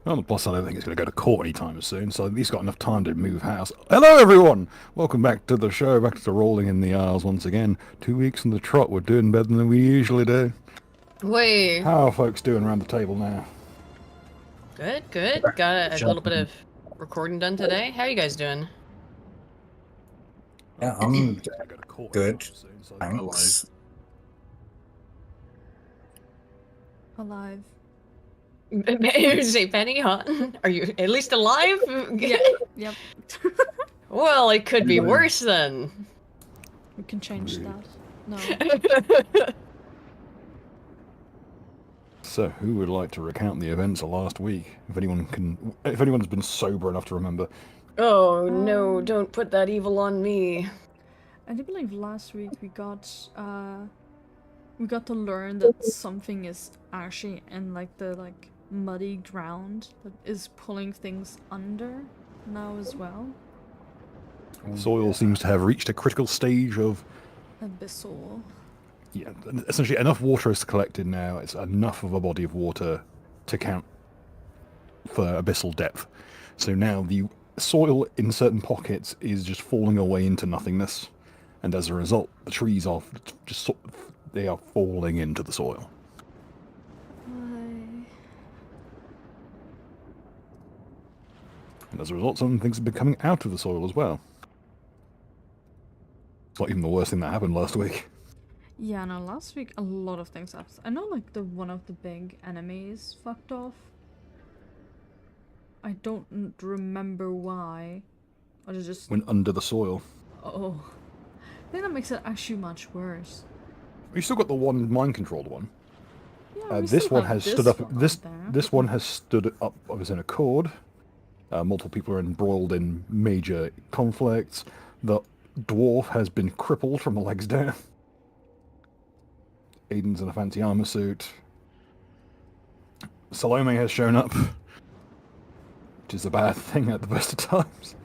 On the plus side, I don't think it's going to go to court anytime soon, so at least got enough time to move house. Hello, everyone! Welcome back to the show, back to Rolling in the Isles once again. 2 weeks in the trot, we're doing better than we usually do. Wait. How are folks doing around the table now? Good, good. Got a little bit of recording done today. How are you guys doing? Yeah, I'm good. Soon, so Thanks. Alive. Say Penny, huh? Are you at least alive? Yeah. Yep. Well, it could be worse then. We can change that. No. So, who would like to recount the events of last week? If anyone's been sober enough to remember. Oh no, don't put that evil on me. I do believe last week we got to learn that something is actually in the muddy ground that is pulling things under now as well. Soil seems to have reached a critical stage of... Abyssal. Yeah, essentially enough water is collected now. It's enough of a body of water to count for abyssal depth. So now the soil in certain pockets is just falling away into nothingness. And as a result, the trees are just they are falling into the soil. And as a result, some things have been coming out of the soil as well. It's not even the worst thing that happened last week. Yeah, no, last week a lot of things happened. I know one of the big enemies fucked off. I don't remember why. Or it just Went under the soil. Oh. I think that makes it actually much worse. You still got the one mind-controlled one. Yeah, This one has stood up. This one has stood up of its own accord. Multiple people are embroiled in major conflicts. The dwarf has been crippled from the legs down. Aiden's in a fancy armor suit. Salome has shown up, which is a bad thing at the best of times.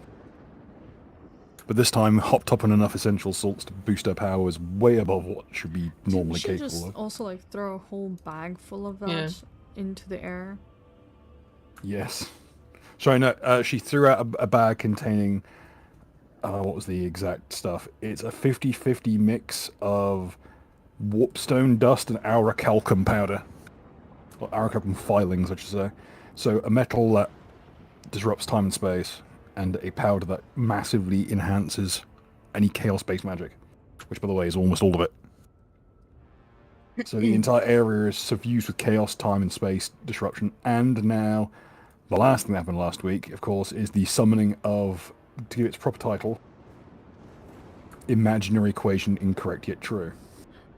But this time, hopped up on enough essential salts to boost her powers way above what should be normally capable of. Just also throw a whole bag full of that into the air. Yes. Sorry, no, she threw out a bag containing, what was the exact stuff? It's a 50-50 mix of warpstone dust and auricalcum powder. Or auricalcum filings, I should say. So a metal that disrupts time and space, and a powder that massively enhances any chaos-based magic. Which, by the way, is almost all of it. So the entire area is suffused with chaos, time and space disruption, and now... The last thing that happened last week, of course, is the summoning of, to give its proper title, Imaginary Equation Incorrect Yet True.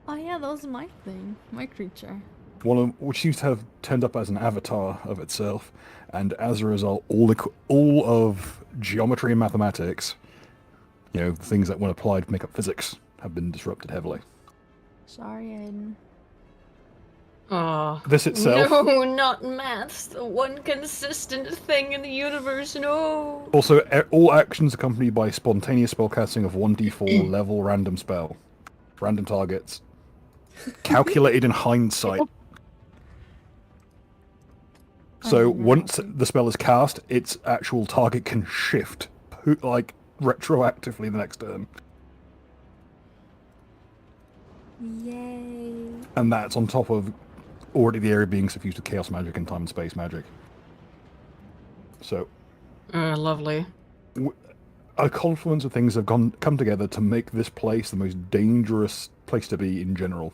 Oh yeah, that was my thing. My creature. Which seems to have turned up as an avatar of itself, and as a result, all of geometry and mathematics, the things that when applied make up physics, have been disrupted heavily. Sorry, Aiden. Oh. This itself... No, not maths. The one consistent thing in the universe, no. Also, all actions accompanied by spontaneous spellcasting of 1d4 level random spell. Random targets. Calculated in hindsight. So once the spell is cast, its actual target can shift, retroactively the next turn. Yay. And that's on top of already the area being suffused with chaos magic and time and space magic. So... lovely. A confluence of things have come together to make this place the most dangerous place to be in general.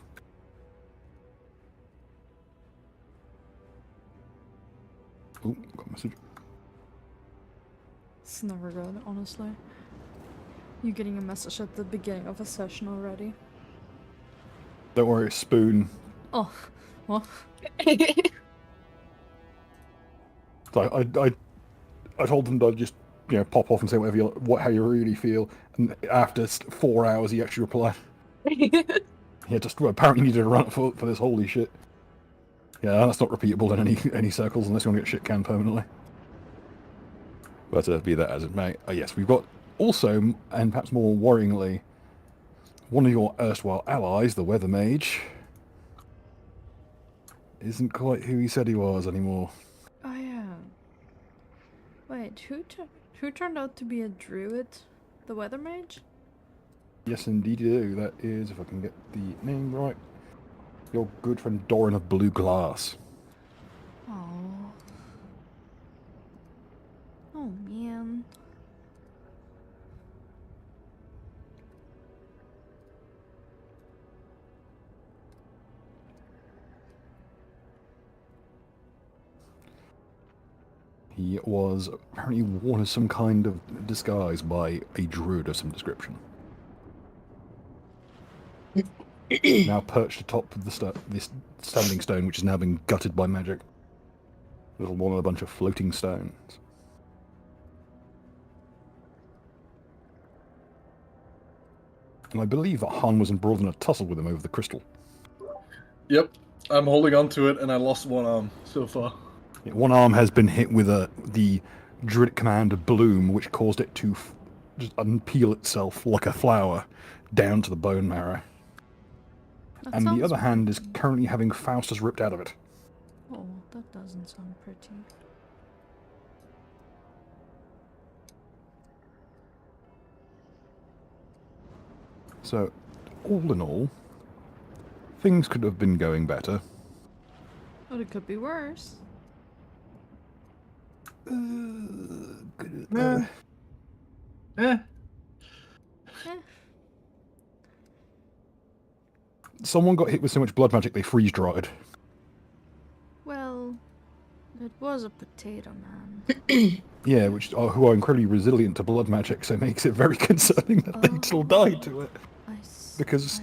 Oh, got a message. It's never good, honestly. You getting a message at the beginning of a session already? Don't worry, Spoon. Oh, what? I told them to just pop off and say how you really feel, and after 4 hours he actually replied. Yeah, just apparently needed a run for this. Holy shit. Yeah, that's not repeatable in any circles unless you want to get shit canned permanently. But be that as it may. Yes, we've got also, and perhaps more worryingly, one of your erstwhile allies, the Weather Mage, isn't quite who he said he was anymore. Oh yeah. Wait, who turned out to be a druid? The weather mage? Yes, indeed you do. That is, if I can get the name right, your good friend Doran of Blue Glass. Oh. Oh man. He was apparently worn as some kind of disguise by a druid of some description. Now perched atop of this standing stone, which has now been gutted by magic. Little one of a bunch of floating stones. And I believe that Han was embroiled in a tussle with him over the crystal. Yep, I'm holding on to it, and I lost one arm so far. Yeah, one arm has been hit with the druidic command of Bloom, which caused it to just unpeel itself like a flower down to the bone marrow. That And the sounds other hand is pretty. currently having Faustus ripped out of it. Oh, that doesn't sound pretty. So, all in all, things could have been going better. But it could be worse. Eh. Eh. Someone got hit with so much blood magic they freeze dried. Well, it was a potato man. Yeah, who are incredibly resilient to blood magic, so it makes it very concerning that they still died to it. Because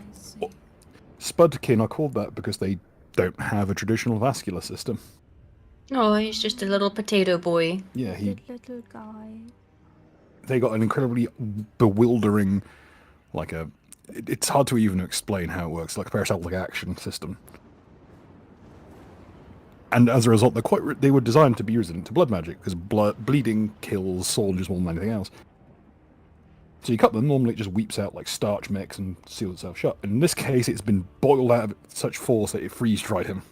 Spudkin are called that because they don't have a traditional vascular system. Oh, he's just a little potato boy. Yeah, Little guy. they got an incredibly bewildering, it's hard to even explain how it works, like a peristaltic action system. And as a result, they were designed to be resistant to blood magic, because bleeding kills soldiers more than anything else. So you cut them, normally it just weeps out like starch mix and seals itself shut. In this case, it's been boiled out of such force that it freeze-dried him.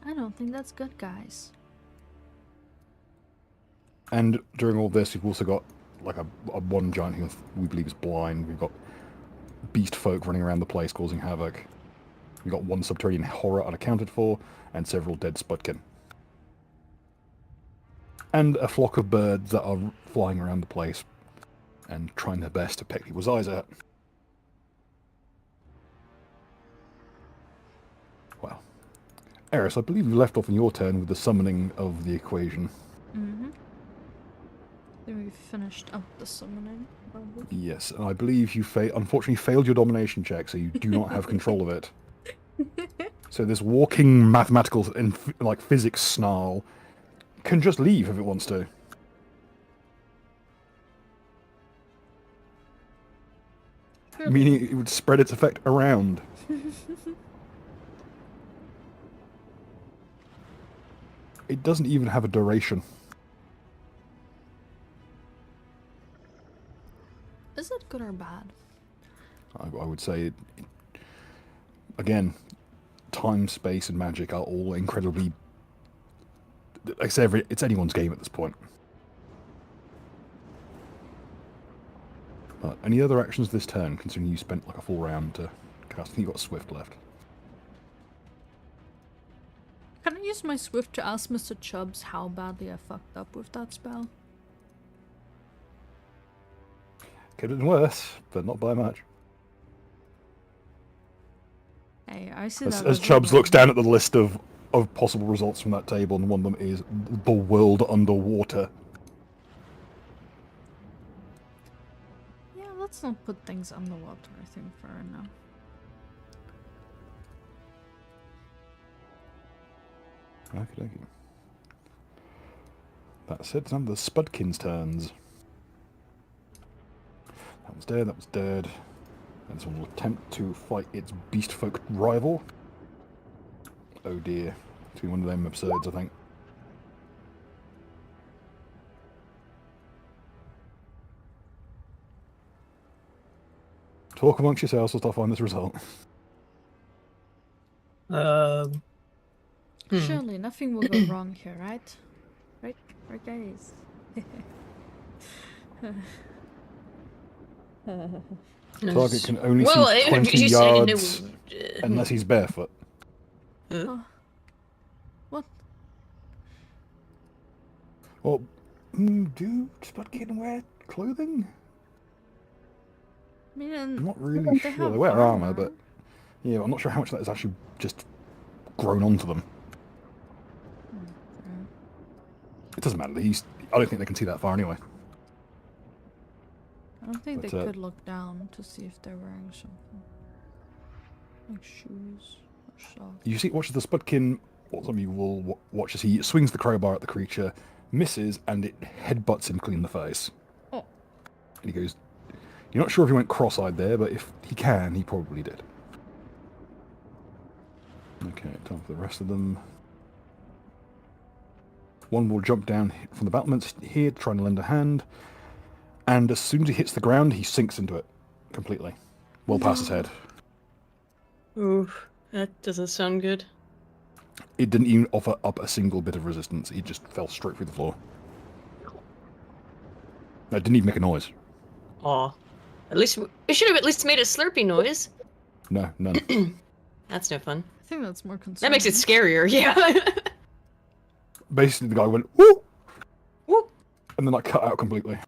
I don't think that's good, guys. And during all this, we've also got like a one giant who we believe is blind. We've got beast folk running around the place causing havoc. We've got one subterranean horror unaccounted for, and several dead Spudkin. And a flock of birds that are flying around the place and trying their best to peck people's eyes out. Well, Eris, I believe you left off in your turn with the summoning of the equation. Mm-hmm. Then we finished up the summoning, probably. Yes, and I believe you unfortunately failed your domination check, so you do not have control of it. So this walking mathematical and physics snarl can just leave if it wants to. Meaning it would spread its effect around. It doesn't even have a duration. Is it good or bad? I would say, again, time, space, and magic are all incredibly... Like I say, it's anyone's game at this point. But any other actions this turn, considering you spent like a full round to cast? I think you got Swift left. Can I use my Swift to ask Mr. Chubbs how badly I fucked up with that spell? Could have been worse, but not by much. Hey, I see As that. Chubbs looks down at the list of possible results from that table, and one of them is the world underwater. Yeah, let's not put things underwater, I think, for now. Okay. That's it. Some of the Spudkin's turns. That was dead. That was dead. And this one will attempt to fight its beast folk rival. Oh dear. It's one of them absurds, I think. Talk amongst yourselves whilst I find this result. Surely nothing will go wrong here, right? Right, guys. Target can only Well, see 20 you say no, yards unless he's barefoot. Oh. What? Well, do Spudkin wear clothing? I mean, I'm not really they sure. have They wear armor, armor. but yeah, I'm not sure how much that is actually just grown onto them. Okay. It doesn't matter. I don't think they can see that far anyway. I don't think But, they could look down to see if they're wearing something. Like shoes or socks. You see, watch the Spudkin, or some of you will watch as he swings the crowbar at the creature, misses, and it headbutts him clean in the face. Oh. And he goes, you're not sure if he went cross-eyed there, but if he can, he probably did. Okay, time for the rest of them. One will jump down from the battlements here, trying to lend a hand. And as soon as he hits the ground, he sinks into it completely. Well past his head. Oof, that doesn't sound good. It didn't even offer up a single bit of resistance. He just fell straight through the floor. No, it didn't even make a noise. Aw. At least it should have at least made a slurpy noise. No, none. That's no fun. I think that's more concerning. That makes it scarier, yeah. Basically, the guy went, whoop! Whoop. And then I cut out completely.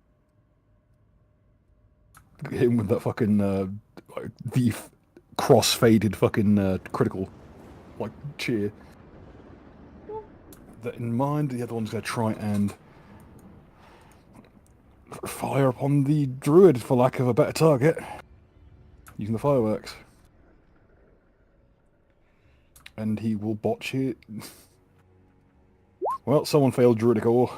Hit him with that fucking, the cross-faded fucking critical, cheer. That in mind, the other one's going to try and fire upon the druid, for lack of a better target. Using the fireworks. And he will botch it. Well, someone failed druidic ore.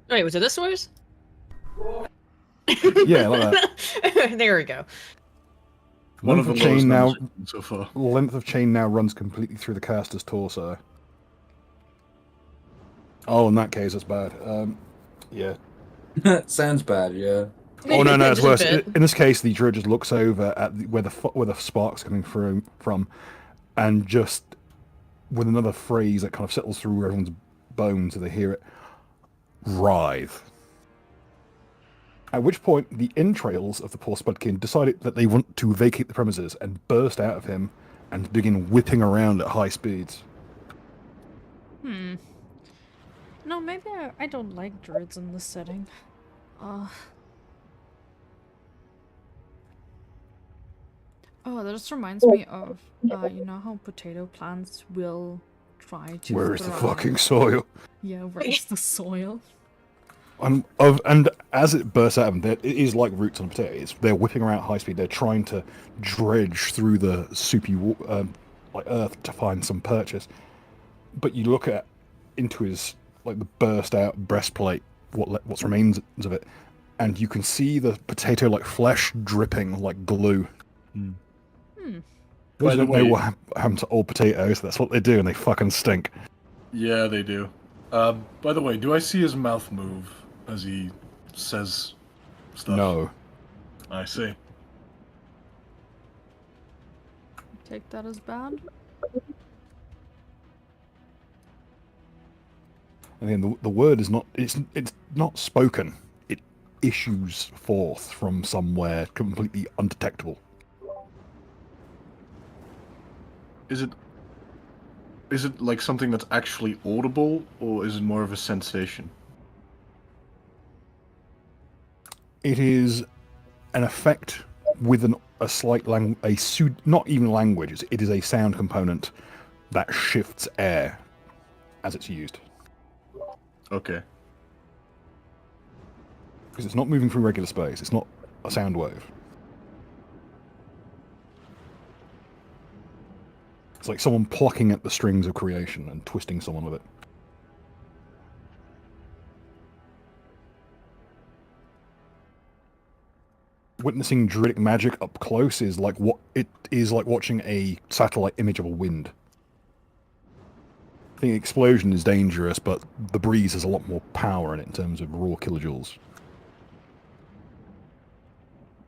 Wait, was it this noise? Yeah, like that. There we go. One of Length the of lowest chain now. numbers so far. Length of chain now runs completely through the caster's torso. Oh, in that case, that's bad. Yeah. Sounds bad, yeah. Oh no, it's Just a worse. bit. In this case, the druid just looks over at where the spark's coming from, and just with another phrase that kind of settles through everyone's bones, so they hear it writhe. At which point, the entrails of the poor Spudkin decided that they want to vacate the premises and burst out of him and begin whipping around at high speeds. No, maybe I don't like druids in this setting. Oh, that just reminds me of, you know how potato plants will try to Where is the thrive? fucking soil? Yeah, where is the soil? And as it bursts out of them, it is like roots on a potato. They're whipping around at high speed. They're trying to dredge through the soupy earth to find some purchase. But you look into his the burst out breastplate, what remains of it, and you can see the potato flesh dripping like glue. By Those the don't know way- what happened to old potatoes. That's what they do, and they fucking stink. Yeah, they do. By the way, do I see his mouth move as he says stuff? No. I see. Take that as bad. And then the word is not it's not spoken. It issues forth from somewhere completely undetectable. Is it like something that's actually audible, or is it more of a sensation? It is an effect with a slight not even language. It is a sound component that shifts air as it's used. Okay. Because it's not moving through regular space. It's not a sound wave. It's like someone plucking at the strings of creation and twisting someone with it. Witnessing druidic magic up close is like watching a satellite image of a wind. I think explosion is dangerous, but the breeze has a lot more power in it in terms of raw kilojoules.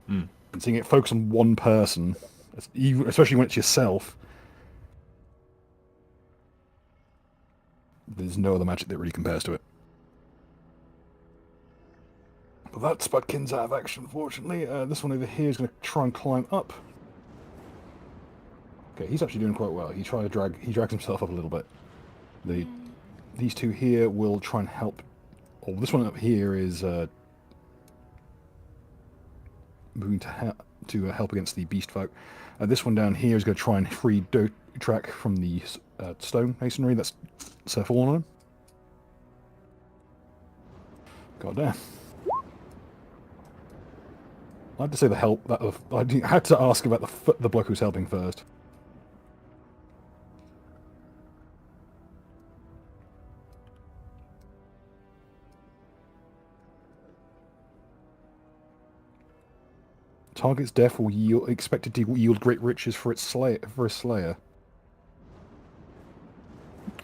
Hmm. And seeing it focus on one person, especially when it's yourself, there's no other magic that really compares to it. But that Spudkin's out of action, unfortunately. This one over here is going to try and climb up. Okay, he's actually doing quite well. He drags himself up a little bit. These two here will try and help. Oh, this one up here is moving to help against the beast folk. This one down here is going to try and free Dotrack from the stone masonry that's fallen on him. God damn. I had to say the help. I had to ask about the bloke who's helping first. Target's death will expected to yield great riches for its slayer.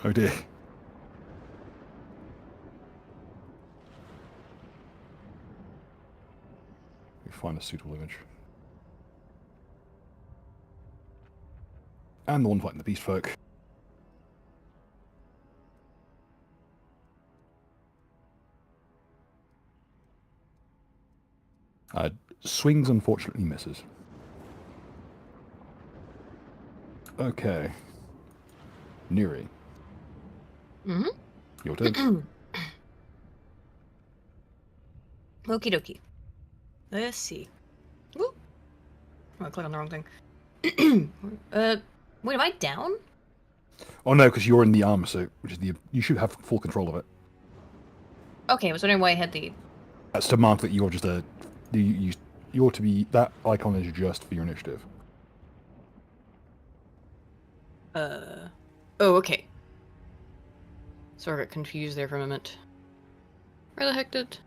Oh dear. Find a suitable image. And the one fighting the beast folk. Swings unfortunately misses. Okay. Neri. Mm-hmm. Your turn. Okie dokie. Let's see. Woo! Oh, I clicked on the wrong thing. Wait, am I down? Oh no, because you're in the armor suit, which is you should have full control of it. Okay, I was wondering why I had the... That's to mark that you're just you're to be, that icon is just for your initiative. Oh, okay. Sorry, I got confused there for a moment. Where the heck did...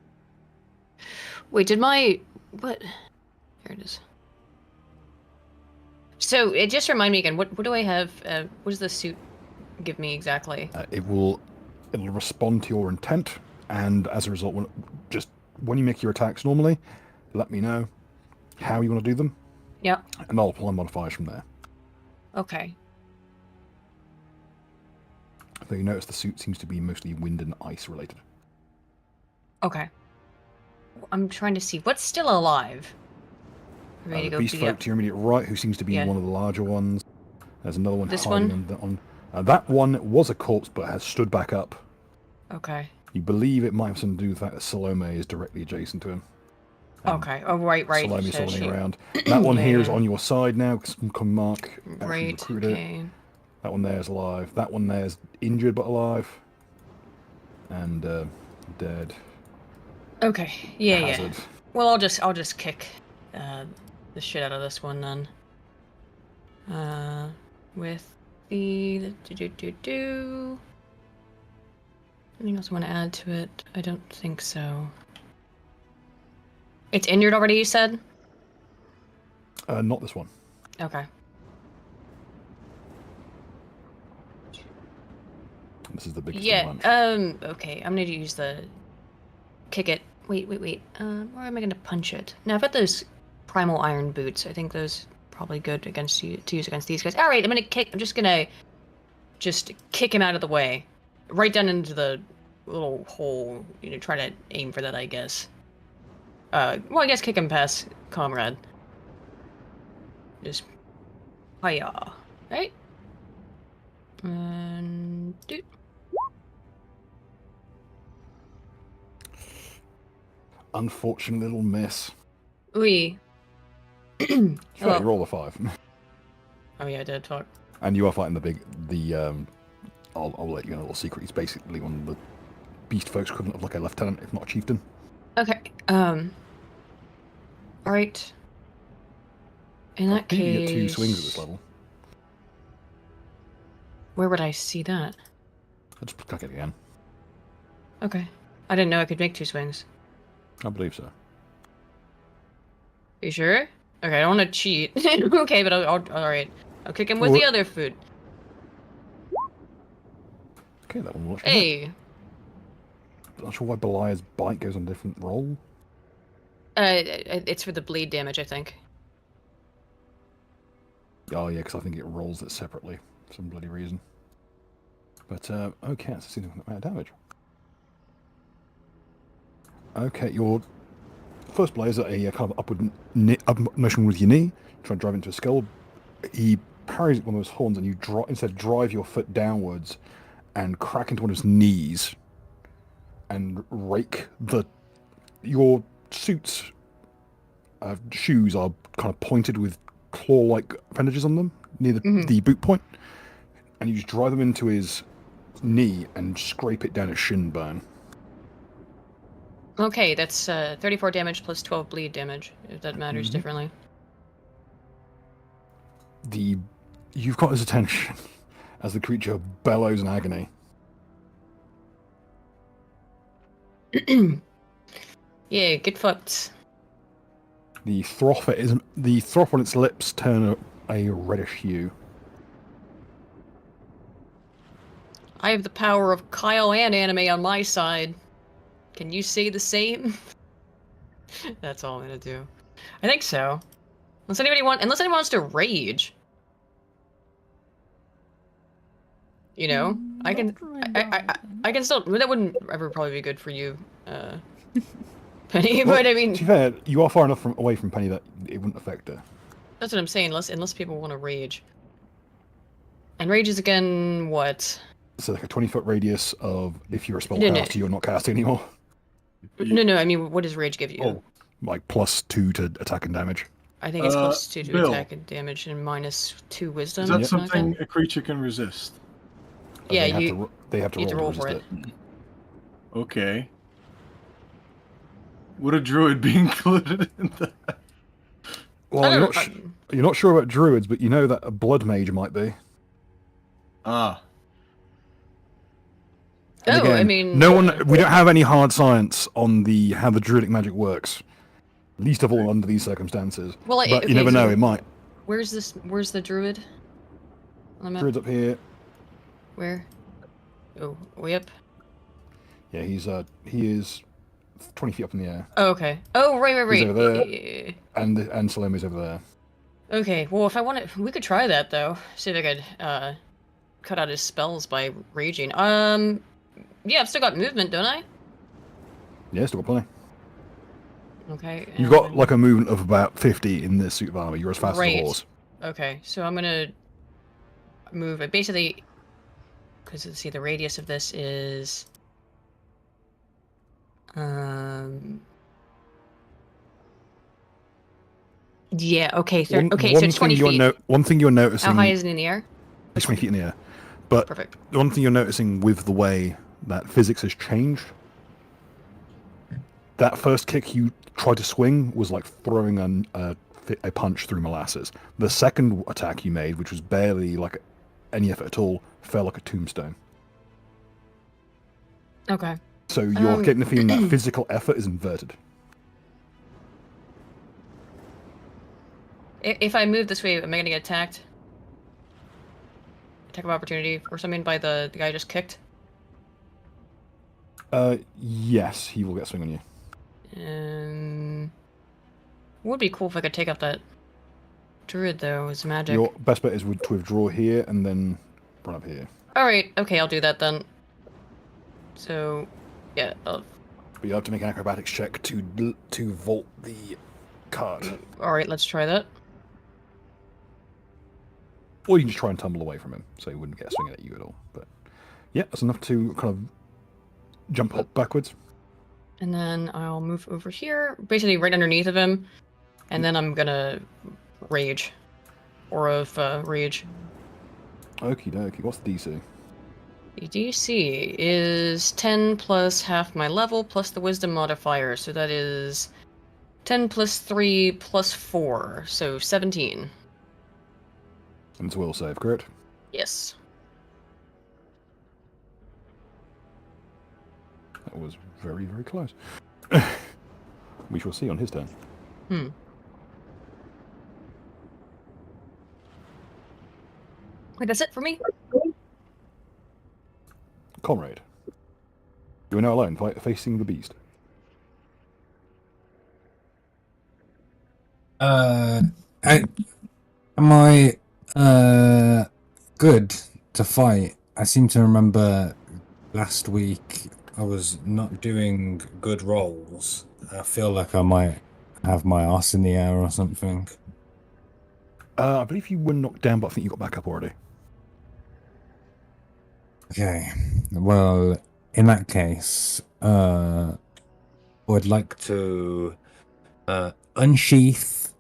Wait, did my... What? Here it is. So, it just remind me again, what do I have? What does the suit give me exactly? It'll respond to your intent, and as a result, when you make your attacks normally, let me know how you want to do them. Yeah. And I'll apply modifiers from there. Okay. Though you notice the suit seems to be mostly wind and ice related. Okay. I'm trying to see what's still alive. Ready to The go beast folk to your immediate right, who seems to be one of the larger ones. There's another one This hiding on that one was a corpse but has stood back up. Okay. You believe it might have something to do with the fact that Salome is directly adjacent to him. Okay. Oh, right. Salome's So holding she... around. That one here is Yeah. on your side now. Can Mark actually Right. recruit it. Okay. That one there is alive. That one there is injured but alive. And dead. Okay. Yeah. Hazard. Yeah. Well, I'll just kick the shit out of this one then. With the Anything else I want to add to it? I don't think so. It's injured already, you said? Not this one. Okay. This is the biggest Yeah. one. Okay. I'm gonna use the kick it. Wait. Where am I gonna punch it? Now I've got those primal iron boots. I think those are probably good against you to use against these guys. All right. I'm just gonna kick him out of the way, right down into the little hole. Try to aim for that, I guess. Well, I guess kick him past comrade. Just hiya, right? And do. Unfortunate little miss. Oui. Sure, Hello. you roll a 5. Oh yeah, I did talk. And you are fighting I'll let you know a little secret. He's basically one of the beast folks equivalent of like a lieutenant, if not a chieftain. Okay. All right. In that You case, get 2 swings at this level. Where would I see that? I'll just click it again. Okay. I didn't know I could make 2 swings. I believe so. You sure? Okay, I don't want to cheat. Okay, but alright. I'll kick him with the other food. Okay, that one works. Hey! Not sure why Beliar's bite goes on a different roll. It's for the bleed damage, I think. Oh yeah, because I think it rolls it separately for some bloody reason. But okay, that's a significant amount of damage. Okay, your first blow is at a kind of upward motion with your knee, try and drive into a skull. He parries one of those horns, and you instead drive your foot downwards and crack into one of his knees and rake your suit's shoes are kind of pointed with claw-like appendages on them near the boot point, and you just drive them into his knee and scrape it down his shin bone. Okay, that's 34 damage plus 12 bleed damage, if that matters differently. You've got his attention as the creature bellows in agony. Yeah, get fucked. The froth on its lips turn a reddish hue. I have the power of Kyle and anime on my side. Can you say the same? That's all I'm gonna do. I think so. Unless anyone wants to rage. You know, I can still. That wouldn't ever probably be good for you, Penny. Well, but I mean, to be fair, you are far enough away from Penny that it wouldn't affect her. that's what I'm saying. Unless people want to rage. And rage is again what? So like a 20-foot radius of if you're a No. spellcaster, you're not casting anymore. No. I mean, what does rage give you? Oh, Like +2 to attack and damage. I think it's +2 to Bill. attack and damage and -2 wisdom. is that something like something a creature can resist? Yeah, they have you- to, they have to you have to roll roll for resist Okay. Would a druid be included in that? Well, I you're don't- you're not sure about druids, but you know that a blood mage might be. Ah. And Oh, again, I mean, we don't have any hard science on how the druidic magic works. Least of all under these circumstances. Well, But okay, you never so know, it might. Where's the druid? On the map? Druid's up here. Where? Oh, way up. Yeah, he is 20 feet up in the air. Oh, okay. Oh, right. He's over there. Yeah. And Salome's over there. Okay, well, if I want to, we could try that though. See if I could cut out his spells by raging. Yeah, I've still got movement, don't I? Yeah, still got plenty. Okay. You've got like a movement of about 50 in this suit of armor. You're as fast as Right. a horse. Okay, so I'm gonna move it basically because see the radius of this is yeah, okay, okay, so 20 feet. One thing you're noticing. How high is it in the air? It's 20 feet in the air. But Perfect. the one thing you're noticing with the way that physics has changed, that first kick you tried to swing was like throwing a punch through molasses. The second attack you made, which was barely like any effort at all, fell like a tombstone. Okay. So you're getting the feeling that physical effort is inverted. If I move this way, am I gonna get attacked? Attack of opportunity or something by the guy I just kicked? Yes, he will get a swing on you. Would be cool if I could take out that druid though. It's magic. Your best bet is to withdraw here and then run up here. All right. Okay, I'll do that then. So, yeah. But you have to make an acrobatics check to vault the cart. All right. Let's try that. Or you can just try and tumble away from him, so he wouldn't get a swing at you at all. But yeah, that's enough to kind of jump up backwards. And then I'll move over here, basically right underneath of him, and then I'm gonna rage, aura of rage. Okie dokie. What's the DC? The DC is 10 plus half my level plus the wisdom modifier, so that is 10 plus 3 plus 4, so 17. And it's a will save, correct? Yes. That was very, very close. We shall see on his turn. Hmm. Wait, that's it for me? Comrade, you are now alone, facing the beast. I, am I good to fight? I seem to remember last week I was not doing good rolls. I feel like I might have my ass in the air or something. I believe you were knocked down, but I think you got back up already. Okay, well, in that case, I'd like to unsheath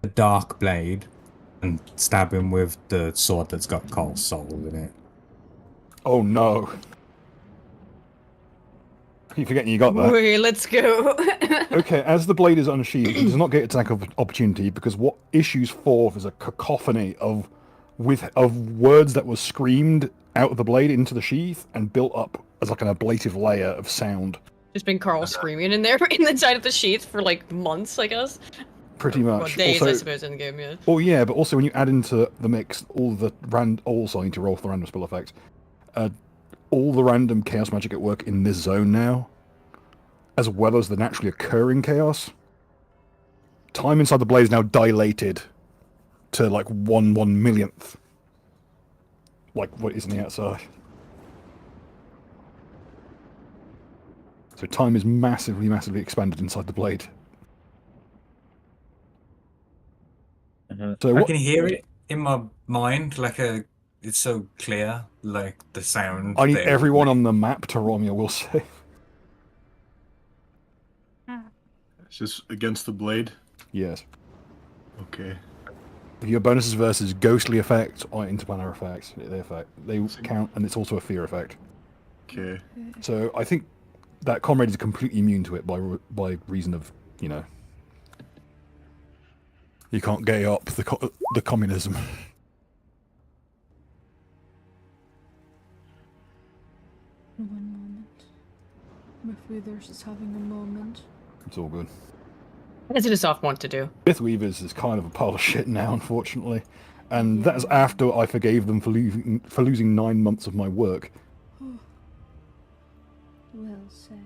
the dark blade and stab him with the sword that's got Cole's soul in it. Oh no. I keep forgetting you got that. Wait, let's go. Okay, as the blade is unsheathed, he does not get attack of opportunity because what issues forth is a cacophony of words that were screamed out of the blade into the sheath and built up as like an ablative layer of sound. Just been Carl screaming in there in the side of the sheath for like months, I guess. Pretty Well, much. days, Also, I suppose, in the game, yeah. oh yeah, but also when you add into the mix all the also I need to roll for the random spell effects. All the random chaos magic at work in this zone now, as well as the naturally occurring chaos. Time inside the blade is now dilated to like 1/1,000,000th. Like what is on the outside. So time is massively, massively expanded inside the blade. So I what? can hear it in my mind, it's so clear, like the sound. I need that it would everyone make. on the map to roll me a will save. It's just against the blade. Yes. Okay. Your bonuses versus ghostly effects or interplanar effects. They count, and it's also a fear effect. Okay. So I think that comrade is completely immune to it by reason of, you know, you can't gay up the communism. One moment. My Withers is having a moment. It's all good. As it is off want to do. Fifth Weavers is kind of a pile of shit now, unfortunately. And that's Yeah. after I forgave them for losing 9 months of my work. Well said.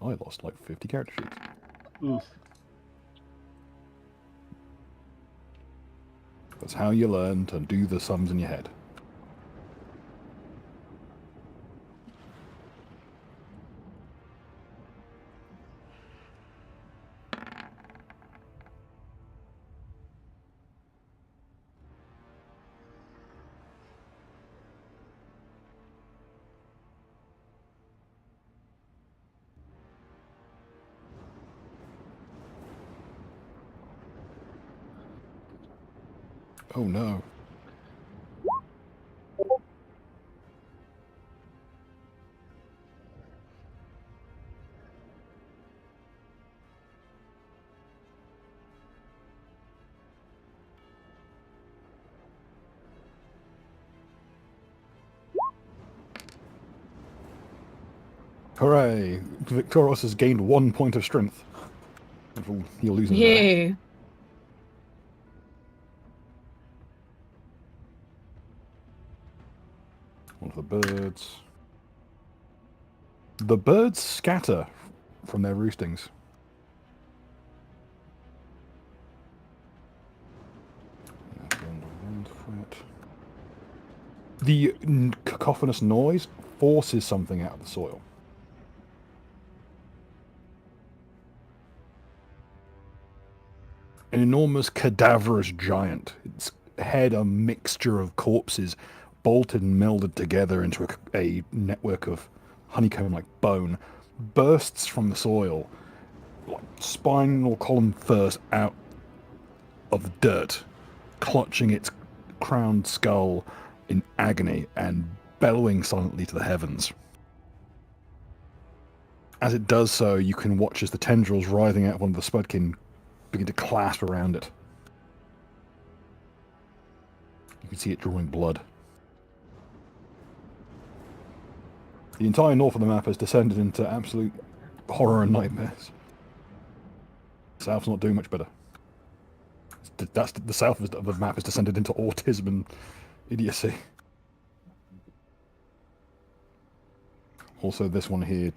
I lost like 50 character sheets. Oof. That's how you learn to do the sums in your head. Oh no. Hooray! Victoros has gained 1 point of strength. You're losing there. Yay. One of the birds. The birds scatter from their roostings. The cacophonous noise forces something out of the soil. An enormous cadaverous giant, its head a mixture of corpses bolted and melded together into a network of honeycomb-like bone, bursts from the soil, like spinal column first out of the dirt, clutching its crowned skull in agony and bellowing silently to the heavens. As it does so, you can watch as the tendrils writhing out of one of the spudkin begin to clasp around it. You can see it drawing blood. The entire north of the map has descended into absolute horror and nightmares. South's not doing much better. That's the south of the map has descended into autism and idiocy. Also, this one here,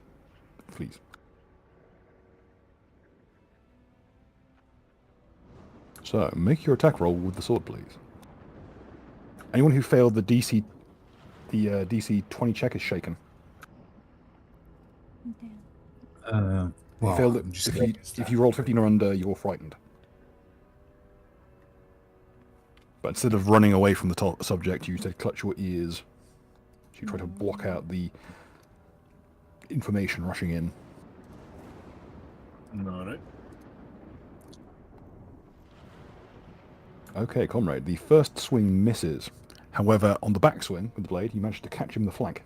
please. So, make your attack roll with the sword, please. Anyone who failed the DC 20 check is shaken. Well, You failed it. I'm just If you rolled 15 or under, you're frightened. But instead of running away from the subject, you say clutch your ears. So you try to block out the information rushing in. Alright. Okay, comrade. The first swing misses. However, on the backswing with the blade, you manage to catch him in the flank.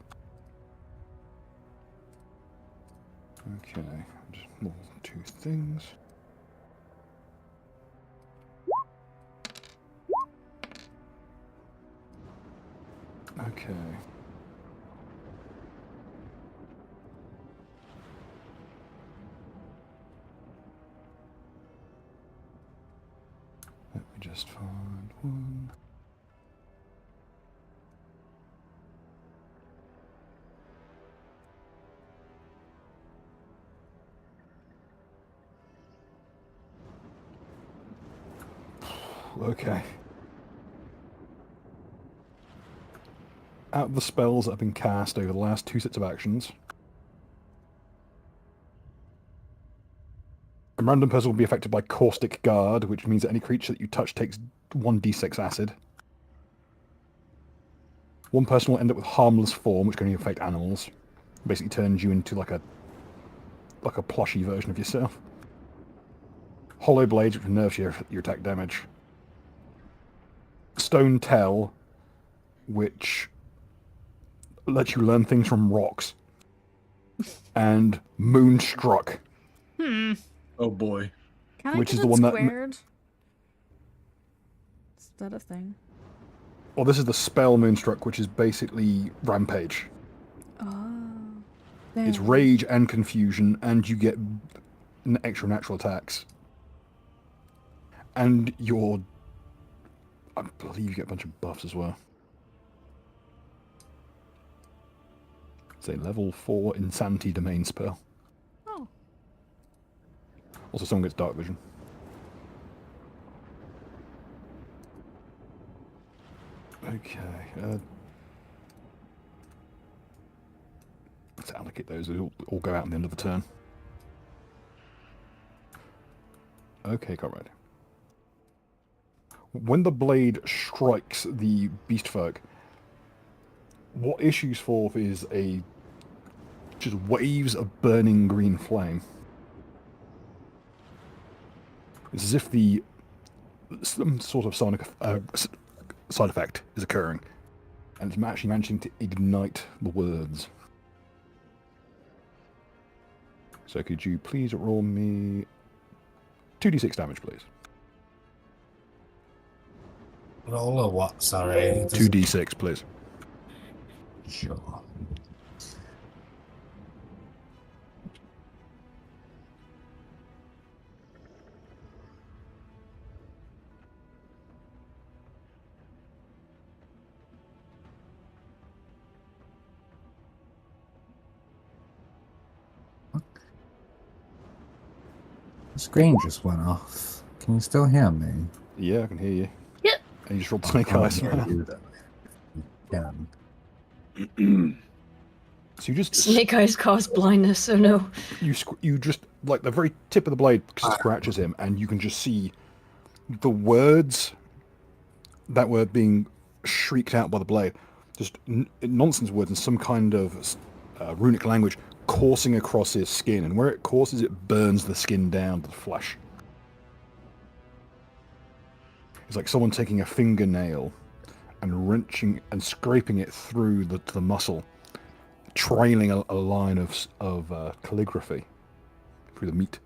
Okay, just roll 2 things. Okay. Let me just find one. Okay. Out of the spells that have been cast over the last 2 sets of actions, a random person will be affected by Caustic Guard, which means that any creature that you touch takes 1d6 acid. One person will end up with Harmless Form, which can only affect animals. Basically turns you into like a plushy version of yourself. Hollow Blades, which nerfs your attack damage. Stone Tell, which lets you learn things from rocks. And Moonstruck. Oh boy. Can I Which get is it the one that- squared? Is that a thing? Well, this is the spell Moonstruck, which is basically Rampage. Oh. It's there. Rage and Confusion, and you get extra natural attacks. And I believe you get a bunch of buffs as well. It's a level 4 Insanity Domain spell. Oh. Also, someone gets Dark Vision. Okay. Let's allocate those. They'll all go out at the end of the turn. Okay, comrade. When the blade strikes the beast folk, what issues forth is just waves of burning green flame. It's as if some sort of sonic side effect is occurring, and it's actually managing to ignite the words. So could you please roll me 2d6 damage, please? Roll or what? Sorry. 2d6, please. Sure. The screen just went off. Can you still hear me? Yeah, I can hear you. Yep. And you just rolled snake eyes. Yeah. So you just Snake eyes cause blindness, so no. you just like the very tip of the blade scratches him, and you can just see the words that were being shrieked out by the blade, just nonsense words in some kind of runic language coursing across his skin, and where it courses, it burns the skin down to the flesh. It's like someone taking a fingernail and wrenching and scraping it through the muscle, trailing a line of calligraphy through the meat.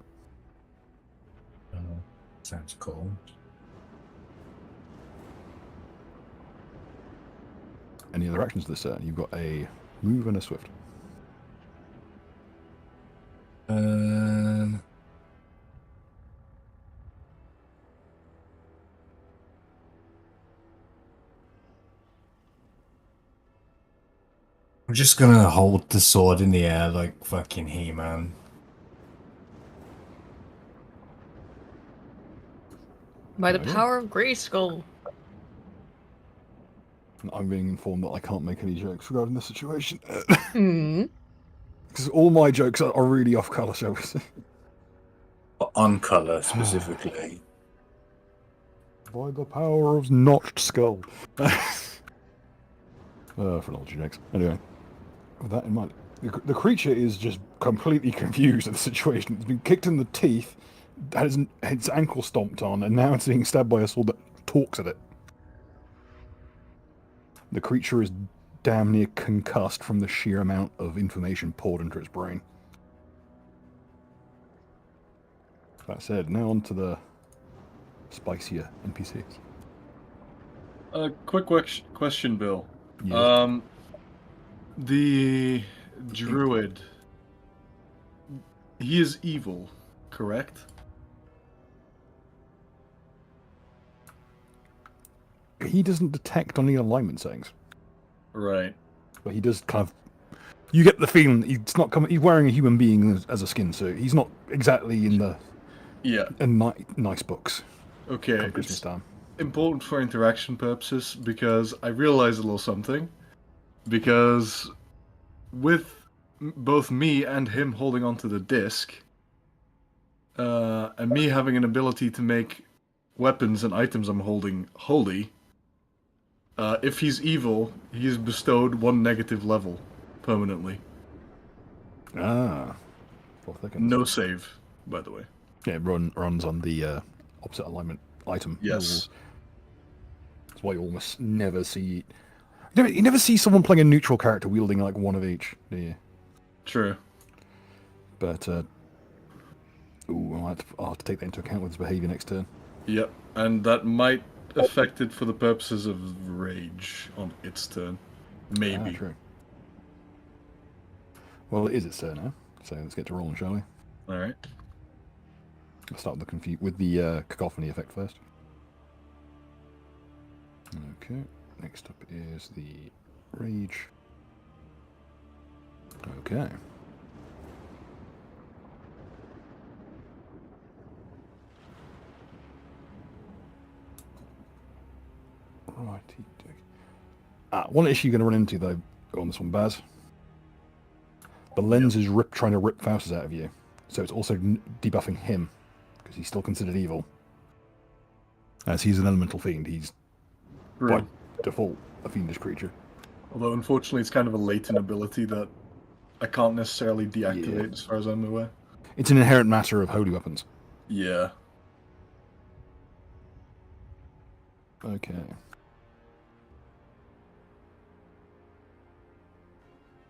Sounds cool. Any other actions this turn? You've got a move and a swift. Uh, I'm just gonna hold the sword in the air like fucking He-Man. By the Okay. power of Grayskull. I'm being informed that I can't make any jokes regarding this situation. Hmm. Because all my jokes are really off colour, shall we say. On color specifically. By the power of notched skull. Phrenology jokes. Anyway, with that in mind, the creature is just completely confused at the situation. It's been kicked in the teeth, had its ankle stomped on, and now it's being stabbed by a sword that talks at it. The creature is damn near concussed from the sheer amount of information poured into its brain. That said, now on to the spicier NPCs. Quick question, Bill. Yes. The druid, he is evil, correct? He doesn't detect on the alignment settings, Right. but he does kind of. You get the feeling he's not coming. He's wearing a human being as a skin suit. He's not exactly in the Yeah. nice books. Okay. Come Christmas It's time. important for interaction purposes because I realized a little something. Because with both me and him holding onto the disc, and me having an ability to make weapons and items I'm holding holy, if he's evil, he is bestowed 1 negative level permanently. Ah, well, thickens. No save, by the way. Yeah, it runs on the opposite alignment item. Yes. That's why you almost never see. You never see someone playing a neutral character wielding like one of each, do you? True. But I'll have to take that into account with his behaviour next turn. Yep, and that might affect it for the purposes of rage on its turn. Maybe. True. Well, it is its turn now, so let's get to rolling, shall we? All right. I'll start with the cacophony effect first. Okay. Next up is the rage. Okay. Righty. One issue you're going to run into though on this one, Baz. The lens is trying to rip Faustus out of you, so it's also debuffing him because he's still considered evil. As he's an elemental fiend, he's by default a fiendish creature. Although, unfortunately, it's kind of a latent ability that I can't necessarily deactivate as far as I'm aware. It's an inherent matter of holy weapons. Yeah. Okay.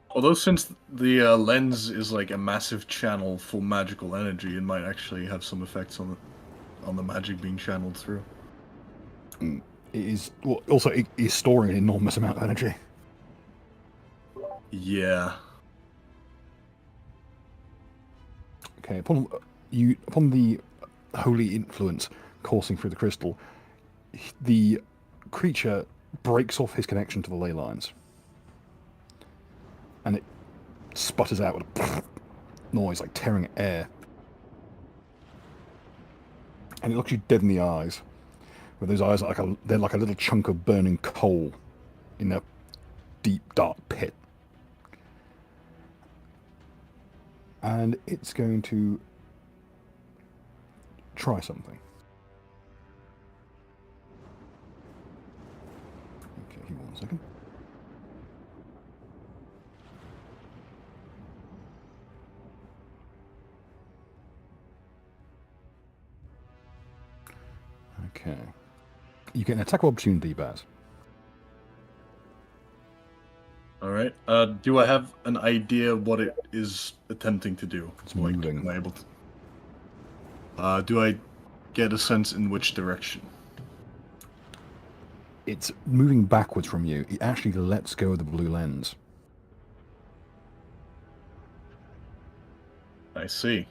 Although, since the lens is like a massive channel for magical energy, it might actually have some effects on the magic being channeled through. It is also it is storing an enormous amount of energy. Yeah. Okay, upon the holy influence coursing through the crystal, the creature breaks off his connection to the ley lines, and it sputters out with a noise like tearing air, and it looks you dead in the eyes. With those eyes, they're like a little chunk of burning coal in a deep, dark pit. And it's going to try something. Okay, give me 1 second. Okay. You get an attack of opportunity, Baz. Alright. Do I have an idea what it is attempting to do? It's moving. Am I able to... do I get a sense in which direction? It's moving backwards from you. It actually lets go of the blue lens. I see.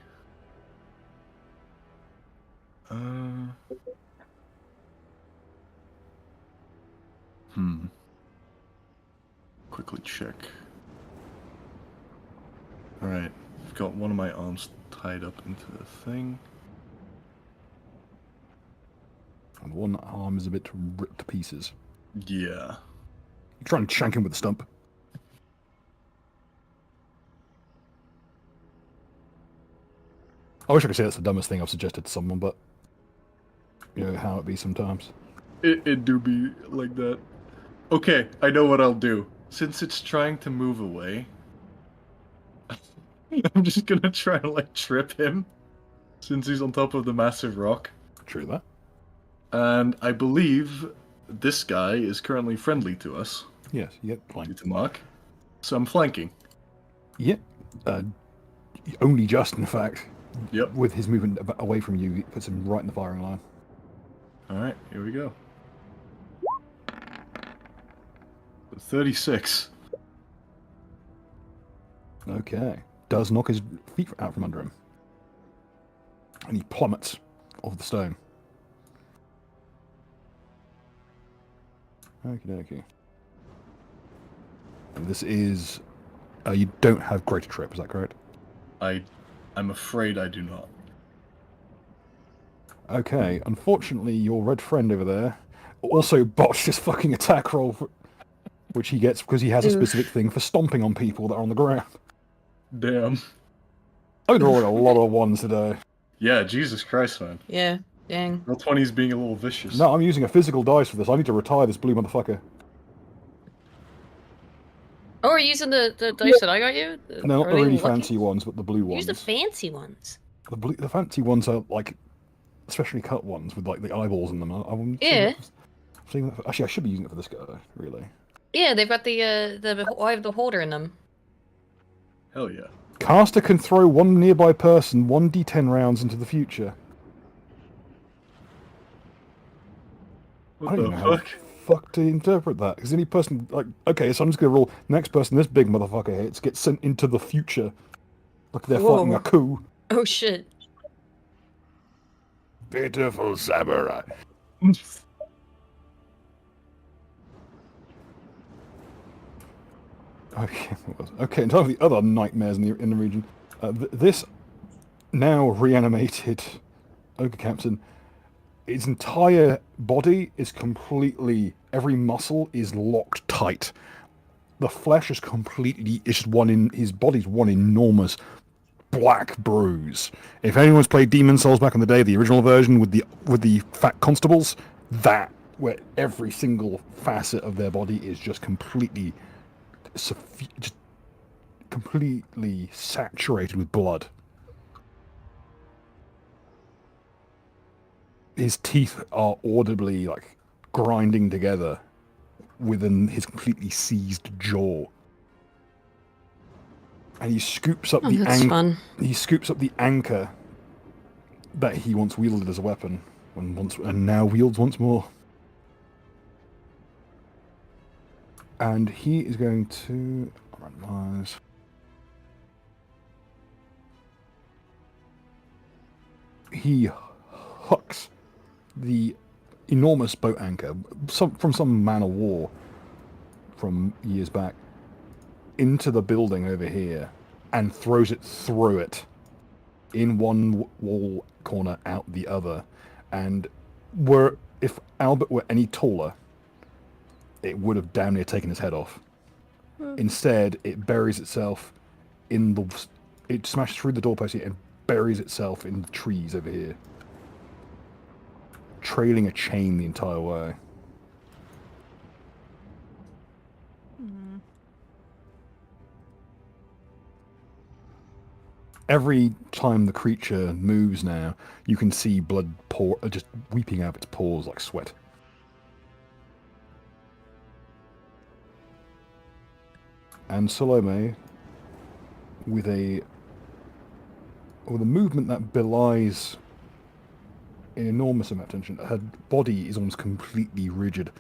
Quickly check. Alright, I've got one of my arms tied up into the thing. And one arm is a bit ripped to pieces. Yeah. You try and shank him with a stump. I wish I could say that's the dumbest thing I've suggested to someone, but you know how it be sometimes. It do be like that. Okay, I know what I'll do. Since it's trying to move away, I'm just gonna try to like trip him. Since he's on top of the massive rock. True that. And I believe this guy is currently friendly to us. Yes, you get Due flanked. to Mark. So I'm flanking. Yep. Only just, in fact. Yep. With his movement away from you, it puts him right in the firing line. Alright, here we go. 36. Okay. Does knock his feet out from under him. And he plummets off the stone. Okie dokie. And this is... you don't have greater trip, is that correct? I'm afraid I do not. Okay, unfortunately your red friend over there also botched his fucking attack roll, which he gets because he has a specific thing for stomping on people that are on the ground. Damn. I'm rolling a lot of ones today. Yeah, Jesus Christ, man. Yeah, dang. Roll 20's being a little vicious. No, I'm using a physical dice for this. I need to retire this blue motherfucker. Oh, are you using the dice that I got you? No, not Are the they really lucky? fancy ones, but the blue ones. Use the fancy ones. The fancy ones are like specially cut ones with like the eyeballs in them. Yeah. Actually, I should be using it for this guy, really. Yeah, they've got the eye of the beholder in them. Hell yeah. Caster can throw one nearby person 1d10 rounds into the future. What I don't the know how fuck? fuck to interpret that. Because any person, like, okay, so I'm just going to roll, next person this big motherfucker hits gets sent into the future. Like they're fighting Whoa. a coup. Oh shit. Beautiful samurai. Okay, in terms of the other nightmares in the region, this now reanimated ogre captain, its entire body is completely, every muscle is locked tight. The flesh is completely, his body's one enormous black bruise. If anyone's played Demon Souls back in the day, the original version with the fat constables, that, where every single facet of their body is just completely saturated with blood. His teeth are audibly like grinding together within his completely seized jaw. And he scoops up the That's fun. He scoops up the anchor that he once wielded as a weapon and now wields once more. And he is going to randomize. He hooks the enormous boat anchor from some man of war from years back into the building over here and throws it through it in one wall corner out the other. And if Albert were any taller, it would have damn near taken his head off. Instead, it buries itself it smashes through the doorpost here and buries itself in the trees over here, trailing a chain the entire way. Every time the creature moves now, you can see blood just weeping out of its pores like sweat. And Salome, with a movement that belies an enormous amount of tension, her body is almost completely rigid,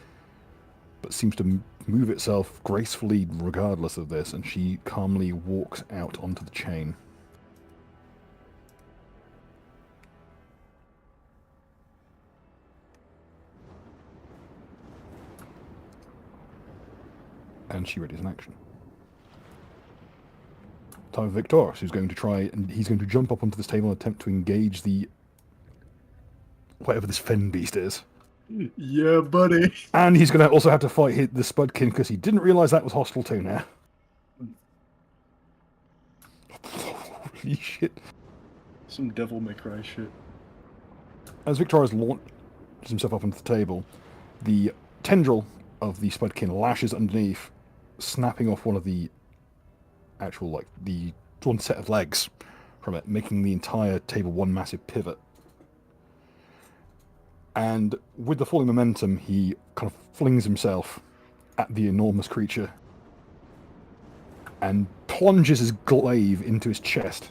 but seems to move itself gracefully regardless of this, and she calmly walks out onto the chain. And she readies an action. Time for Victoris, who's going to try, and he's going to jump up onto this table and attempt to engage the whatever this fen beast is. Yeah, buddy. And he's going to also have to fight the Spudkin because he didn't realise that was hostile too now. Holy shit. Some Devil May Cry shit. As Victoris launches himself up onto the table, the tendril of the Spudkin lashes underneath, snapping off one of the actual, like, the one set of legs from it, making the entire table one massive pivot. And with the falling momentum, he kind of flings himself at the enormous creature and plunges his glaive into his chest.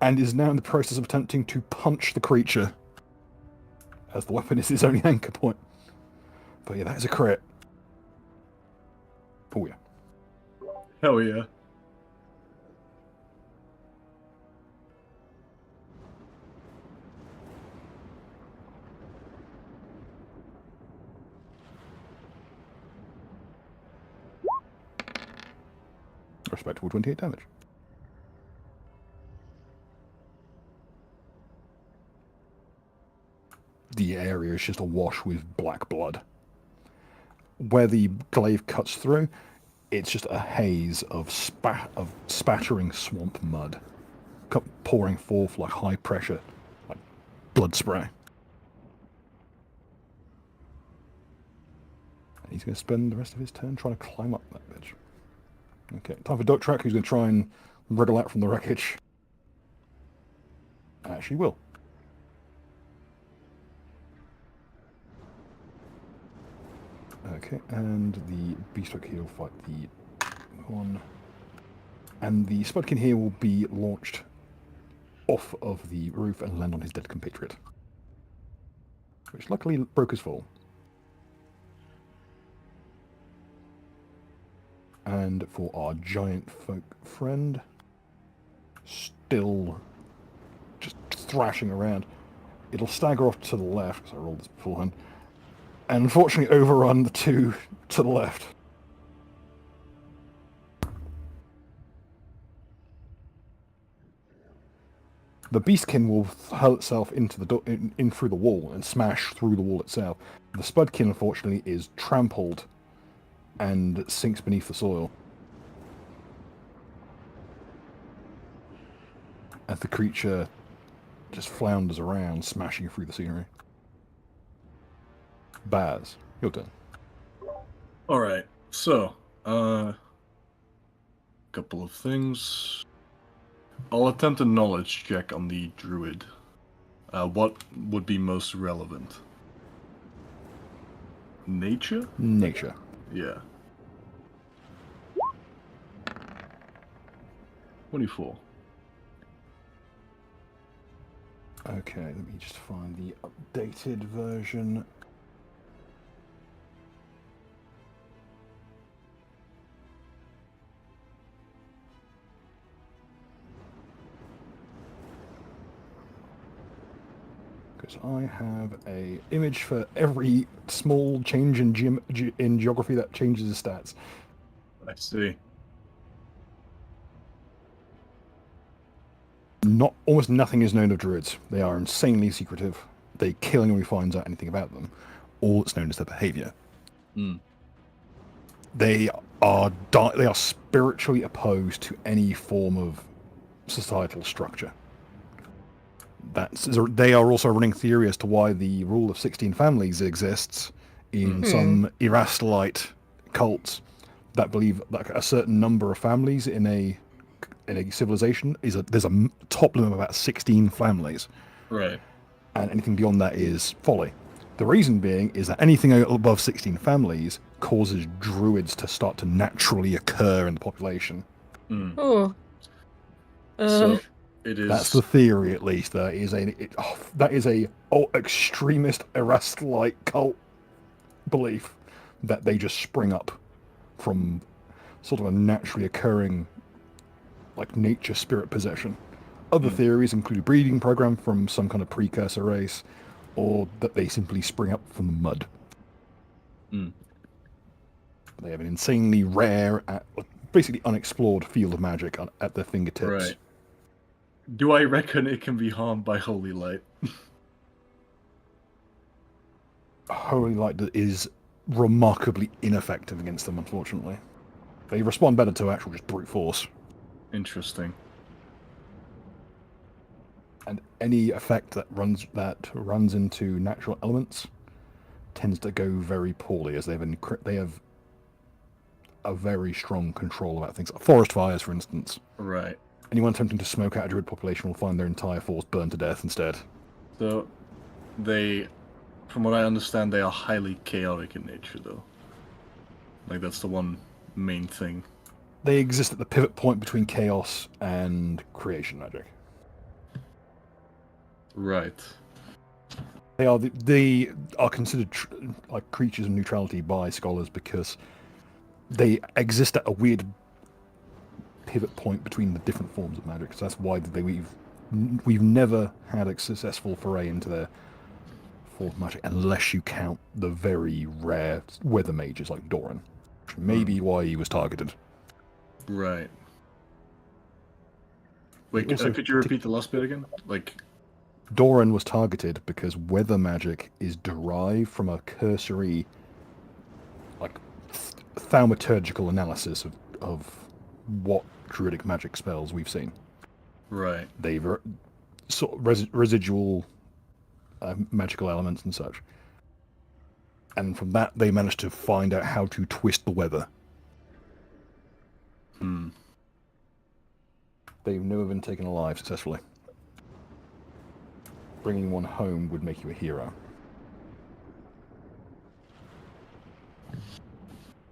And is now in the process of attempting to punch the creature, as the weapon is his only anchor point. But yeah, that is a crit. Oh yeah. Hell yeah. Respectable 28 damage. The area is just awash with black blood. Where the glaive cuts through, it's just a haze of spattering swamp mud, pouring forth like high pressure, like blood spray. And he's going to spend the rest of his turn trying to climb up that bitch. Okay, time for Duck Track, who's going to try and wriggle out from the wreckage. Actually will. Okay, and the Beastfolk here will fight the one. And the Spudkin here will be launched off of the roof and land on his dead compatriot, which luckily broke his fall. And for our giant folk friend, still just thrashing around, it'll stagger off to the left, because I rolled this beforehand, and unfortunately overrun the two to the left. The Beastkin will hurl itself into the in through the wall and smash through the wall itself. The Spudkin, unfortunately, is trampled and sinks beneath the soil as the creature just flounders around, smashing through the scenery. Baz, your turn. Alright, so, couple of things. I'll attempt a knowledge check on the druid. What would be most relevant? Nature? Nature. Yeah. 24. Okay, let me just find the updated version. Because I have a image for every small change in geography that changes the stats. I see. Almost nothing is known of druids. They are insanely secretive. They kill anyone who finds out anything about them. All that's known is their behavior. Hmm. They are spiritually opposed to any form of societal structure. They are also running theory as to why the rule of 16 families exists in some Erastilite cults that believe that a certain number of families in a civilization there's a top limit of about 16 families. Right. And anything beyond that is folly. The reason being is that anything above 16 families causes druids to start to naturally occur in the population. Oh. So it is. That's the theory, at least. That is a extremist Erastilite cult belief that they just spring up from sort of a naturally occurring, like, nature spirit possession. Other theories include a breeding program from some kind of precursor race, or that they simply spring up from the mud. Mm. They have an insanely rare, basically unexplored field of magic at their fingertips. Right. Do I reckon it can be harmed by holy light? Holy light is remarkably ineffective against them, unfortunately. They respond better to actual just brute force. Interesting. And any effect that runs into natural elements tends to go very poorly, as they have a very strong control about things. Forest fires, for instance. Right. Anyone attempting to smoke out a druid population will find their entire force burned to death instead. So, they, from what I understand, they are highly chaotic in nature, though. Like, that's the one main thing. They exist at the pivot point between chaos and creation magic. Right. They are considered like creatures of neutrality by scholars because they exist at a weird pivot point between the different forms of magic. So that's why we've never had a successful foray into their form of magic unless you count the very rare weather mages like Doran, which may be why he was targeted. Right. Wait, Also, could you repeat the last bit again? Like, Doran was targeted because weather magic is derived from a cursory, like, thaumaturgical analysis of what druidic magic spells we've seen. right. They've sort of residual magical elements and such. And from that, they managed to find out how to twist the weather. Hmm. They've never been taken alive successfully. Bringing one home would make you a hero.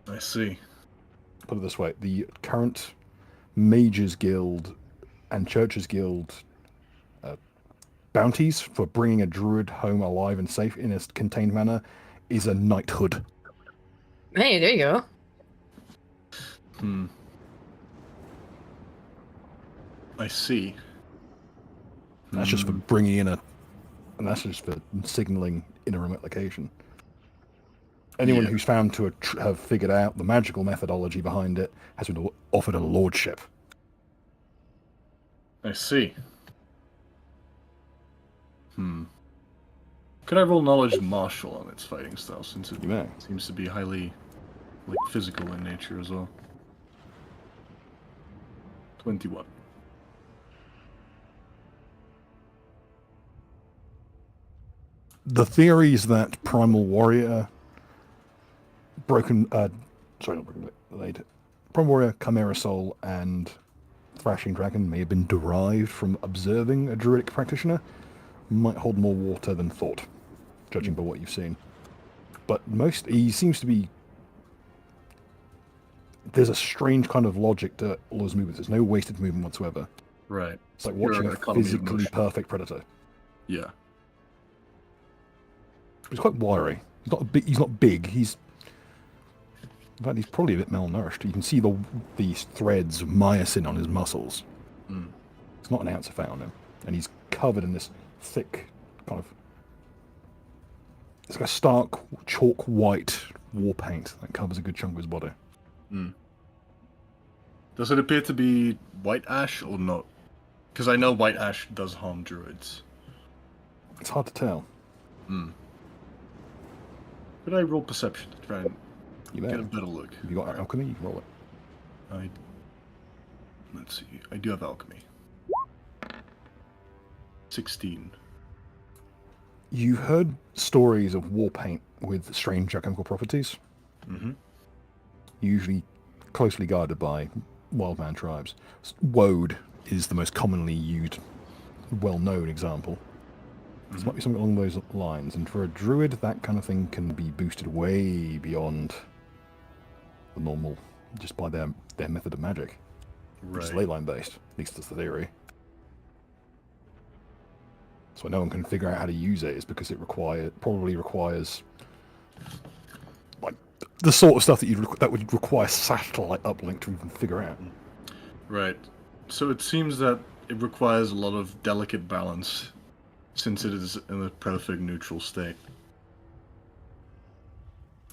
I see. Put it this way, the current Mages Guild and Churches Guild bounties for bringing a druid home alive and safe in a contained manner is a knighthood. Hey, there you go. Hmm. I see. That's just for bringing in and that's just for signaling in a remote location. Anyone who's found to have figured out the magical methodology behind it has been offered a lordship. I see. Could I roll knowledge martial on its fighting style, since it You may. seems to be highly, like, physical in nature as well? 21. The theories that Primal Warrior, Primal Warrior, Chimera Soul, and Thrashing Dragon may have been derived from observing a druidic practitioner might hold more water than thought, judging by what you've seen. But he seems to be... There's a strange kind of logic to all those movements. There's no wasted movement whatsoever. Right. It's like watching a physically perfect predator. Yeah. He's quite wiry. He's not big. In fact, he's probably a bit malnourished. You can see these threads of myosin on his muscles. It's not an ounce of fat on him. And he's covered in this thick kind of... It's like a stark chalk white war paint that covers a good chunk of his body. Does it appear to be white ash or not? Because I know white ash does harm druids. It's hard to tell. Could I roll perception to try and You may. get a better look? If you got alchemy, you can roll it. Let's see. I do have alchemy. 16. You heard stories of war paint with strange alchemical properties. Usually closely guarded by wildman tribes. Woad is the most commonly used, well-known example. This might be something along those lines, and for a druid, that kind of thing can be boosted way beyond the normal, just by their method of magic. Which is ley line based, at least that's the theory. So no one can figure out how to use it is because it probably requires like the sort of stuff that would require satellite uplink to even figure out. Right. So it seems that it requires a lot of delicate balance, since it is in a perfect neutral state.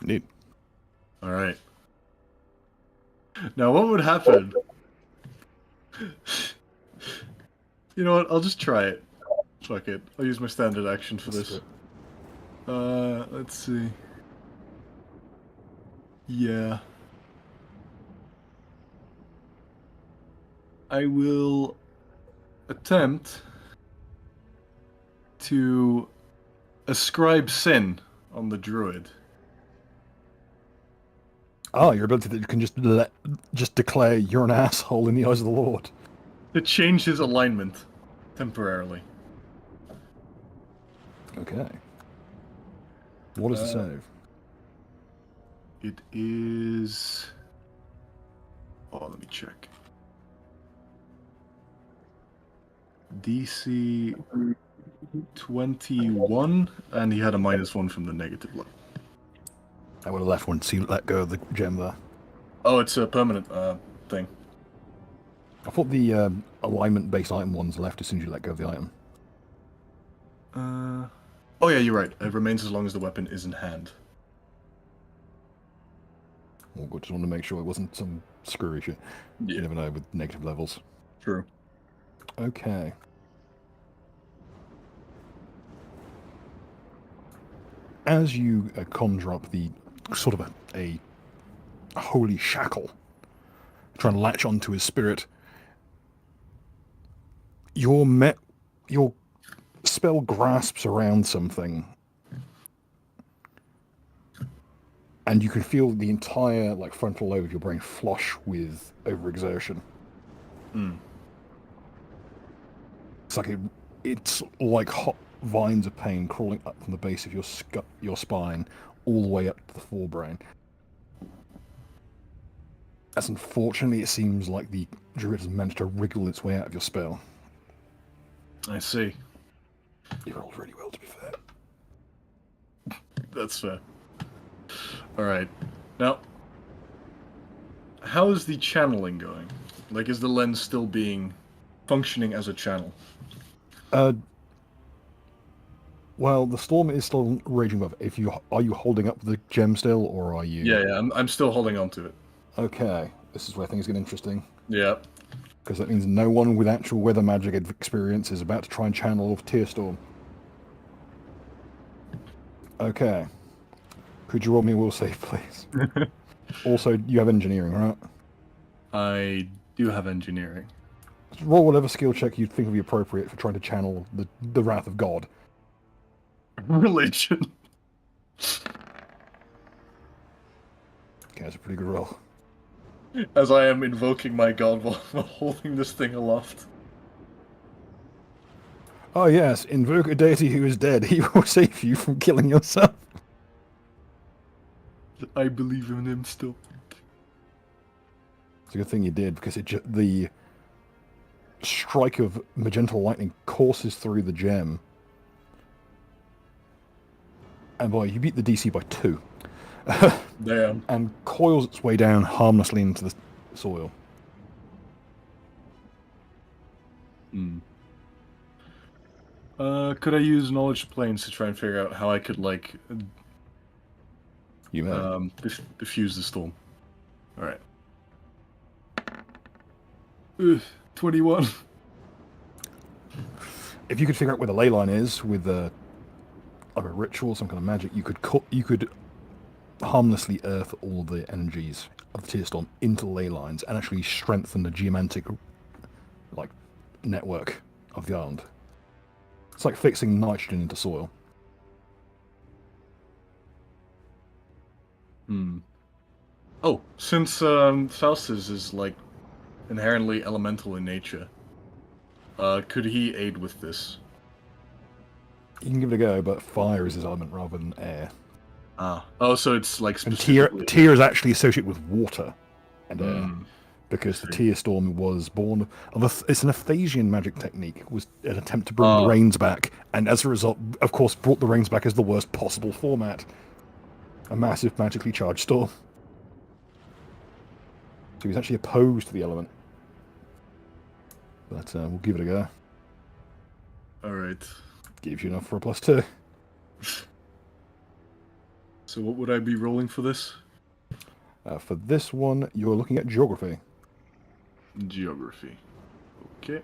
Indeed. All right. Now, what would happen? You know what? I'll just try it. Fuck it. I'll use my standard action for Let's this. do it. Let's see. Yeah. I will attempt to ascribe sin on the druid. Oh, your ability that you can just declare you're an asshole in the eyes of the Lord. To change his alignment temporarily. Okay. What is the save? It is. Oh, let me check. DC 21, and he had a -1 from the negative level. I would have left once you let go of the gem there. Oh, it's a permanent thing. I thought the alignment-based item ones left as soon as you let go of the item. Oh yeah, you're right. It remains as long as the weapon is in hand. Well, good. Just wanted to make sure it wasn't some screwy shit. Yeah. You never know with negative levels. True. Okay. As you conjure up the sort of a holy shackle, trying to latch onto his spirit, your spell grasps around something, and you can feel the entire frontal lobe of your brain flush with overexertion. It's like hot vines of pain crawling up from the base of your spine all the way up to the forebrain. As unfortunately, it seems like the druid has managed to wriggle its way out of your spell. I see. You rolled really well, to be fair. That's fair. Alright. Now, how is the channeling going? Like, is the lens still functioning as a channel? Well, the storm is still raging above. Are you holding up the gem still, or are you? Yeah, I'm still holding on to it. Okay, this is where things get interesting. Yeah. Because that means no one with actual weather magic experience is about to try and channel Tear Storm. Okay. Could you roll me a will save, please? Also, you have engineering, right? I do have engineering. Just roll whatever skill check you'd think would be appropriate for trying to channel the wrath of God. Religion. Okay, that's a pretty good roll. As I am invoking my god while holding this thing aloft. Oh yes, invoke a deity who is dead. He will save you from killing yourself. I believe in him still. It's a good thing you did, because the strike of magenta lightning courses through the gem. And boy, you beat the DC by 2. Damn. And coils its way down harmlessly into the soil. Could I use knowledge planes to try and figure out how I could You may. diffuse the storm? All right. 21. If you could figure out where the ley line is with a ritual, some kind of magic, you could harmlessly earth all the energies of the Tear Storm into ley lines and actually strengthen the geomantic network of the island. It's like fixing nitrogen into soil. Oh, since Faustus is inherently elemental in nature, could he aid with this? You can give it a go, but fire is his element rather than air. Oh, so it's And specifically... Tear is actually associated with water and air, because the Tear Storm was born it's an Aphasian magic technique. It was an attempt to bring the rains back, and as a result, of course, brought the rains back as the worst possible format. A massive magically charged storm. So he's actually opposed to the element. But we'll give it a go. Alright. Gives you enough for a +2. So what would I be rolling for this? For this one, you're looking at geography. Geography. Okay.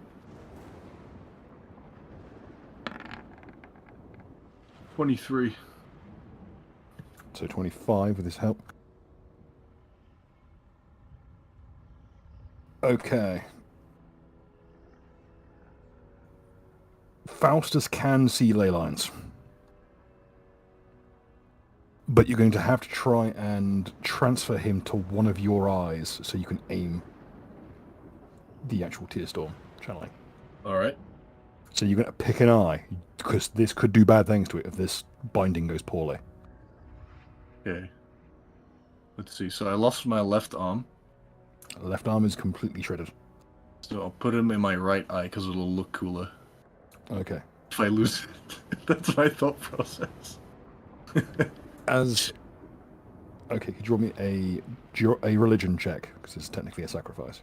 23. So 25 with his help. Okay. Faustus can see ley lines. But you're going to have to try and transfer him to one of your eyes so you can aim the actual tear storm channeling. Alright. So you're going to pick an eye, because this could do bad things to it if this binding goes poorly. Okay. Let's see. So I lost my left arm. Left arm is completely shredded. So I'll put him in my right eye because it'll look cooler Okay. if I lose it. That's my thought process. Okay, could you draw me a religion check, because it's technically a sacrifice.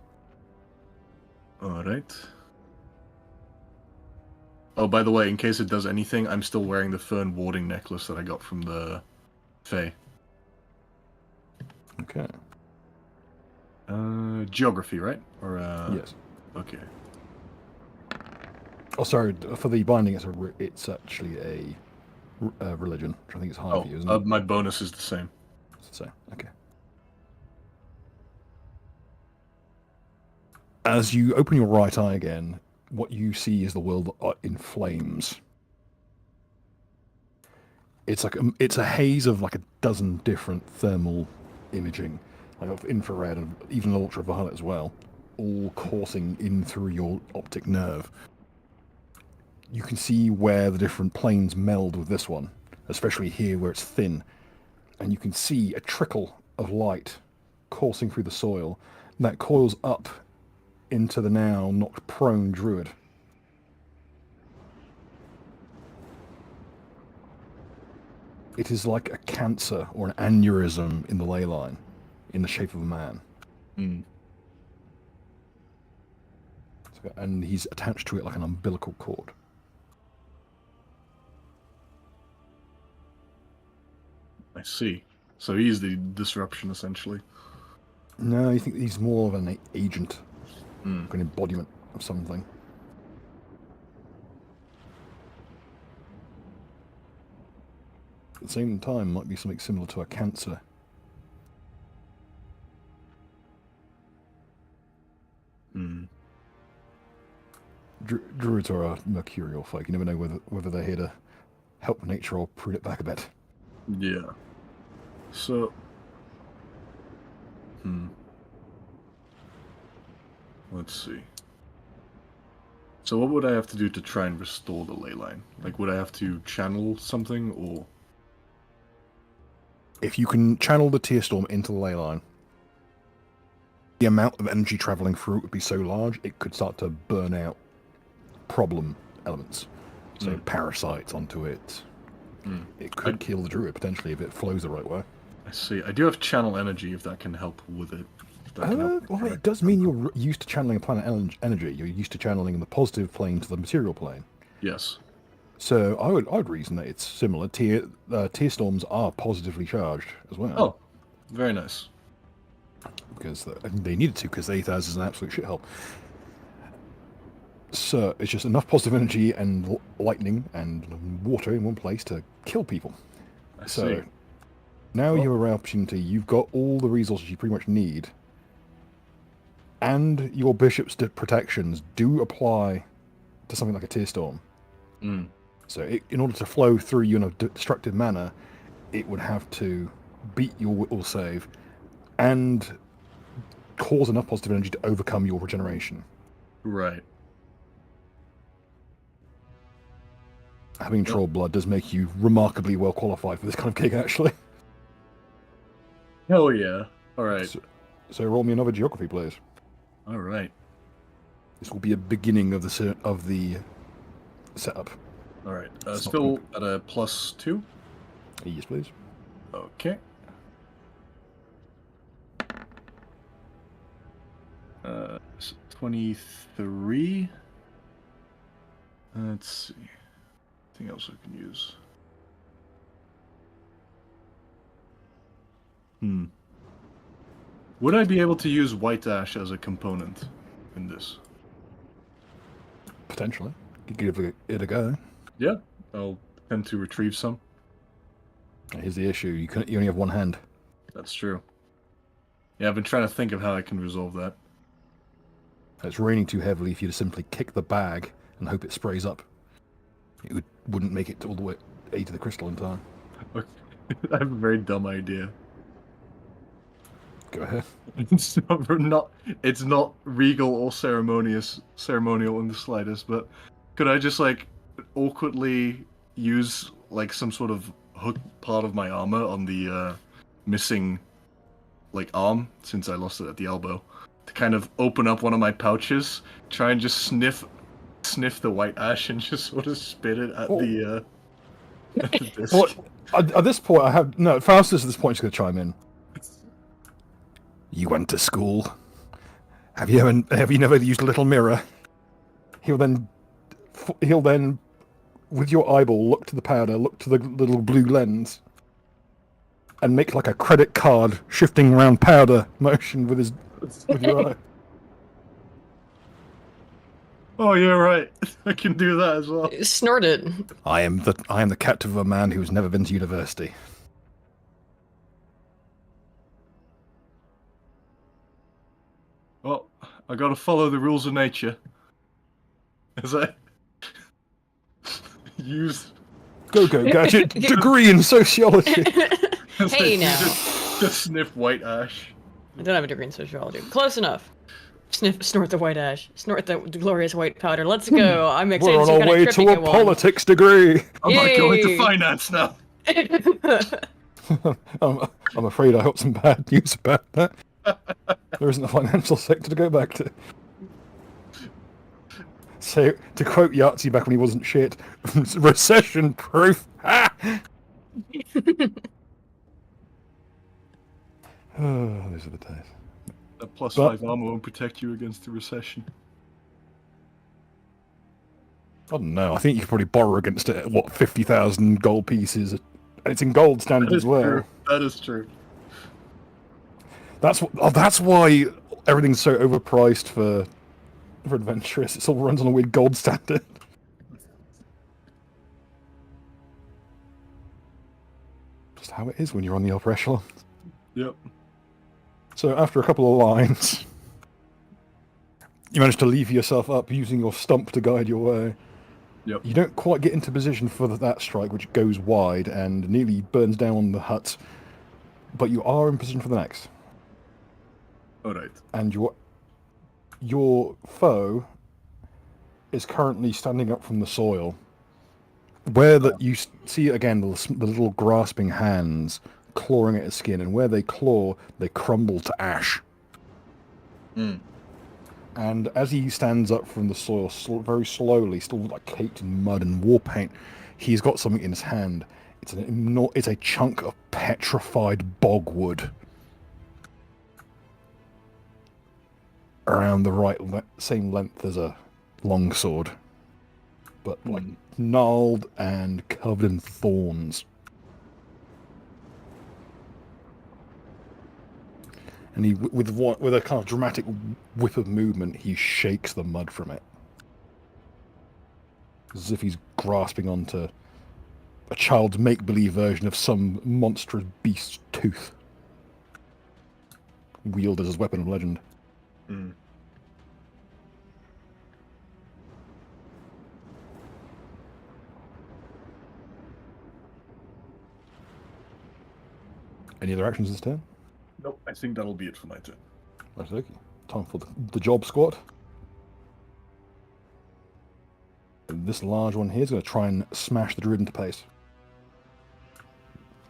Alright. Oh, by the way, in case it does anything, I'm still wearing the fern warding necklace that I got from the Fae. Okay. Geography, right? Or Yes. Okay. Oh, sorry. For the binding, it's actually a religion, which I think is higher for you, isn't it? My bonus is the same. So, okay. As you open your right eye again, what you see is the world in flames. It's like it's a haze of like a dozen different thermal imaging, like of infrared and even ultraviolet as well, all coursing in through your optic nerve. You can see where the different planes meld with this one, especially here where it's thin, and you can see a trickle of light coursing through the soil that coils up into the now knocked prone druid. It is like a cancer or an aneurysm in the ley line, in the shape of a man. Hmm. And he's attached to it like an umbilical cord. I see. So he's the disruption, essentially. No, I think he's more of an agent, Hmm. like an embodiment of something. At the same time, might be something similar to a cancer. Hmm. Druids are a mercurial folk. You never know whether they're here to help nature or prune it back a bit. Yeah. So... Let's see. So what would I have to do to try and restore the ley line? Like, would I have to channel something, or... If you can channel the tear storm into the ley line, the amount of energy traveling through it would be so large, it could start to burn out problem elements. So parasites onto it. It could kill the druid, potentially, if it flows the right way. I see. I do have channel energy, if that can help with it. If that can help Well, it does mean you're used to channeling a planet energy. You're used to channeling the positive plane to the material plane. Yes. So I would reason that it's similar. Tear storms are positively charged as well. Oh, very nice. Because they needed to, because Aethas is an absolute shithole. So it's just enough positive energy and lightning and water in one place to kill people. I see. Now you have an opportunity. You've got all the resources you pretty much need, and your bishop's protections do apply to something like a tear storm. So in order to flow through you in a destructive manner, it would have to beat your will save and cause enough positive energy to overcome your regeneration. Right. Having troll blood does make you remarkably well qualified for this kind of gig, actually. Hell yeah. Alright. So roll me another geography, please. Alright. This will be a beginning of the setup. Alright. Still at a +2? Yes, please. Okay. 23. Let's see. Anything else I can use? Would I be able to use white ash as a component in this? Potentially. You could give it a go. Yeah, I'll attempt to retrieve some. Here's the issue. You only have one hand. That's true. Yeah, I've been trying to think of how I can resolve that. It's raining too heavily if you just simply kick the bag and hope it sprays up. It wouldn't make it all the way to the crystal in time. I have a very dumb idea. Go ahead. It's not regal or ceremonial in the slightest, but could I just like awkwardly use like some sort of hook part of my armor on the missing like arm, since I lost it at the elbow, to kind of open up one of my pouches, try and just sniff the white ash and just sort of spit it at the disc. Well, at this point, Faustus at this point is going to chime in. You went to school. Have you never used a little mirror? He'll then, with your eyeball, look to the powder, look to the little blue lens, and make like a credit card shifting around powder motion with your eye. Oh, you're right. I can do that as well. Snort it. I am the captive of a man who's never been to university. Well, I gotta follow the rules of nature. As I use Go gadget degree in sociology. Hey now. Just sniff white ash. I don't have a degree in sociology. Close enough. Snort the white ash. Snort the glorious white powder. Let's go. I'm excited We're to see on what our way kind of to tripping a I want. politics degree. I might go into Yay. finance now. I'm afraid I got some bad news about that. There isn't a financial sector to go back to. So, to quote Yahtzee back when he wasn't shit, recession-proof. Ha! Oh, those are the days. That plus But- 5 armor won't protect you against the recession. I don't know. I think you could probably borrow against it. What, 50,000 gold pieces, and it's in gold standard That as is well. true. That is true. That's why everything's so overpriced for adventurous. It all runs on a weird gold standard. Just how it is when you're on the upper echelon. Yep. So after a couple of lines, you manage to lever yourself up using your stump to guide your way. Yep. You don't quite get into position for that strike, which goes wide and nearly burns down the hut, but you are in position for the next. Alright. And your foe is currently standing up from the soil. Where you see again the little grasping hands clawing at his skin, and where they claw, they crumble to ash. Mm. And as he stands up from the soil, very slowly, still like caked in mud and war paint, he's got something in his hand. It's a chunk of petrified bogwood. Around the same length as a longsword, but like gnarled and covered in thorns. And he, with a kind of dramatic whip of movement, he shakes the mud from it, as if he's grasping onto a child's make-believe version of some monstrous beast's tooth, wielded as a weapon of legend. Mm. Any other actions this turn? Nope, I think that'll be it for my turn. Okay. Time for the job squad. This large one here is going to try and smash the druid into place.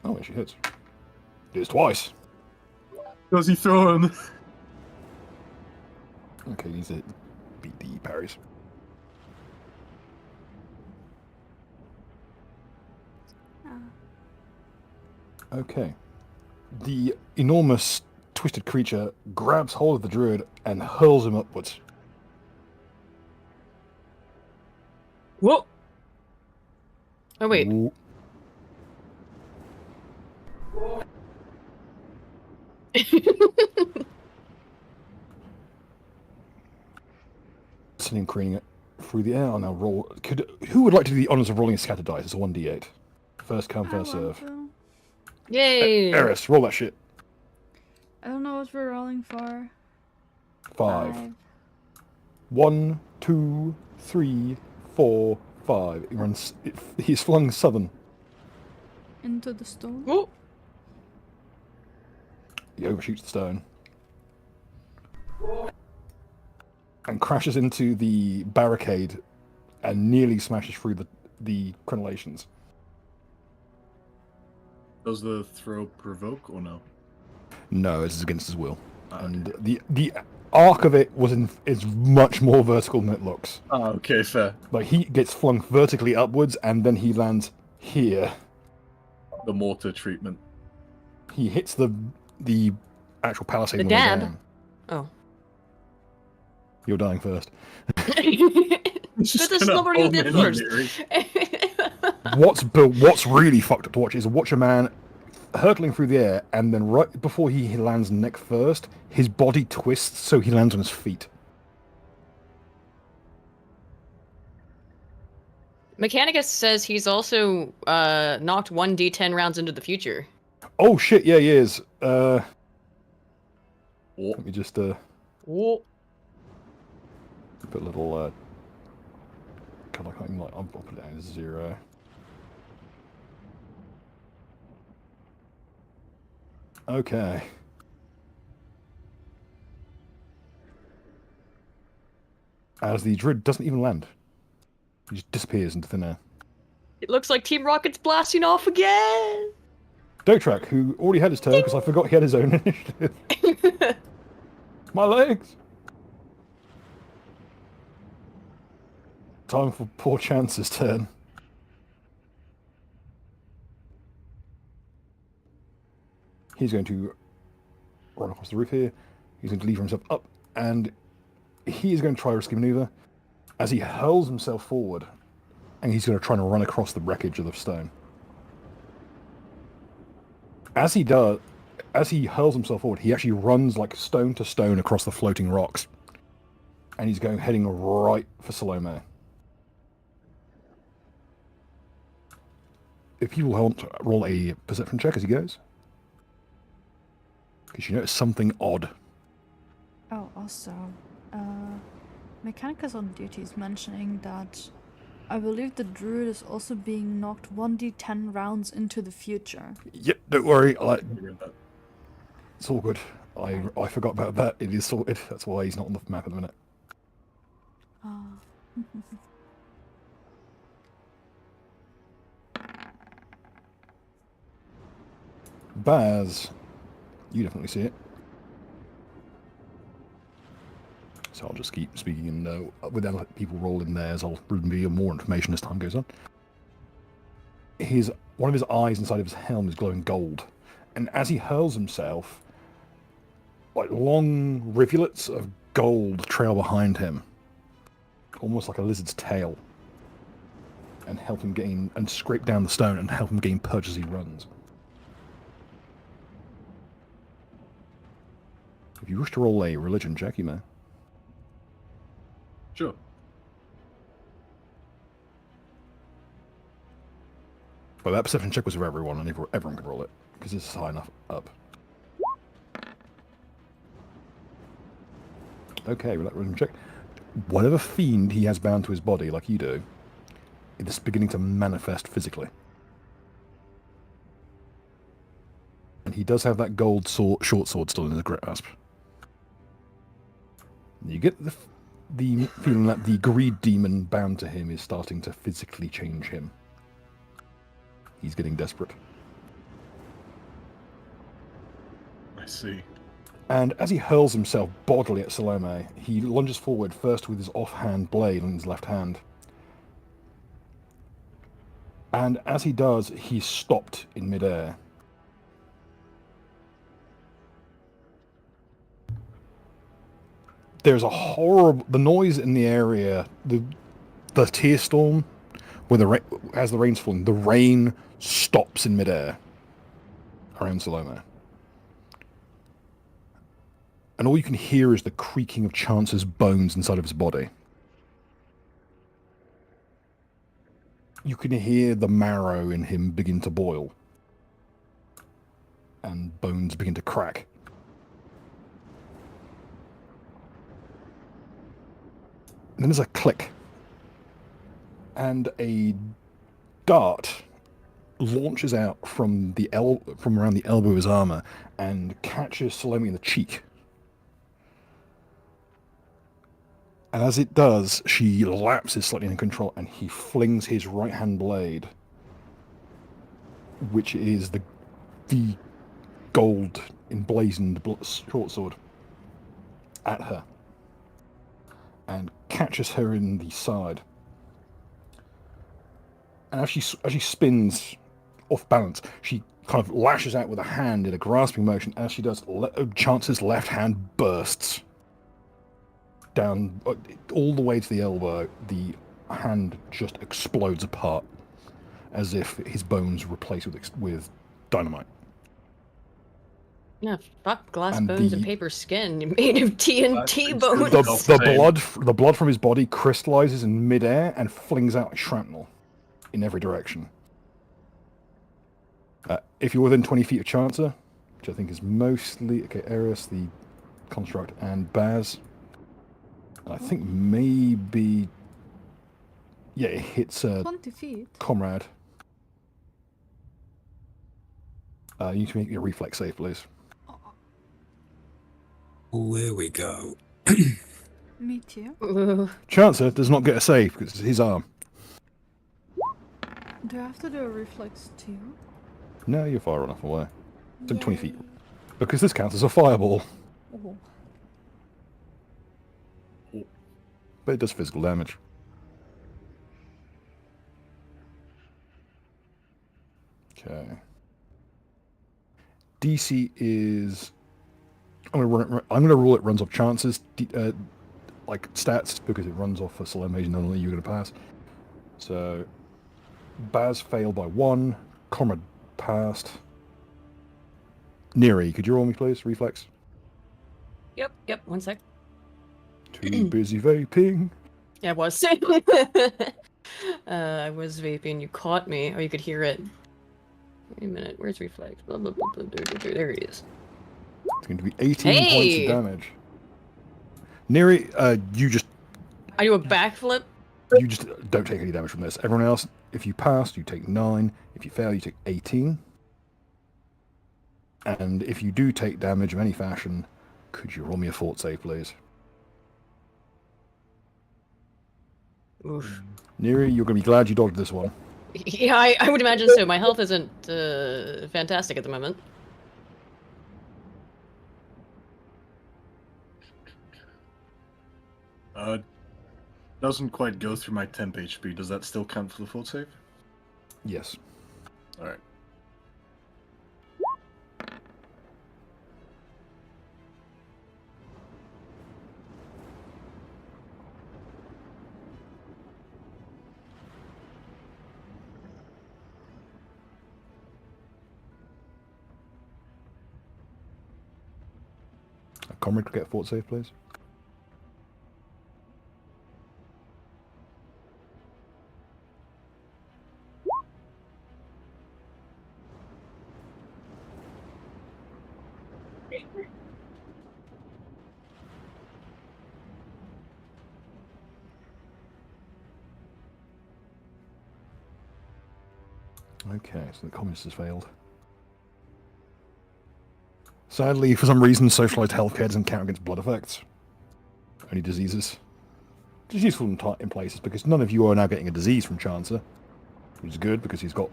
Oh, she hits. It is twice. Does he throw him? Okay, needs to beat the parries. Okay. The enormous twisted creature grabs hold of the druid and hurls him upwards. Whoa! Oh, wait. Ooh. rustling and careening it through the air. I'll now roll. Who would like to do the honours of rolling a scattered dice? It's a 1d8. First come, I first want serve. to. Yay! Eris, roll that shit. I don't know what we're rolling for. 5. 1, 2, 3, 4, 5. He runs. He's flung southern. Into the stone. Oh, He overshoots the stone. And crashes into the barricade and nearly smashes through the crenellations. Does the throw provoke or no? No, this is against his will. Ah, And the arc of it is much more vertical than it looks. Ah, okay, fair. Like he gets flung vertically upwards and then he lands here. The mortar treatment. He hits the actual palisade The on the way dab? down. oh. You're dying first. But the snobber you did first. What's really fucked up to watch is watch a man hurtling through the air, and then right before he lands neck first, his body twists so he lands on his feet. Mechanicus says he's also knocked 1d10 rounds into the future. Oh shit, yeah, he is. Oh, Let me just Whoa. put a little God, I can't even I'll put it down as 0. Okay. As the Druid doesn't even land. He just disappears into thin air. It looks like Team Rocket's blasting off again! Dotrack, who already had his turn because I forgot he had his own initiative. My legs! Time for poor Chance's turn. He's going to run across the roof here. He's going to lever himself up, and he is going to try a risky maneuver as he hurls himself forward, and he's going to try and run across the wreckage of the stone. As he hurls himself forward, he actually runs like stone to stone across the floating rocks, and he's heading right for Salome. If people want to roll a perception check as he goes, because you notice something odd. Oh, also, Mechanicus on duty is mentioning that I believe the druid is also being knocked 1d10 rounds into the future. Yep, don't worry. figured that. It's all good. I forgot about that. It is sorted. That's why he's not on the map at the minute. Ah. Baz, you definitely see it. So I'll just keep speaking and without letting people roll in theirs, I'll reveal more information as time goes on. One of his eyes inside of his helm is glowing gold, and as he hurls himself, like long rivulets of gold trail behind him, almost like a lizard's tail, and help him gain and scrape down the stone and help him gain purge as he runs. If you wish to roll a religion check, you may. Sure. But that perception check was for everyone, and everyone can roll it, because this is high enough up. Okay, well, that religion check. Whatever fiend he has bound to his body, like you do, it is beginning to manifest physically. And he does have that gold short sword still in his grasp. You get the feeling that the greed demon bound to him is starting to physically change him. He's getting desperate. I see. And as he hurls himself bodily at Salome, he lunges forward first with his offhand blade in his left hand. And as he does, he's stopped in midair. There's a horrible... The noise in the area, the tear storm, as the rain's falling, the rain stops in midair around Salome. And all you can hear is the creaking of Chance's bones inside of his body. You can hear the marrow in him begin to boil. And bones begin to crack. And then there's a click. And a dart launches out from from around the elbow of his armor and catches Salome in the cheek. And as it does, she lapses slightly in control, and he flings his right-hand blade, which is the gold emblazoned short sword, at her, and catches her in the side. And as she spins off balance, she kind of lashes out with a hand in a grasping motion. As she does, Chance's left hand bursts down all the way to the elbow. The hand just explodes apart, as if his bones were replaced with dynamite. Yeah, fuck glass And bones and paper skin made of TNT bones. The blood from his body crystallizes in midair and flings out shrapnel in every direction. If you're within 20 feet of Chancer, which I think is mostly Arius, the construct, and Baz, I think maybe it hits a 20 feet. comrade. You need to make your reflex save, please. Oh, here we go. Me too. Ooh. Chancer does not get a save because it's his arm. Do I have to do a reflex too? No, you're far enough away. It's 20 feet. Yay. Because this counts as a fireball, Oh. but it does physical damage. Okay. DC is... I'm gonna rule it runs off chances, like stats, because it runs off for Salome, and only you're gonna pass. So, Baz failed by 1. Comrade passed. Neri, could you roll me, please? Reflex. Yep, 1 sec. Too busy vaping. Yeah, I was. I was vaping. You caught me. Oh, you could hear it. Wait a minute. Where's reflex? Blah, blah, blah, blah, blah, blah, blah. There he is. It's going to be 18 points Hey! of damage. Neri, you just I do a backflip. don't take any damage from this. Everyone else, if you pass, you take 9. If you fail, you take 18. And if you do take damage of any fashion, could you roll me a fort save, please? Oof. Neri, you're going to be glad you dodged this one. Yeah, I would imagine so. My health isn't fantastic at the moment. Doesn't quite go through my temp HP. Does that still count for the fort save? Yes. Alright. Comrade, could get a fort save, please. Okay, so the communist has failed. Sadly, for some reason, socialized healthcare doesn't count against blood effects. Only diseases. Which is useful in places, because none of you are now getting a disease from Chancer. Which is good, because he's got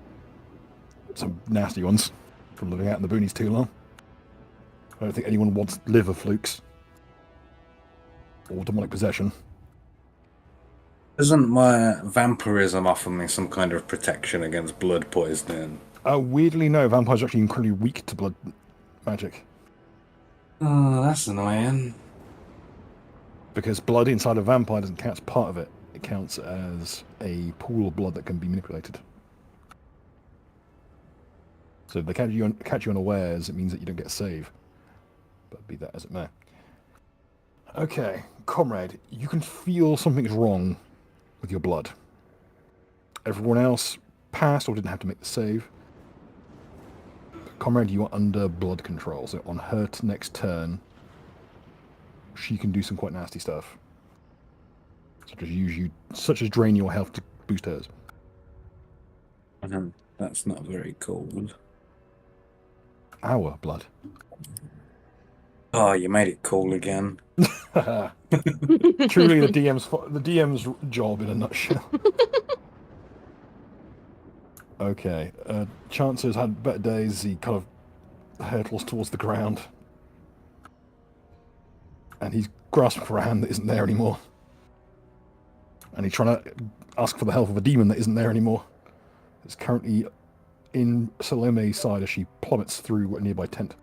some nasty ones from living out in the boonies too long. I don't think anyone wants liver flukes. Or demonic possession. Doesn't my vampirism offer me some kind of protection against blood poisoning? Weirdly, no. Vampires are actually incredibly weak to blood magic. Oh, that's annoying. Because blood inside a vampire doesn't count as part of it. It counts as a pool of blood that can be manipulated. So if they catch you unawares, it means that you don't get a save. But be that as it may. Okay, comrade, you can feel something's wrong with your blood. Everyone else passed or didn't have to make the save. Comrade, you are under blood control, so on her next turn, she can do some quite nasty stuff. Such as drain your health to boost hers. That's not very cool. Our blood. Oh, you made it cool again. Truly the DM's job in a nutshell. Okay. Chancer's had better days. He kind of hurtles towards the ground. And he's grasping for a hand that isn't there anymore. And he's trying to ask for the help of a demon that isn't there anymore. It's currently in Salome's side as she plummets through a nearby tent.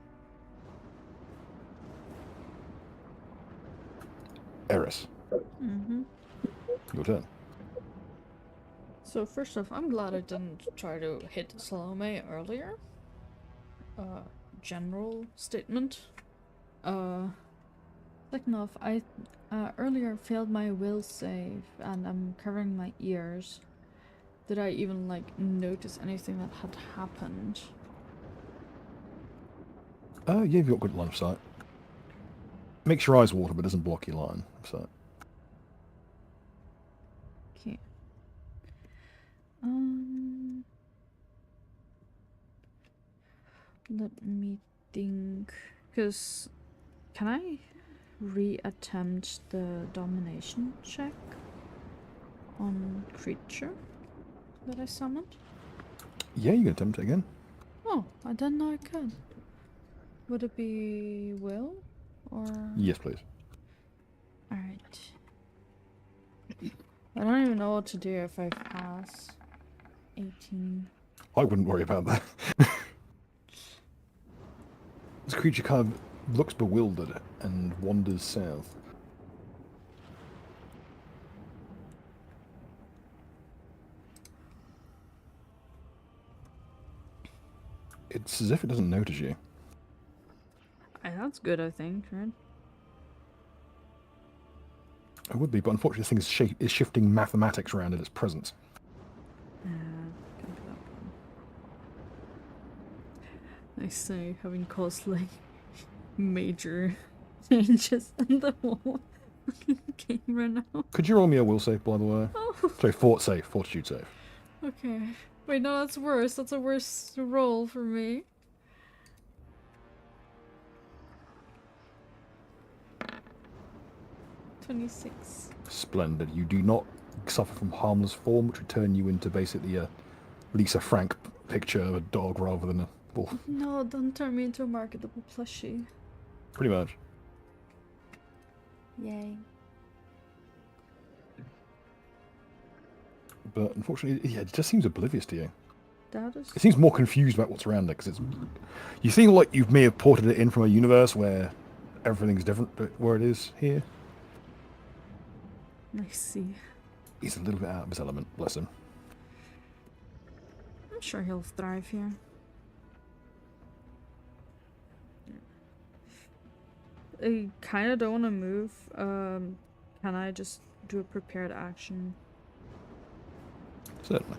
Eris, your turn. So first off, I'm glad I didn't try to hit Salome earlier. General statement. Second off, I earlier failed my will save and I'm covering my ears. Did I even like notice anything that had happened? Yeah, you've got good line of sight. Makes your eyes water, but doesn't block your line of sight. Okay. Let me think. Because can I reattempt the domination check on creature that I summoned? Yeah, you can attempt it again. Oh, I didn't know I could. Would it be will or? Yes, please. Alright. I don't even know what to do if I pass 18. I wouldn't worry about that. This creature kind of looks bewildered and wanders south. It's as if it doesn't notice you. That's good, I think, right? It would be, but unfortunately this thing is shifting mathematics around in its presence. Can do that one. I say, having caused like major changes in the whole game right now. Could you roll me a will save, by the way? Oh, Sorry, fortitude save. okay. Wait, no, that's worse. That's a worse roll for me. $26. Splendid. You do not suffer from harmless form, which would turn you into basically a Lisa Frank picture of a dog rather than a wolf. No, don't turn me into a marketable plushie. Pretty much. Yay. But unfortunately, yeah, it just seems oblivious to you. That is. It seems more confused about what's around it, because it's... You seem like you may have ported it in from a universe where everything's different where it is here. I see. He's a little bit out of his element, bless him. I'm sure he'll thrive here. I kind of don't want to move. Can I just do a prepared action? Certainly.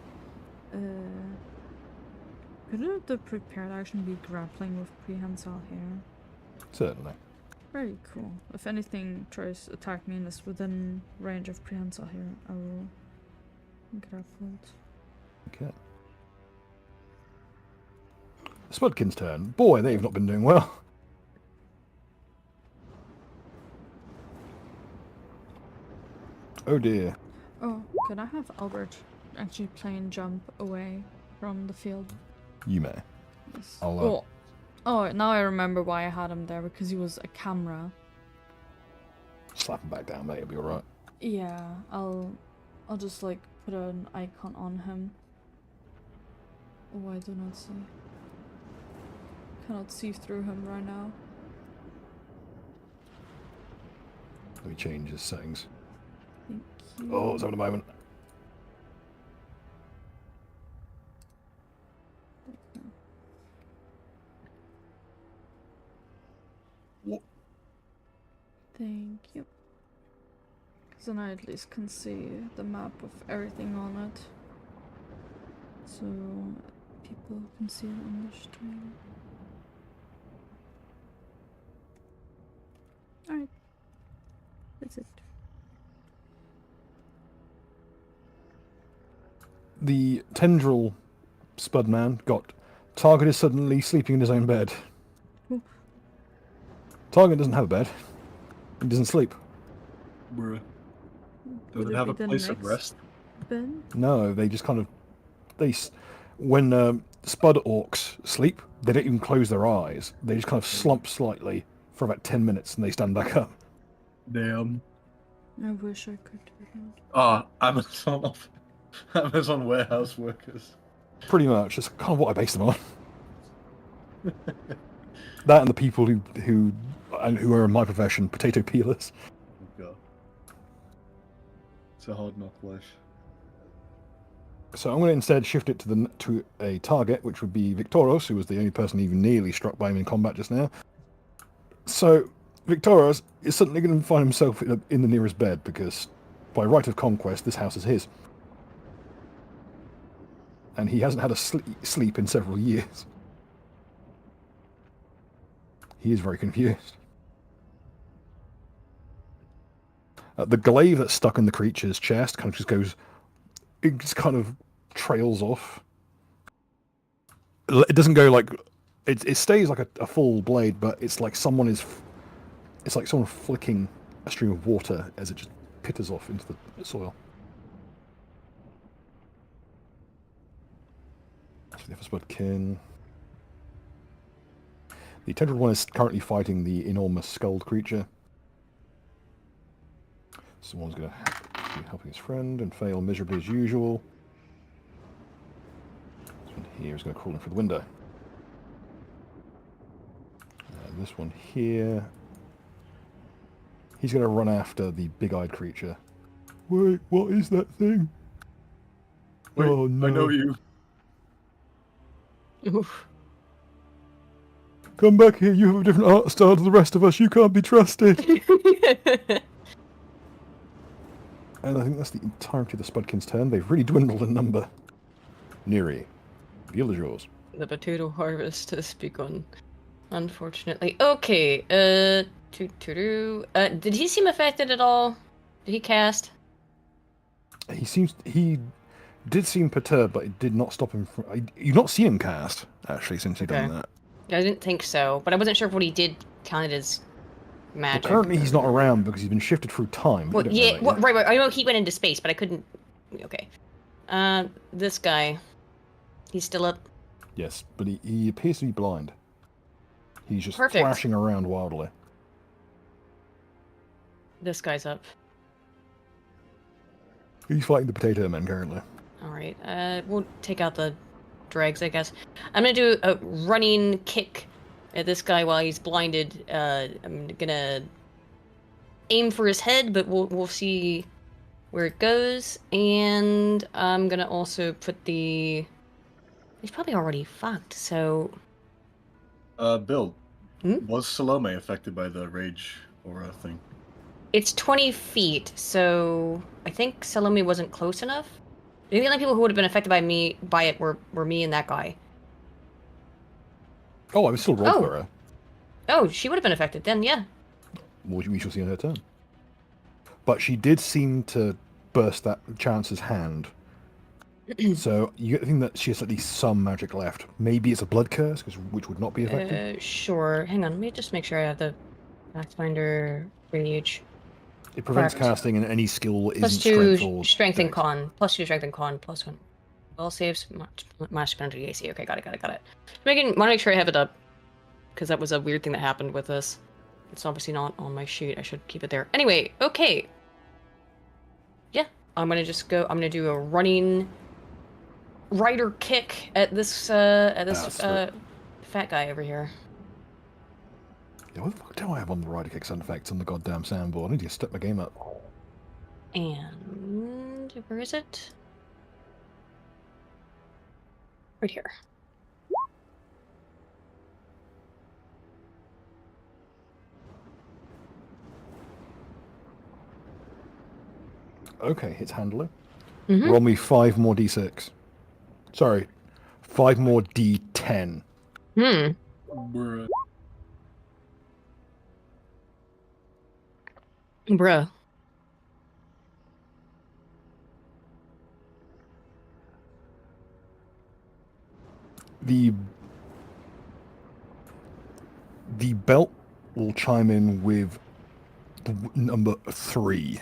Could the prepared action be grappling with prehensile hair? Certainly. Very cool. If anything tries to attack me and is within range of prehensile hair, I will grapple. Okay. Spudkin's turn. Boy, they've not been doing well. Oh dear. Oh, could I have Albert actually plane jump away from the field? You may. Yes. I'll, Oh, now I remember why I had him there, because he was a camera. slap him back down, mate. It'll be alright. Yeah, I'll just like put an icon on him. Oh, I do not see. Cannot see through him right now. Let me change his settings. Thank you. Oh, it's having a moment. Thank you. So now I at least can see the map of everything on it. so people can see it on the stream. Alright. That's it. The tendril Spudman got targeted suddenly sleeping in his own bed. Ooh. Target doesn't have a bed. He doesn't sleep. Bruh. Does Would it have be a the place of next rest? Ben? No, they just kind of when Spud orcs sleep, they don't even close their eyes. They just kind of slump slightly for about 10 minutes and they stand back up. Damn. I wish I could do that. Ah, Amazon warehouse workers. Pretty much. That's kind of what I base them on. That and the people who are in my profession, potato peelers. Oh god. It's a hard knock life. So I'm going to instead shift it to a target, which would be Victoros, who was the only person even nearly struck by him in combat just now. So Victoros is suddenly going to find himself in the nearest bed, because by right of conquest, this house is his. And he hasn't had a sleep in several years. He is very confused. The glaive that's stuck in the creature's chest kind of just goes... It just kind of trails off. It doesn't go like... It stays like a full blade, but it's like someone is... It's like someone flicking a stream of water as it just pitters off into the soil. The other Spudkin. The tendril one is currently fighting the enormous skulled creature. Someone's going to be helping his friend and fail miserably as usual. This one here is going to crawl in through the window. And this one here... He's going to run after the big-eyed creature. Wait, what is that thing? Wait, Oh, no. I know you. Oof. Come back here, you have a different art style to the rest of us, you can't be trusted. And I think that's the entirety of the Spudkin's turn. They've really dwindled in number. Neri, field is yours. The potato harvest has begun, unfortunately. Okay, did he seem affected at all? Did he cast? He did seem perturbed, but it did not stop him from... You've not seen him cast, actually, since he'd done Okay. that. I didn't think so, but I wasn't sure if what he did counted as Well, magic. currently he's not around because he's been shifted through time. Well, We don't know yeah, that yet. right. I know he went into space, but I couldn't. Okay. This guy. He's still up. Yes, but he appears to be blind. He's just Perfect. flashing around wildly. This guy's up. He's fighting the potato men currently. All right. We'll take out the dregs, I guess. I'm gonna do a running kick at this guy while he's blinded. I'm gonna aim for his head, but we'll see where it goes. And I'm gonna also put the... He's probably already fucked, so... Bill, Hmm? was Salome affected by the rage aura thing? It's 20 feet, so I think Salome wasn't close enough. The only people who would have been affected by it were me and that guy. Oh, I was still roll Oh. for her. Oh, she would have been affected then, yeah. We shall see on her turn. But she did seem to burst that Chance's hand. So you get the thing that she has at least some magic left. Maybe it's a blood curse, which would not be effective. Sure. Hang on, let me just make sure I have the Pathfinder rage. It prevents correct. casting, and any skill isn't Plus 2 strength or strength and dex. con. Plus 2 strength and con. Plus 1. All saves. Match penalty AC. Okay, got it. Want to make sure I have it up. Because that was a weird thing that happened with this. It's obviously not on my sheet. I should keep it there. Anyway, okay. Yeah, I'm gonna do a running rider kick at this Bastard. fat guy over here. Yeah, what the fuck do I have on the rider kick sound effects on the goddamn soundboard? I need to step my game up. And where is it? Right here. Okay, hits handily. Mhm. Roll me 5 more d6. Sorry, 5 more D10. Hmm. Bruh. Bruh. The belt will chime in with number 3.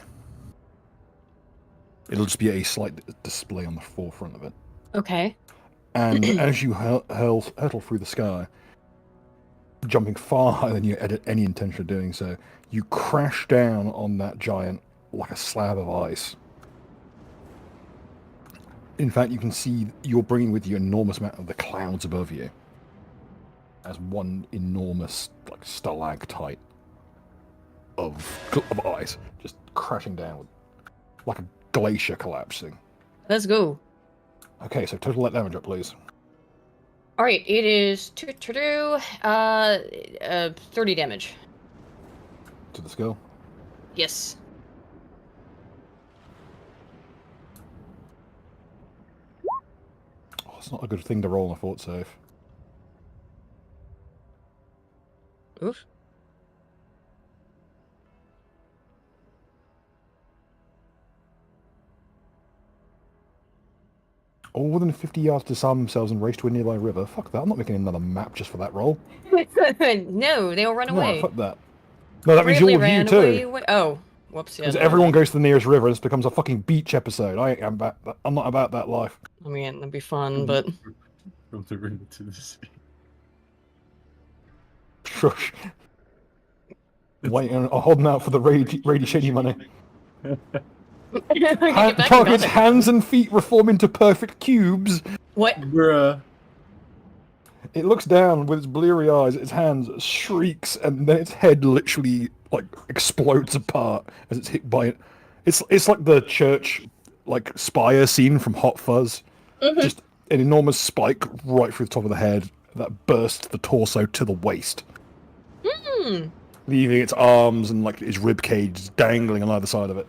It'll just be a slight display on the forefront of it. Okay. And as you hurtle through the sky, jumping far higher than you had any intention of doing so, you crash down on that giant like a slab of ice. In fact, you can see you're bringing with you an enormous amount of the clouds above you as one enormous like stalactite of ice just crashing down like a glacier collapsing. Let's go. Okay, so total let damage up, please. All right, it is 30 damage. To the skull. Yes. Oh, it's not a good thing to roll on a fort save. Oof. All within 50 yards disarm themselves and race to a nearby river. Fuck that, I'm not making another map just for that roll. No, they'll run No, away. fuck that. No, that means Bravely all of you ran too. away. Oh, whoops. Yeah, Because never everyone mind. goes to the nearest river and this becomes a fucking beach episode. I'm not about that life. I mean, that'd be fun, but From the river to the sea. Shush. Waiting, holding out for the Rady Shady money. Get back in Target's contact. hands and feet reform into perfect cubes. What? Bruh. It looks down with its bleary eyes, its hands shrieks, and then its head literally like explodes apart as it's hit by it. It's like the church like spire scene from Hot Fuzz. Just an enormous spike right through the top of the head that bursts the torso to the waist, leaving its arms and like its rib cage dangling on either side of it.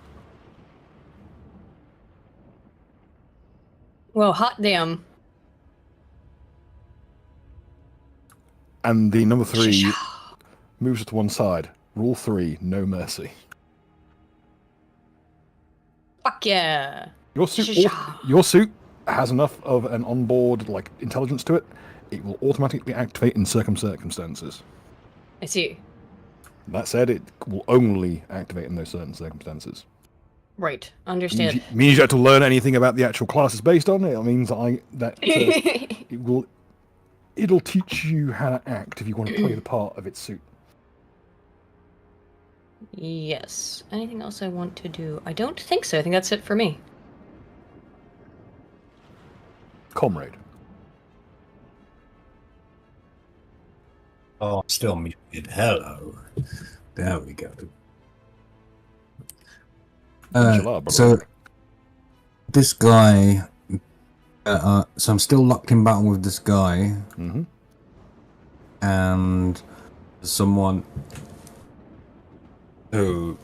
Well, hot damn. And the number 3 moves to one side. Rule 3, no mercy. Fuck yeah. Your suit has enough of an onboard like intelligence to it. It will automatically activate in certain circumstances. I see. That said, it will only activate in those certain circumstances. Right. Understand. Means you have to learn anything about the actual class it's based on. It means it'll teach you how to act if you want to play the part of its suit. Yes. Anything else I want to do? I don't think so. I think that's it for me. Comrade. Oh, I'm still muted. Hello. There we go. So this guy, so I'm still locked in battle with this guy, and someone who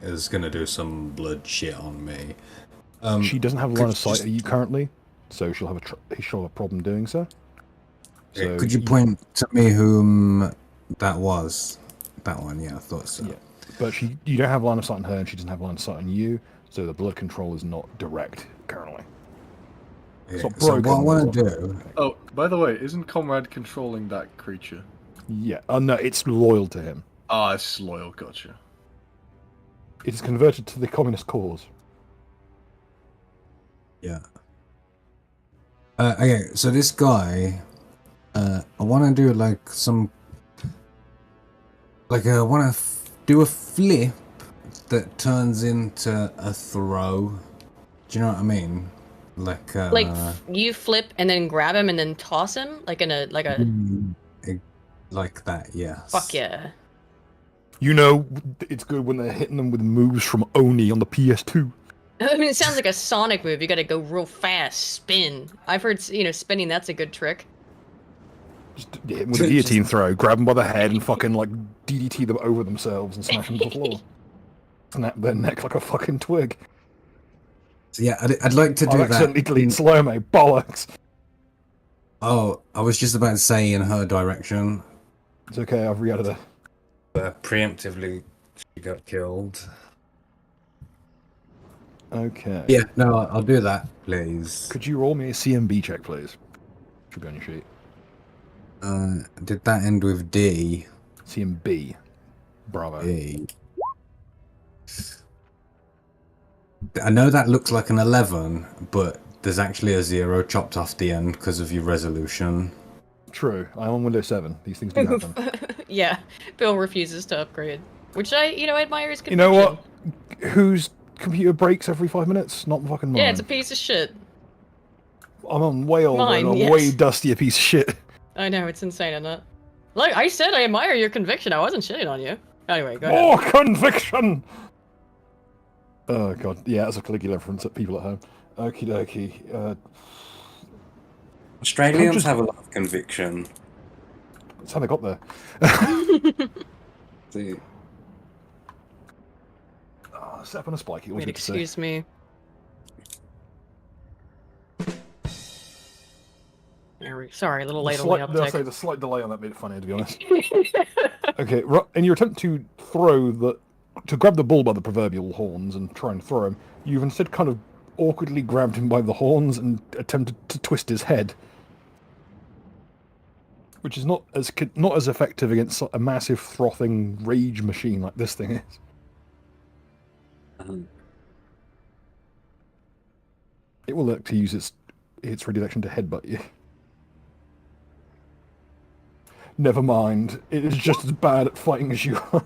is gonna do some blood shit on me. She doesn't have a line of sight at you currently, so she'll have a problem doing so. So could you point to me whom that was? That one, yeah, I thought so. Yeah, but you don't have line of sight on her, and she doesn't have line of sight on you, so the blood control is not direct currently. It's not So broken. what I want to do? Oh, by the way, isn't Comrade controlling that creature? Yeah. No, it's loyal to him. Ah, it's loyal, gotcha. It is converted to the communist cause. Yeah. Okay, so this guy, I want to do like I want to do a flip that turns into a throw. Do you know what I mean? Like you flip and then grab him and then toss him like like that, yeah. Fuck yeah. You know, it's good when they're hitting them with moves from Oni on the PS2. I mean, it sounds like a Sonic move. You gotta go real fast, spin. I've heard, spinning, that's a good trick. Just hit them with a guillotine throw, grab them by the head and fucking like DDT them over themselves and smash them to the floor. Snap their neck like a fucking twig. So yeah, I'd like to do I've that. accidentally deleted Salome. Bollocks. Oh, I was just about to say in her direction. It's okay, I've re-added her. Preemptively, she got killed. Okay. Yeah, no, I'll do that, please. Could you roll me a CMB check, please? Should be on your sheet. Did that end with D? CMB. Bravo. D. I know that looks like an 11, but there's actually a 0 chopped off the end because of your resolution. True. I'm on Windows 7. These things do happen. Yeah, Bill refuses to upgrade, which I admire his You conviction. know what? Whose computer breaks every 5 minutes? Not fucking mine. Yeah, it's a piece of shit. I'm on way older Mine, and a yes. way dustier piece of shit. I know, it's insane, isn't it? Like I said, I admire your conviction. I wasn't shitting on you. Anyway, go ahead. More conviction! Oh god, yeah, that's a Caligula reference at people at home. Okie dokie. Australians just- have a lot of conviction. That's how they got there. See, Oh, step on a spiky. What's Wait, good to say? excuse me. Sorry, a little late on the I'll say uptick. the slight delay on that made it funny, to be honest. Okay, in your attempt to grab the bull by the proverbial horns and try and throw him, you've instead kind of awkwardly grabbed him by the horns and attempted to twist his head, which is not as effective against a massive frothing rage machine like this thing is. It will look to use its ready action to headbutt you. Never mind. It is just as bad at fighting as you are.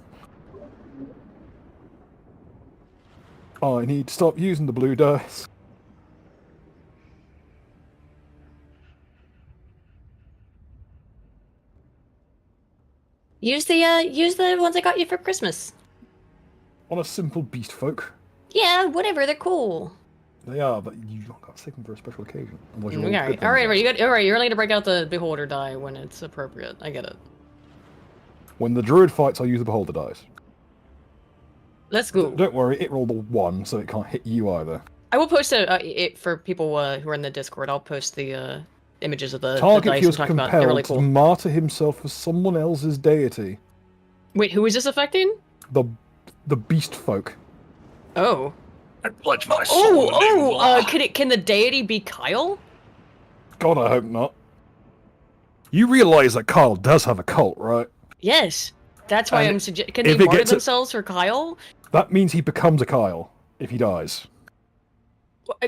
I need to stop using the blue dice. Use the ones I got you for Christmas. On a simple beast folk. Yeah, whatever, they're cool. They are, but you got to take them for a special occasion. Otherwise you'll Alright, good alright, things. alright, you're only gonna break out the beholder die when it's appropriate. I get it. When the druid fights, I'll use the beholder dice. Let's go. Don't worry, it rolled a 1, so it can't hit you either. I will post it for people who are in the Discord. I'll post the images of the Target dice feels I'm talking about. They're compelled really to cool. martyr himself for someone else's deity. Wait, who is this affecting? The beast folk. Oh. I pledge my soul. Can the deity be Kyle? God, I hope not. You realize that Kyle does have a cult, right? Yes. That's why And I'm suggesting. Can they if it martyr gets themselves for Kyle? That means he becomes a Kyle if he dies.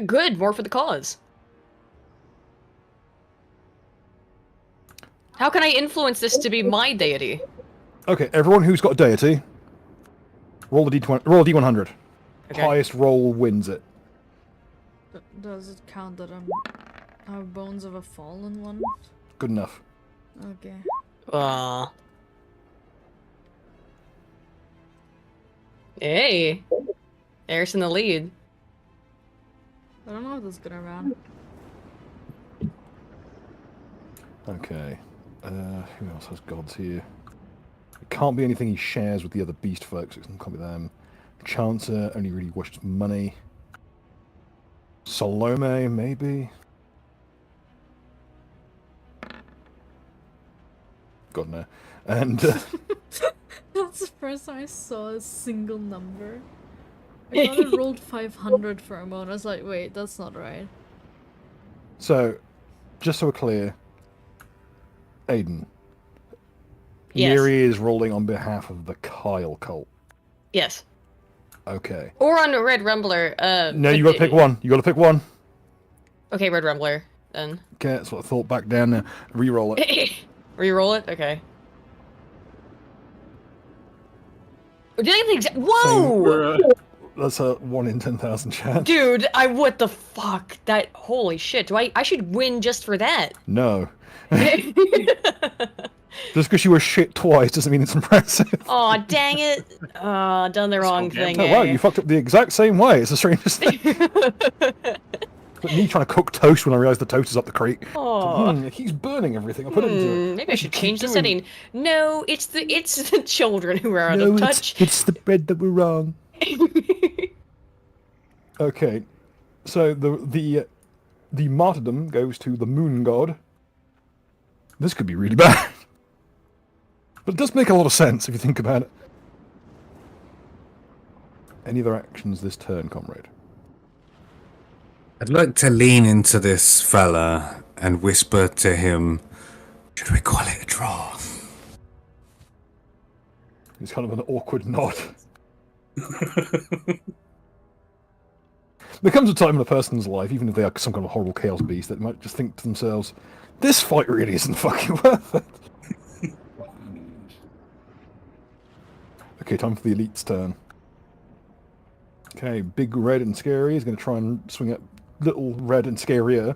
Good, more for the cause. How can I influence this to be my deity? Okay, everyone who's got a deity, roll a d20, roll a d100. Okay. Highest roll wins it. Does it count that I have bones of a fallen one? Good enough. Okay. Hey. Eric's in the lead. I don't know if this is gonna run. Okay. Who else has gods here? It can't be anything he shares with the other beast folks. It can't be them. Chancer only really wishes money. Salome, maybe? God, no. And... That's the first time I saw a single number. I thought I rolled 500 for a moment. I was like, wait, that's not right. So, just so we're clear, Aiden. Yes. Neri is rolling on behalf of the Kyle cult. Yes. Okay. Or on the Red Rumbler. No, you gotta pick one. You gotta pick one. Okay, Red Rumbler, then. Okay, that's what I thought. Back down now. Reroll it. Reroll it? Okay. Did I think Whoa! That's a 1 in 10,000 chance. Dude, what the fuck? Holy shit, I should win just for that. No. Just because you were shit twice doesn't mean it's impressive. Aw, dang it. Done the wrong thing. Oh, wow, you fucked up the exact same way. It's the strangest thing. It's like me trying to cook toast when I realised the toast is up the creek. Aw. He's burning everything. I put it into it. Maybe I should Keep change the doing- setting. No, it's the children who are out of touch. It's the bread that we're wrong. Okay. So the martyrdom goes to the moon god. This could be really bad. But it does make a lot of sense if you think about it. Any other actions this turn, comrade? I'd like to lean into this fella and whisper to him, should we call it a draw? It's kind of an awkward nod. There comes a time in a person's life, even if they are some kind of horrible chaos beast, that might just think to themselves, this fight really isn't fucking worth it. Okay, time for the elite's turn. Okay, big red and scary is going to try and swing at little red and scarier.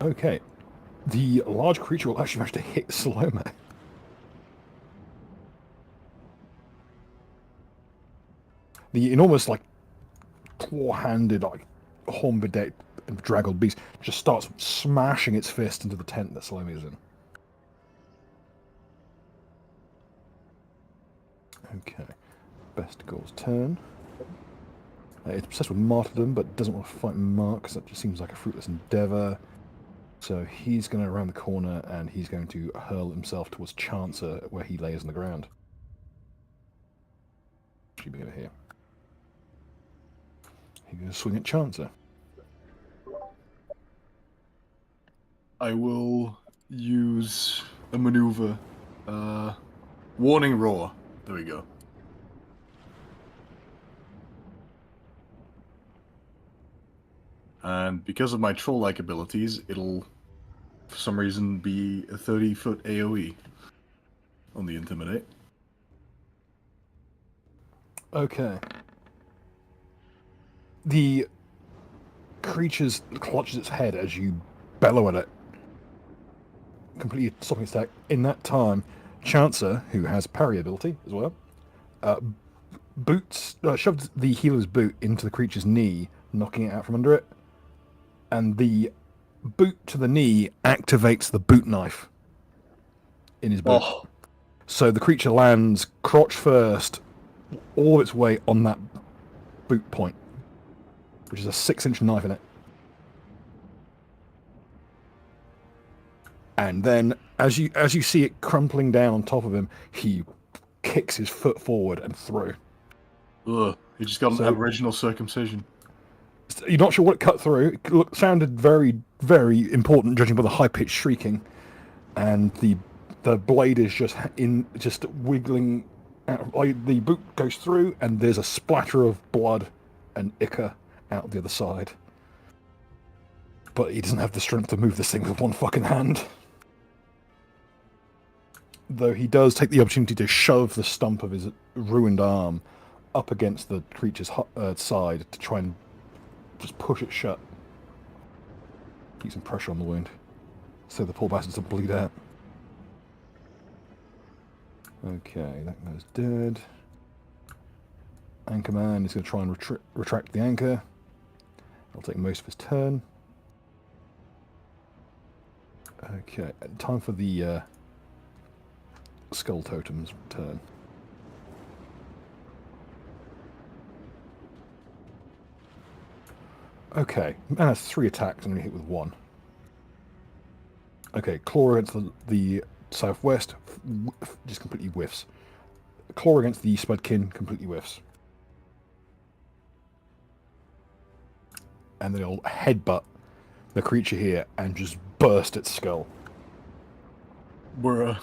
Okay, the large creature will actually manage to hit Salome. The enormous, like, claw-handed, like, horn-bedecked and bedraggled beast just starts smashing its fist into the tent that Salome is in. Okay, Bestigor's turn. It's obsessed with martyrdom, but doesn't want to fight Mark, because that just seems like a fruitless endeavour. So he's going to around the corner, and he's going to hurl himself towards Chancer, where he lays on the ground. Should be over here. He's going to swing at Chancer. I will use a maneuver. Warning roar. There we go. And because of my troll-like abilities, it'll, for some reason, be a 30-foot AoE on the Intimidate. Okay. The creature clutches its head as you bellow at it, completely stopping its attack. In that time, Chancer, who has parry ability as well, shoves the healer's boot into the creature's knee, knocking it out from under it. And the boot to the knee activates the boot knife in his boot. Oh, So the creature lands crotch first, all of its weight on that boot point, which is a 6-inch knife in it. And then, as you see it crumpling down on top of him, he kicks his foot forward and through. ugh. He just got an So- aboriginal circumcision. You're not sure what it cut through. It sounded very, very important, judging by the high-pitched shrieking. And the blade is just wiggling out. The boot goes through, and there's a splatter of blood and ichor out the other side. But he doesn't have the strength to move this thing with one fucking hand. Though he does take the opportunity to shove the stump of his ruined arm up against the creature's side to try and just push it shut. Keep some pressure on the wound, so the poor bastard doesn't bleed out. Okay, that guy's dead. Anchorman is going to try and retract the anchor. I'll take most of his turn. Okay, time for the Skull Totem's turn. Okay, man has 3 attacks. I'm going to hit with 1. Okay, claw against the southwest, just completely whiffs. Claw against the Spudkin, completely whiffs. And then it'll headbutt the creature here and just burst its skull. Bruh.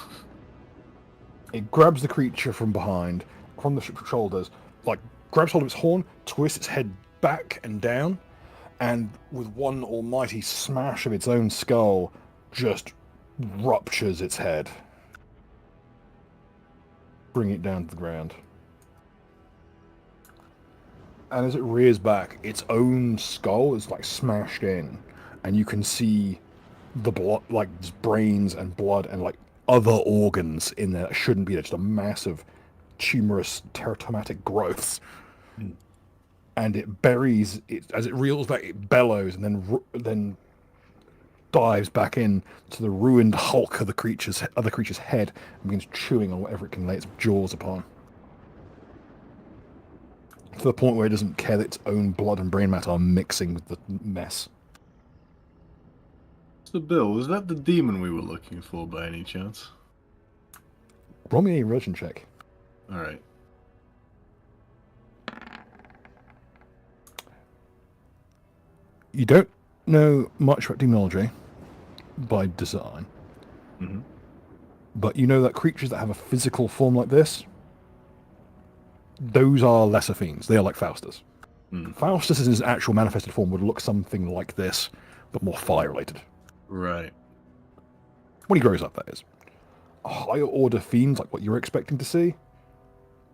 It grabs the creature from behind, from the shoulders, like grabs hold of its horn, twists its head back and down, and with one almighty smash of its own skull, just ruptures its head, bring it down to the ground. And as it rears back, its own skull is like smashed in, and you can see the blood, like brains and blood and like other organs in there that shouldn't be there, just a massive tumorous teratomatic growths. And it buries it as it reels back. It bellows and then dives back in to the ruined hulk of the creature's head and begins chewing on whatever it can lay its jaws upon. To the point where it doesn't care that its own blood and brain matter are mixing with the mess. So, Bill, was that the demon we were looking for by any chance? Roll me a religion check. Alright. You don't know much about demonology by design, Mm-hmm. but you know that creatures that have a physical form like this, those are lesser fiends. They are like Faustus. Faustus in his actual manifested form would look something like this, but more fire-related. Right. When he grows up, that is. Higher order fiends, like what you're expecting to see,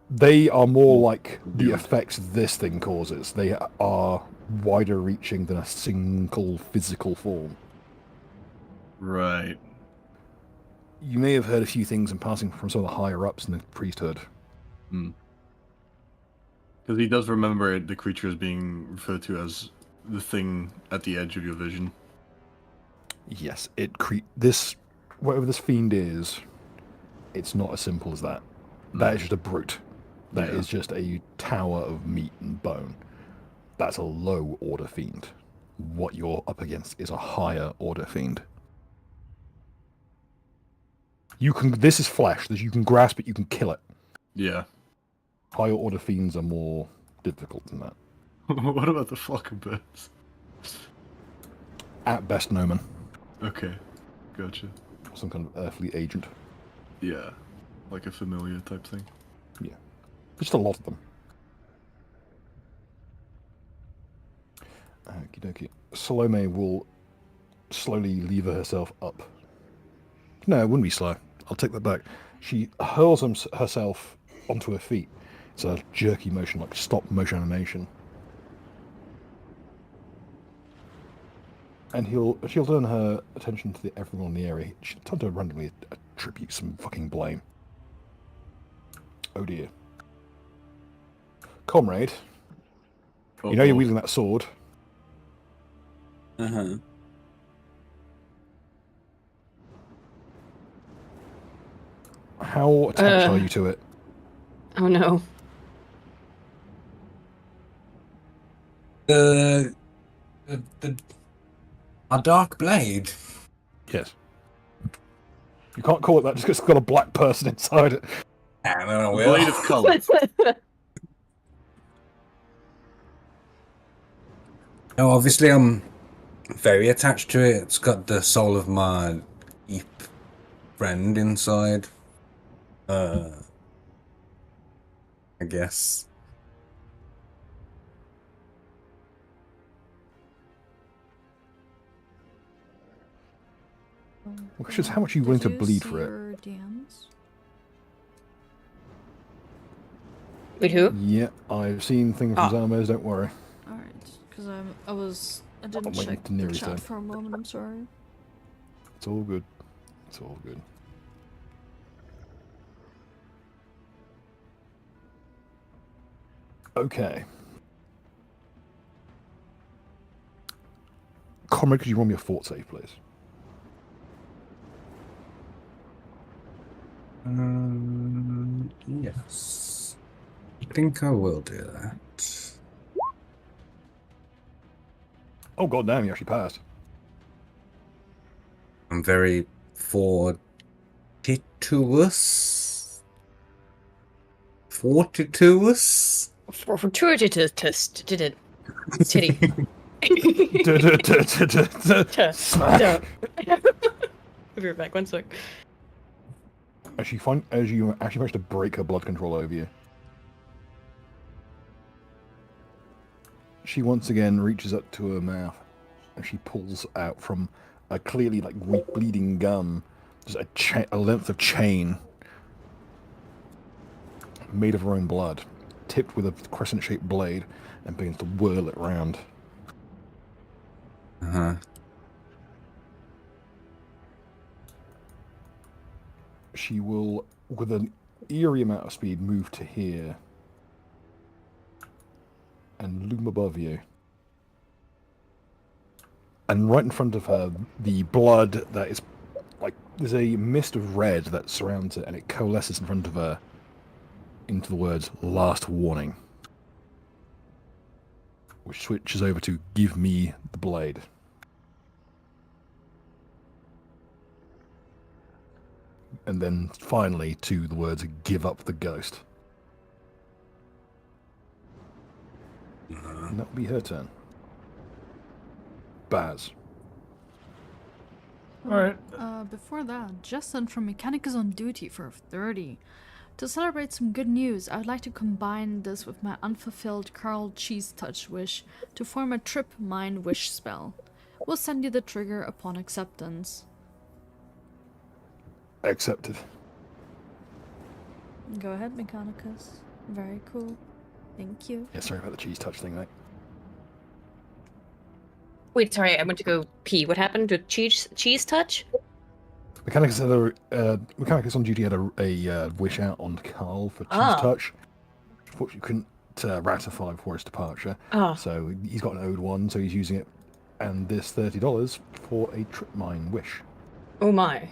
they are more like the Weird. effects this thing causes. They are wider reaching than a single physical form. Right. You may have heard a few things in passing from some of the higher ups in the priesthood. Because he does remember the creature as being referred to as the thing at the edge of your vision. Yes, this whatever this fiend is, it's not as simple as that. That is just a brute. That is just a tower of meat and bone. That's a low order fiend. What you're up against is a higher order fiend. This is flesh. You can grasp it, you can kill it. Yeah. Higher order fiends are more difficult than that. What about the flock of birds? At best, Noman. Okay. Gotcha. Some kind of earthly agent. Yeah. Like a familiar type thing. Yeah. Just a lot of them. Okie dokie. Salome will slowly lever herself up. No, it wouldn't be slow. I'll take that back. She hurls herself onto her feet. It's a jerky motion, like stop motion animation. And she'll turn her attention to everyone in the area. She'll tend to randomly attribute some fucking blame. Oh dear. Comrade, you know you're wielding that sword. Uh-huh. How attached are you to it? Oh no. The a dark blade. Yes. You can't call it that just because it's got a black person inside it. I don't know. A blade of color. No, obviously I'm very attached to it. It's got the soul of my Eep friend inside. I guess. Well, just how much are you willing to bleed for it? Your DMs? Wait, who? Yeah, I've seen things from Zalmos, don't worry. Alright, because I didn't waiting check to the Neri's chat turn. for a moment, I'm sorry. It's all good. It's all good. Okay. Comrade, could you roll me a fort save, please? Yes. I think I will do that. Oh god damn, you actually passed. I'm very fortuitous. Fortuitous? Fortuitous test, did it? Titty. Smack. I'll be right back, one sec. As you actually manage to break her blood control over you. She once again reaches up to her mouth and she pulls out from a clearly like weak bleeding gum just a length of chain made of her own blood, tipped with a crescent-shaped blade, and begins to whirl it round. Uh-huh. She will, with an eerie amount of speed, move to here and loom above you. and right in front of her, the blood that is like there's a mist of red that surrounds it, and it coalesces in front of her into the words "last warning," which switches over to "give me the blade." And then finally to the words "give up the ghost." And that'll be her turn. Baz. Alright. Before that, Justin from Mechanic is on duty for 30. To celebrate some good news, I would like to combine this with my unfulfilled Carl Cheese Touch wish to form a Trip Mind Wish spell. We'll send you the trigger upon acceptance. Accepted. Go ahead, Mechanicus. Very cool. Thank you. Yeah, sorry about the cheese touch thing, mate. Wait, sorry, I went to go pee. What happened to cheese touch? Mechanicus on duty had a wish out on Carl for cheese touch. Unfortunately, couldn't ratify before his departure. Oh. So he's got an owed one, so he's using it. And this $30 for a trip mine wish. Oh my.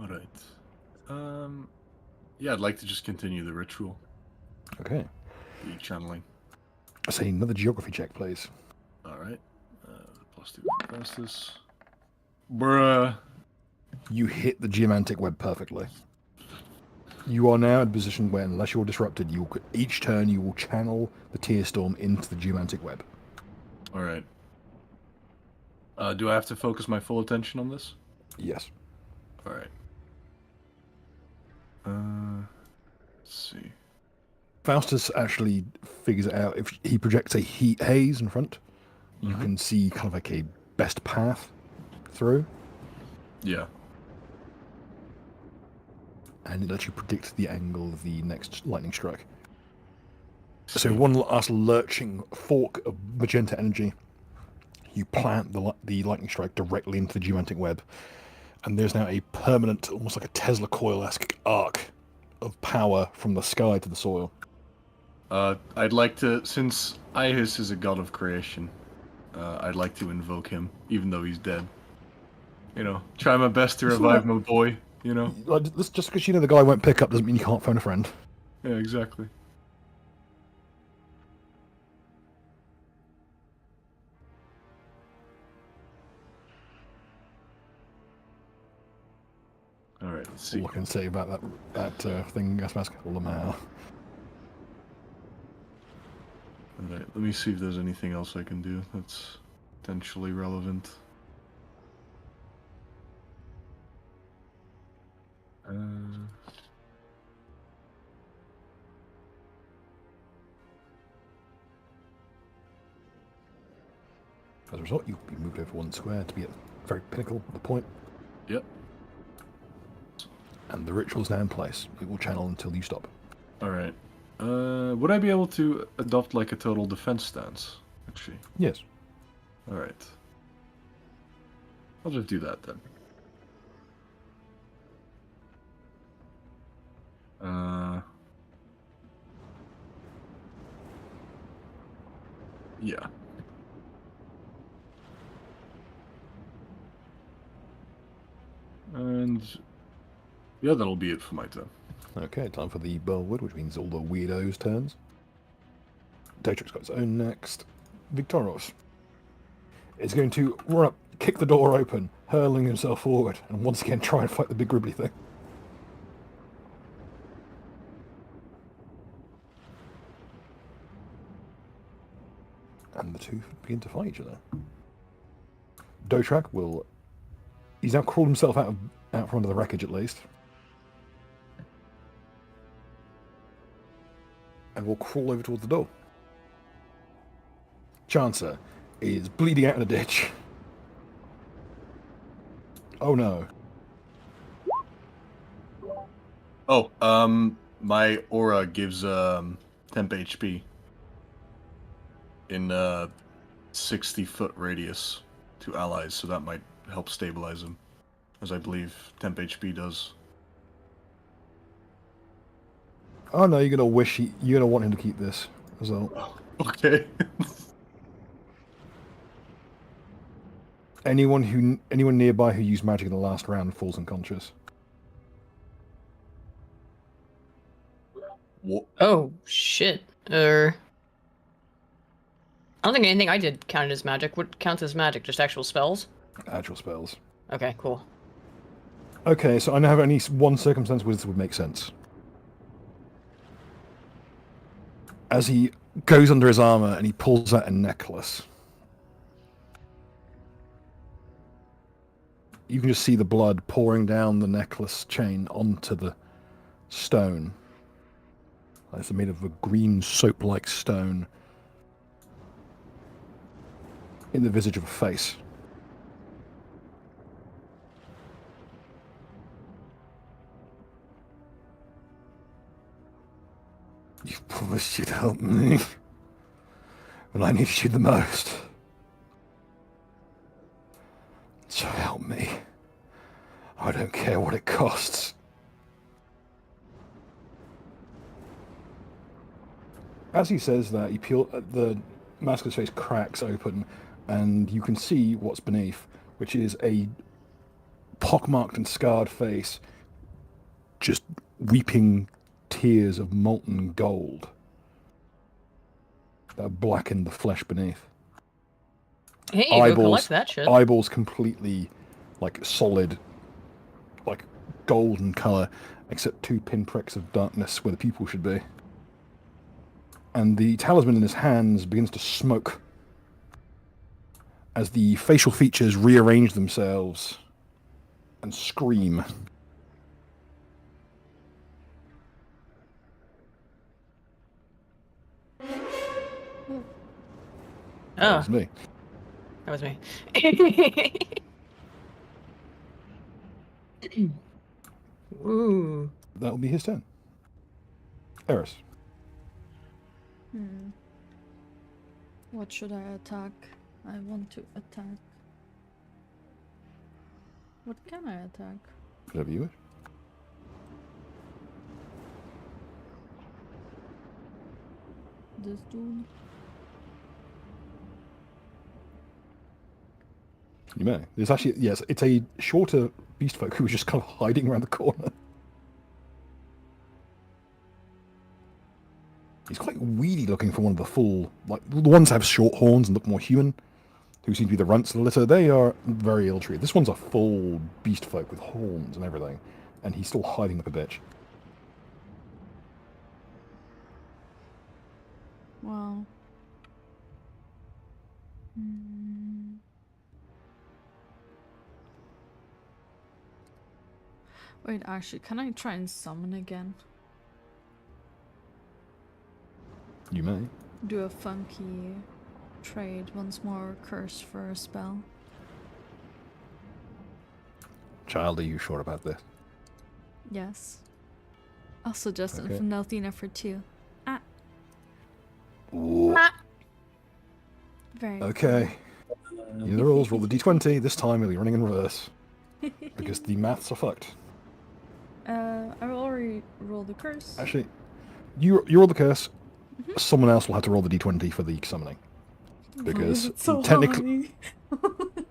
Alright. Yeah, I'd like to just continue the ritual. Okay. The channeling. Say another geography check, please. Alright. +2 fastest. Bruh. You hit the geomantic web perfectly. You are now in a position where, unless you're disrupted, each turn you will channel the tear storm into the geomantic web. Alright. Do I have to focus my full attention on this? Yes. Alright. Let's see. Faustus actually figures it out. If he projects a heat haze in front, you can see kind of like a best path through. Yeah. And it lets you predict the angle of the next lightning strike. So one last lurching fork of magenta energy, you plant the lightning strike directly into the geomantic web, and there's now a permanent, almost like a Tesla coil-esque arc of power from the sky to the soil. I'd like to, since Iahus is a god of creation, I'd like to invoke him, even though he's dead. You know, try my best to revive my boy, you know? Like, just because you know the guy won't pick up doesn't mean you can't phone a friend. Yeah, exactly. Alright, let's see. All I can say about that thing, gas mask, Lamar. Alright, let me see if there's anything else I can do that's potentially relevant. As a result, you'll be moved over 1 square to be at the very pinnacle of the point. Yep. And the ritual's now in place. It will channel until you stop. Alright. Would I be able to adopt like a total defense stance, actually? Yes. Alright. I'll just do that then. Yeah. And yeah, that'll be it for my turn. Okay, time for the Bellwood, which means all the weirdos' turns. Datrix got its own next. Victoros is going to run up, kick the door open, hurling himself forward, and once again try and fight the big gribbly thing. And the two begin to fight each other. Dotrak will... He's now crawled himself out from under the wreckage, at least. And will crawl over towards the door. Chancer is bleeding out in a ditch. Oh no. Oh, my aura gives temp HP in a 60-foot radius to allies, so that might help stabilize them, as I believe temp HP does. Oh no, you're gonna want him to keep this as well. Okay. Anyone nearby who used magic in the last round falls unconscious. What? Oh shit. I don't think anything I did counted as magic. What counts as magic? Just actual spells? Actual spells. Okay, cool. Okay, so I now have only one circumstance where this would make sense. As he goes under his armor and he pulls out a necklace. You can just see the blood pouring down the necklace chain onto the stone. It's made of a green soap-like stone in the visage of a face. You promised you'd help me when I needed you the most. So help me. I don't care what it costs. As he says that, the mask of his face cracks open, and you can see what's beneath, which is a pockmarked and scarred face, just weeping tears of molten gold that blacken the flesh beneath. Hey, go collect that shit. Eyeballs completely, like, solid, like, golden colour, except 2 pinpricks of darkness where the pupil should be. And the talisman in his hands begins to smoke as the facial features rearrange themselves and scream. That was me. That was me. Ooh. That will be his turn. Eris. What should I attack? I want to attack. What can I attack? Whatever you wish. This dude? You may. There's actually, yes, it's a shorter beast folk who was just kind of hiding around the corner. He's quite weedy looking for one of the full, like, the ones that have short horns and look more human, who seem to be the runts of the litter. They are very ill-treated. This one's a full beast folk with horns and everything, and he's still hiding like a bitch. Wow. Wait, actually, can I try and summon again? You may. Do a funky trade once more, curse for a spell. Child, are you sure about this? Yes. I'll suggest Okay. Infinalthina for 2. Ah. Ooh. Very Okay. You know the rules. Roll the d20. This time we'll be running in reverse. Because the maths are fucked. I will already roll the curse. Actually, you roll the curse. Someone else will have to roll the d20 for the summoning. Because it's so technically...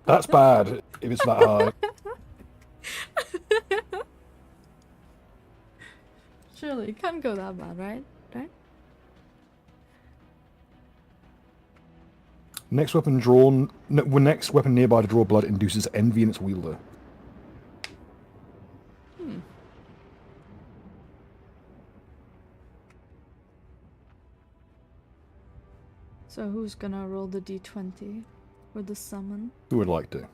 That's bad if it's that high. Surely, it can't go that bad, right? Right? Next weapon drawn... Next weapon nearby to draw blood induces envy in its wielder. So who's gonna roll the d20 for the summon? Who would like to?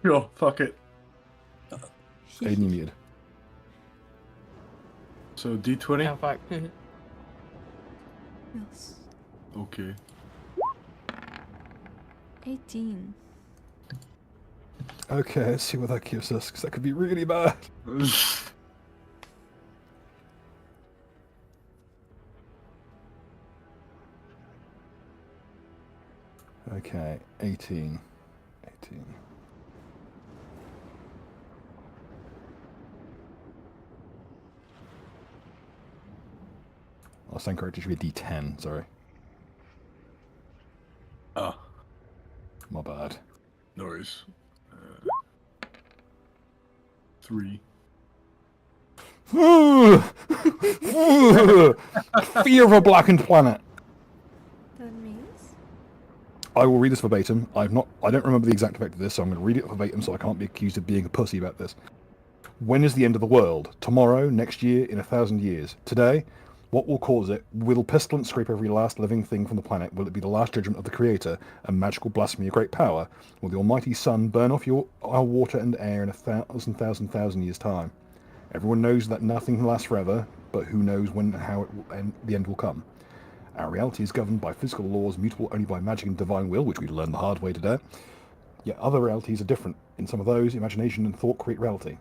Sure, fuck it. Aiden, you muted. So D20? Oh, fuck. Yes. Okay. 18. Okay, let's see what that gives us, because that could be really bad. Okay, 18. 18. Our same character should be a D10, sorry. Ah, My bad. no worries. 3. Fear of a blackened planet. That means? I will read this verbatim. I don't remember the exact effect of this, so I'm going to read it verbatim so I can't be accused of being a pussy about this. When is the end of the world? Tomorrow, next year, in 1,000 years? Today? What will cause it? Will pestilence scrape every last living thing from the planet? Will it be the last judgment of the Creator, a magical blasphemy of great power? Will the almighty sun burn off our water and air in 1,000 years' time? Everyone knows that nothing lasts forever, but who knows when and how the end will come. Our reality is governed by physical laws, mutable only by magic and divine will, which we learned the hard way today. Yet other realities are different. In some of those, imagination and thought create reality.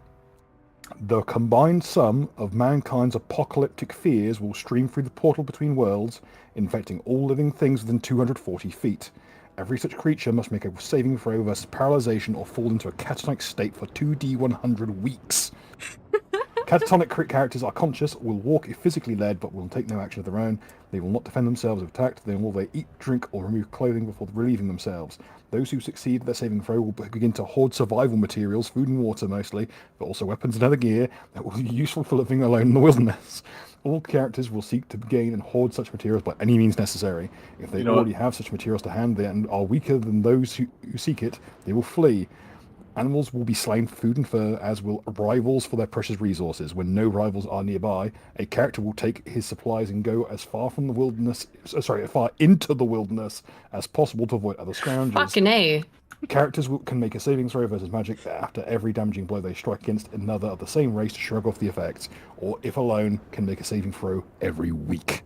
The combined sum of mankind's apocalyptic fears will stream through the portal between worlds, infecting all living things within 240 feet. Every such creature must make a saving throw versus paralyzation or fall into a catatonic state for 2d100 weeks. Catatonic characters are conscious, will walk if physically led, but will take no action of their own. They will not defend themselves if attacked. They will eat, drink, or remove clothing before relieving themselves. Those who succeed their saving throw will begin to hoard survival materials, food and water mostly, but also weapons and other gear that will be useful for living alone in the wilderness. All characters will seek to gain and hoard such materials by any means necessary. If they already have such materials to hand and are weaker than those who seek it, they will flee. Animals will be slain for food and fur, as will rivals for their precious resources. When no rivals are nearby, a character will take his supplies and go as far from the wilderness, far into the wilderness as possible to avoid other scourges. Fucking A. Characters can make a saving throw versus magic after every damaging blow they strike against another of the same race to shrug off the effects, or if alone, can make a saving throw every week.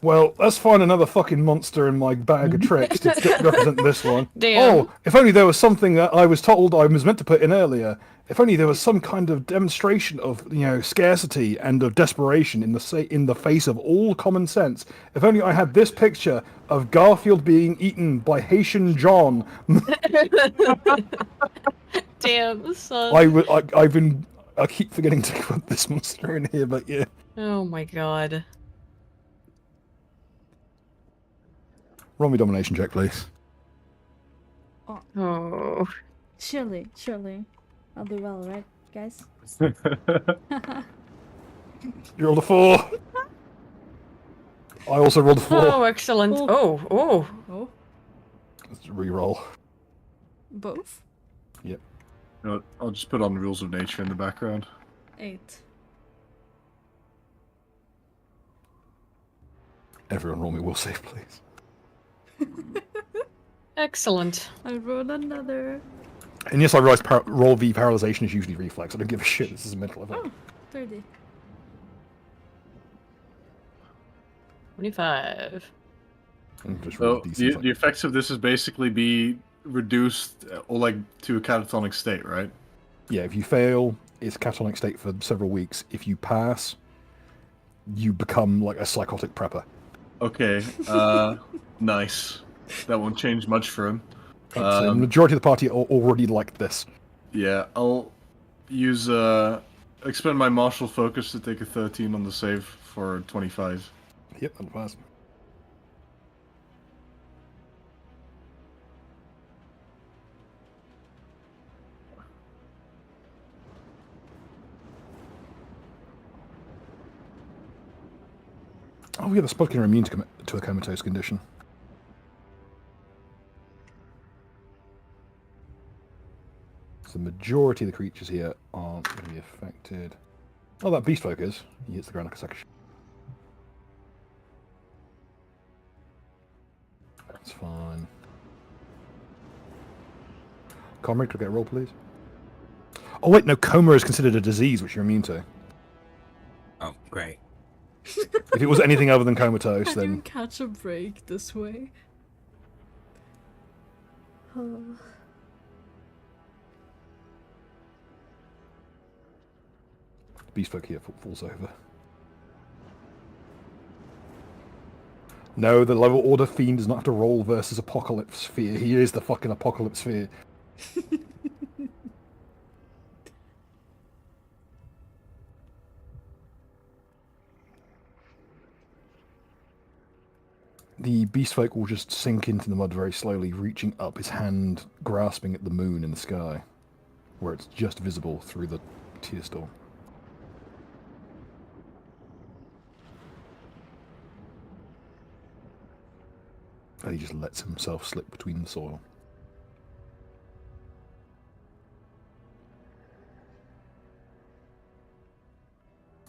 Well, let's find another fucking monster in my bag of tricks to represent this one. Damn. Oh, if only there was something that I was told I was meant to put in earlier. If only there was some kind of demonstration of, scarcity and of desperation in the face of all common sense. If only I had this picture of Garfield being eaten by Haitian John. Damn, son. I keep forgetting to put this monster in here, but yeah. Oh my god. Roll me domination check, please. Oh. Surely. I'll do well, right, guys? You rolled a 4. I also rolled a 4. Oh, excellent. Oh. Let's re-roll. Both? Yep. I'll just put on Rules of Nature in the background. 8. Everyone roll me will save, please. Excellent. I rolled another. And yes, I realise roll V paralyzation is usually reflex. I don't give a shit. This is a mental effect. Oh, 30. 25. And just roll So a DC the effects of this is basically be reduced or to a catatonic state, right? Yeah, if you fail, it's catatonic state for several weeks. If you pass, you become like a psychotic prepper. Okay, nice. That won't change much for him. So the majority of the party are already like this. Yeah, I'll use expend my martial focus to take a 13 on the save for 25. Yep, that'll pass. Oh yeah, the Spudkin are immune to a comatose condition. So the majority of the creatures here aren't going to be affected. Oh, that beast folk is. He hits the ground like a sack of shit. That's fine. Comrade, could I get a roll, please? Oh wait, no, coma is considered a disease which you're immune to. Oh, great. If it was anything other than comatose, Can you then catch a break this way? Oh. beast folk here falls over. No, the lower order fiend does not have to roll versus apocalypse sphere. He is the fucking apocalypse sphere. the beast folk will just sink into the mud very slowly, reaching up, his hand grasping at the moon in the sky, where it's just visible through the tear storm. And he just lets himself slip between the soil.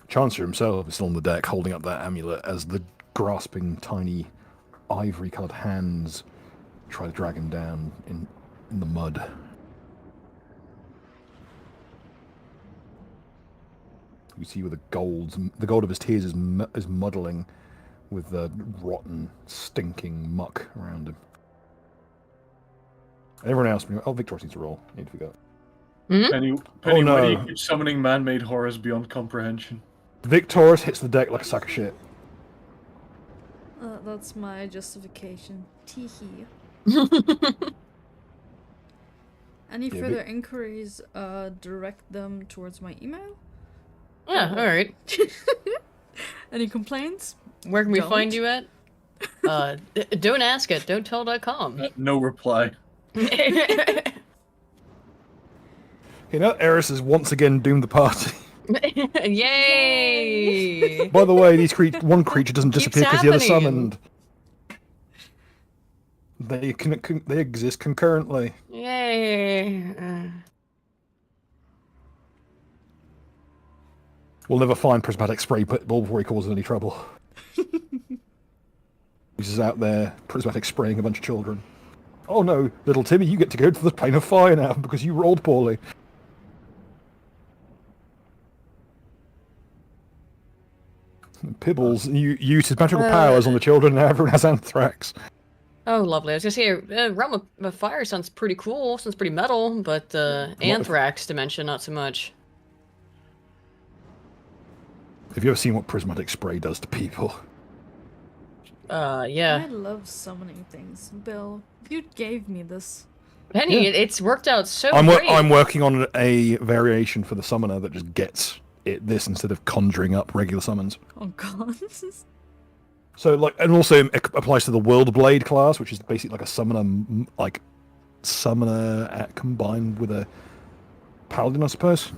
Chancellor himself is still on the deck, holding up that amulet as the grasping, tiny, ivory-coloured hands try to drag him down in the mud. You see where the gold of his tears is muddling with the rotten, stinking muck around him. Everyone else, Victor needs to roll. I need to forget. Penny, Oh, no. why do you keep summoning man-made horrors beyond comprehension? Victor's hits the deck like a sack of shit. That's my justification. Teehee. Any Yeah, further inquiries, direct them towards my email. Yeah, all right. Any complaints? Where can we Don't. find you at? Don't ask it. Don't tell.com. No reply. You know, Eris has once again doomed the party. Yay! By the way, one creature doesn't Keeps disappear because the other happening. summoned. They exist concurrently. Yay! We'll never find prismatic spray pitbull before he causes any trouble. He's just out there prismatic spraying a bunch of children. Oh no, little Timmy, you get to go to the plane of fire now because you rolled poorly. Pibbles use his magical powers on the children, and everyone has anthrax. Oh, lovely. I was gonna say, Realm of Fire sounds pretty cool. Sounds pretty metal, but Anthrax dimension, not so much. Have you ever seen what prismatic spray does to people? Yeah. I love summoning things. Bill, you gave me this. Penny, Yeah. it's worked out so I'm great. working on a variation for the summoner that just gets this instead of conjuring up regular summons. Oh god. So, like, and also it applies to the World Blade class, which is basically like a summoner combined with a paladin, I suppose.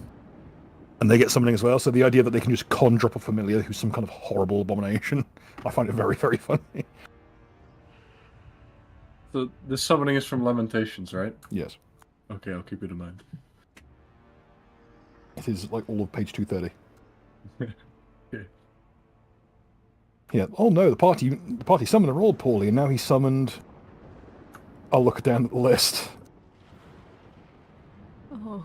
And they get summoning as well. So the idea that they can just conjure up a familiar who's some kind of horrible abomination, I find it very, very funny. The summoning is from Lamentations, right? Yes, Okay, I'll keep it in mind. it is like all of page 230. Okay. Yeah. Oh no, the party summoner rolled poorly, and now he's summoned. I'll look down at the list. Oh.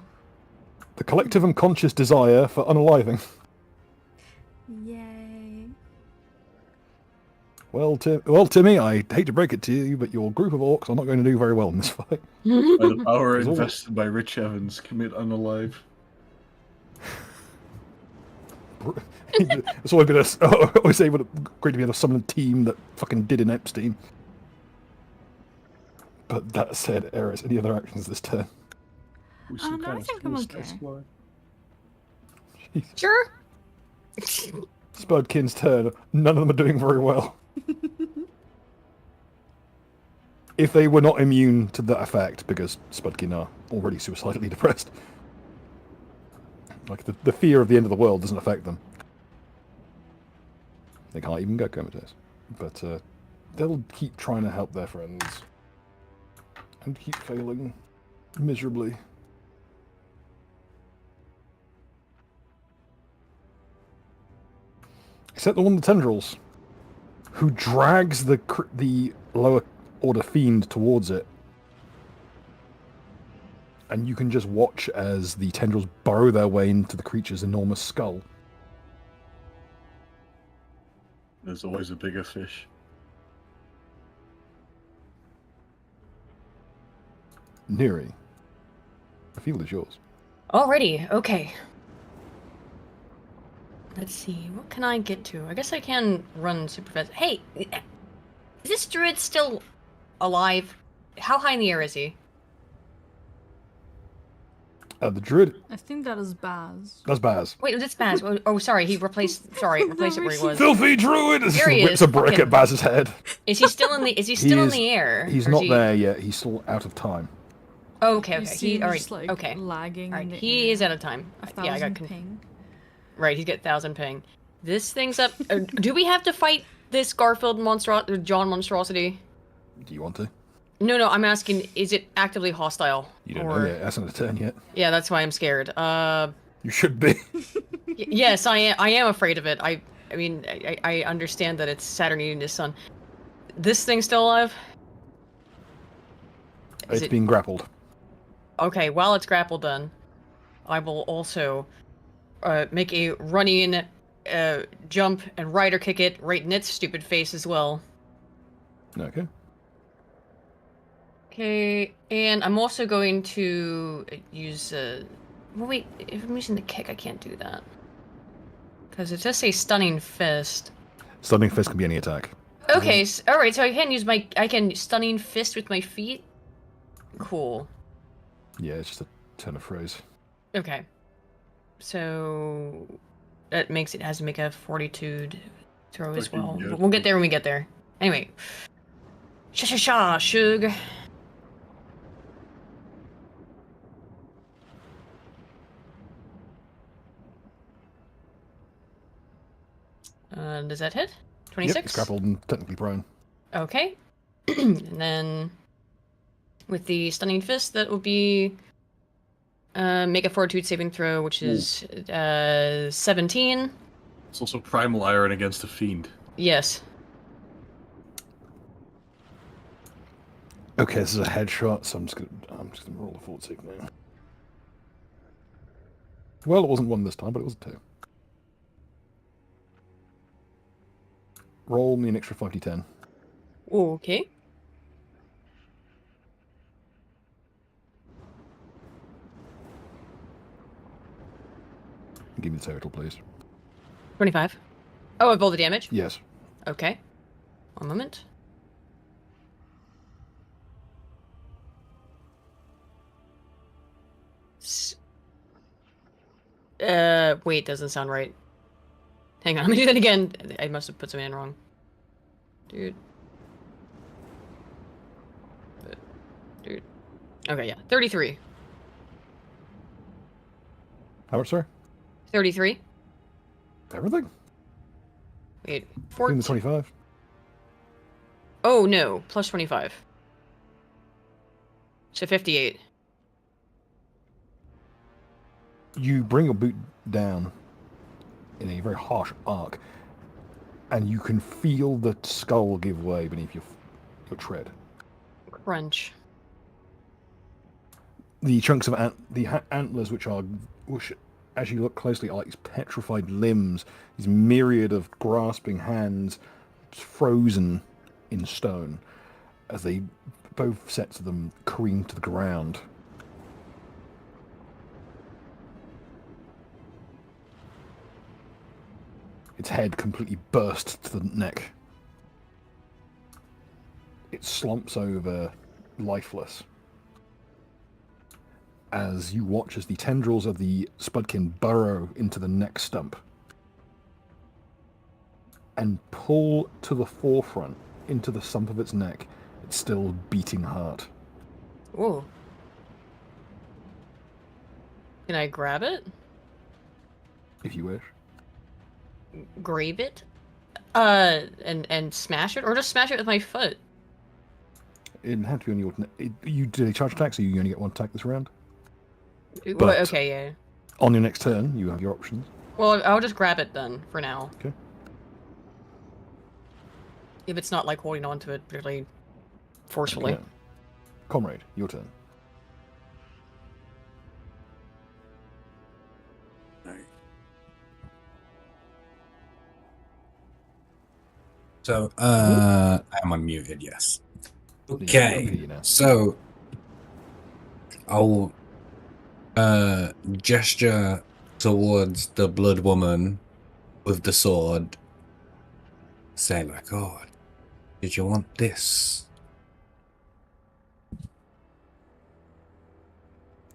The collective unconscious desire for unaliving. Yay. Well, Timmy, I hate to break it to you, but your group of orcs are not going to do very well in this fight. By the power There's always- invested by Rich Evans, commit unalive. It's always been always able to great to be able to summon a team that fucking did in Epstein. But that said, Eris, any other actions this turn? With No, I think I'm okay. Sure. Spudkin's turn. None of them are doing very well. If they were not immune to that effect, because Spudkin are already suicidally depressed. Like, the fear of the end of the world doesn't affect them. They can't even go comatose. But they'll keep trying to help their friends. And keep failing miserably. Except the one of the tendrils, who drags the lower order fiend towards it. And you can just watch as the tendrils burrow their way into the creature's enormous skull. There's always a bigger fish. Neri, the field is yours. Alrighty, okay. Let's see, what can I get to? I guess I can run super fast. Hey, is this druid still alive? How high in the air is he? The druid. I think that is Baz. That's Baz. Wait, was it Spaz? Oh, sorry, he replaced. Sorry, replaced it where he was. Filthy druid! There he Whips is, a brick fucking- at Baz's head. Is he still in the? Is he still in the air? He's Or is not he- there yet. He's still out of time. Oh, okay, You okay. see him All right. just, like, Okay. lagging All in right. the He air. is out of time. Yeah, I got 1,000 ping. right. He's got 1,000 ping. This thing's up. Do we have to fight this Garfield John monstrosity? Do you want to? No. I'm asking. Is it actively hostile? You don't know yet. That's not a turn yet. Yeah, that's why I'm scared. You should be. Yes, I am. I am afraid of it. I mean, I understand that it's Saturn eating his son. This thing's still alive? It's being grappled. Okay, while it's grappled, then I will also make a running jump and rider kick it right in its stupid face as well. Okay. Okay, and I'm also going to use. Well, wait, if I'm using the kick, I can't do that because it does say stunning fist. Stunning fist can be any attack. Okay, all right. So I can stunning fist with my feet. Cool. Yeah, it's just a turn of phrase. Okay. So that makes it has to make a fortitude throw as Fucking well. yes. But we'll get there when we get there. Anyway. Shug. Does that hit? 26? Yep, it's grappled and technically prone. Okay. And then with the stunning fist, that will be make a fortitude saving throw, which is 17. It's also primal iron against a fiend. Yes. Okay, this is a headshot, so I'm just gonna roll a fort save now. Well, it wasn't one this time, but it was a 2. Roll me an extra 5d10. Okay. Give me the total, please. 25. Oh, of all the damage? Yes. Okay. One moment. Wait, doesn't sound right. Hang on, let me do that again. I must have put something in wrong. Dude. Okay, yeah. 33. How much, sir? 33. Everything? Wait, Including 14. the 25? Oh, no. Plus 25. So 58. You bring your boot down in a very harsh arc, and you can feel the skull give way beneath your tread. Crunch. The chunks of antlers, which, as you look closely, are like these petrified limbs, these myriad of grasping hands, frozen in stone, as they both sets of them careen to the ground. Its head completely burst to the neck. It slumps over, lifeless, as you watch as the tendrils of the Spudkin burrow into the neck stump and pull to the forefront into the stump of its neck, its still beating heart. Ooh. Can I grab it? If you wish. Grab it? And smash it? Or just smash it with my foot? It had to be on your... You did a charge attack, so you only get one attack this round. Well, But- okay, yeah. On your next turn, you have your options. Well, I'll just grab it then, for now. Okay. If it's not, like, holding on to it particularly forcefully. Okay. Comrade, your turn. So, I'm unmuted, yes. Yeah, I can Okay, hear you now. so I'll gesture towards the blood woman with the sword. Say like, "Oh, did you want this?"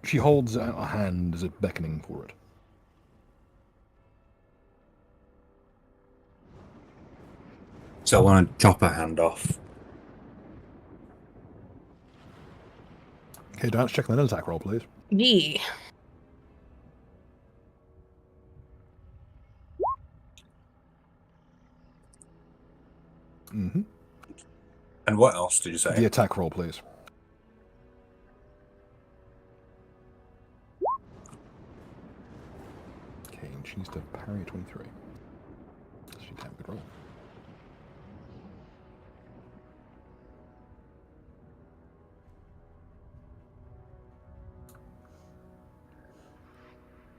She holds out a hand as if beckoning for it. So I want to chop her hand off. Okay, Dance, check an attack roll, please. Yee. Mm-hmm. And what else did you say? The attack roll, please. Okay, and she needs to parry a 23. She can have a good roll.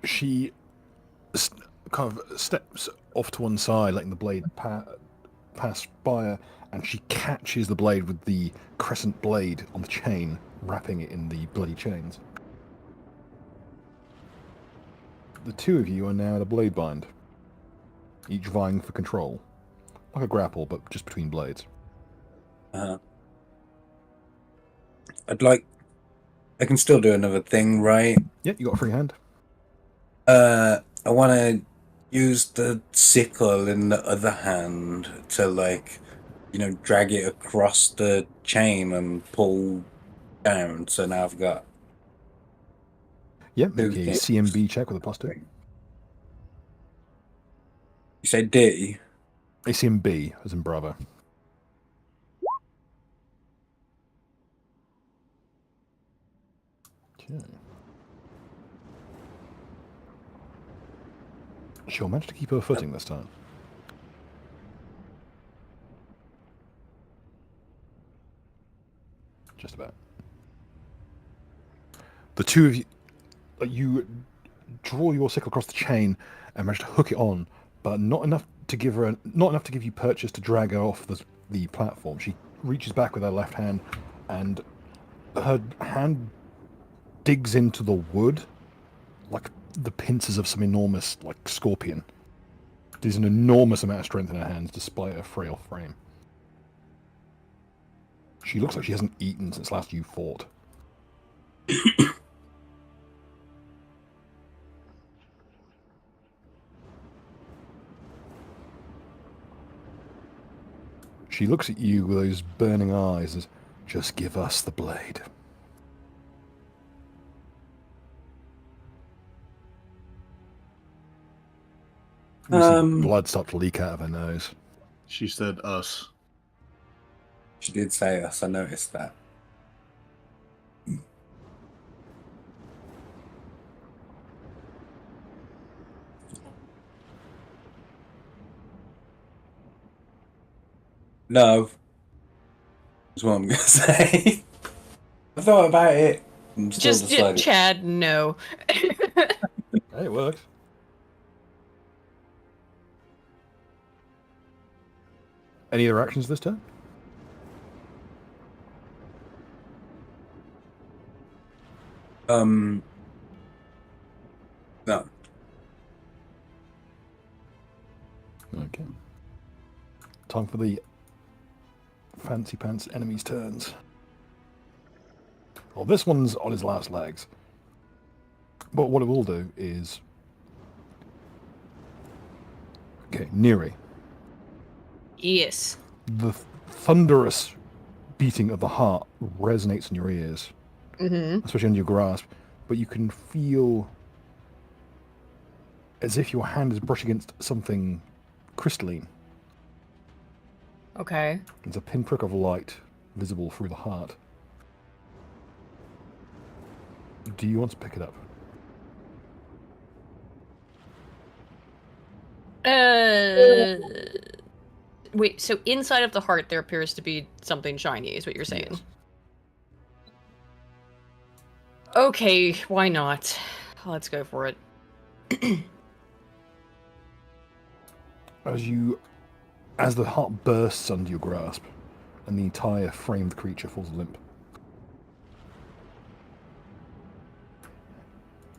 She kind of steps off to one side, letting the blade pass by her, and she catches the blade with the crescent blade on the chain, wrapping it in the bloody chains. The two of you are now at a blade bind, each vying for control. Like a grapple, but just between blades. I can still do another thing, right? Yeah, you got a free hand. I want to use the sickle in the other hand to, like, drag it across the chain and pull down. So now I've got Yeah, make two a things. CMB check with a +2. You say D? A CMB, as in Bravo. Okay. She'll manage to keep her footing this time. Just about. The two of you draw your sickle across the chain and manage to hook it on, but not enough to give you purchase to drag her off the platform. She reaches back with her left hand, and her hand digs into the wood like the pincers of some enormous, like, scorpion. There's an enormous amount of strength in her hands despite her frail frame. She looks like she hasn't eaten since last you fought. She looks at you with those burning eyes as, just give us the blade. You see blood start to leak out of her nose. She said us. She did say us. I noticed that. No. That's what I'm going to say. I thought about it. I'm still Just deciding. Chad, no. Hey, it works. Any other actions this turn? No. Okay. Time for the fancy pants enemies' turns. Well, this one's on his last legs. But what it will do is... Okay, Neri. Yes. The thunderous beating of the heart resonates in your ears, especially under your grasp, but you can feel as if your hand is brushed against something crystalline. Okay. There's a pinprick of light visible through the heart. Do you want to pick it up? Wait, so inside of the heart there appears to be something shiny, is what you're saying? Yes. Okay, why not? Let's go for it. As the heart bursts under your grasp, and the entire frame of the creature falls limp.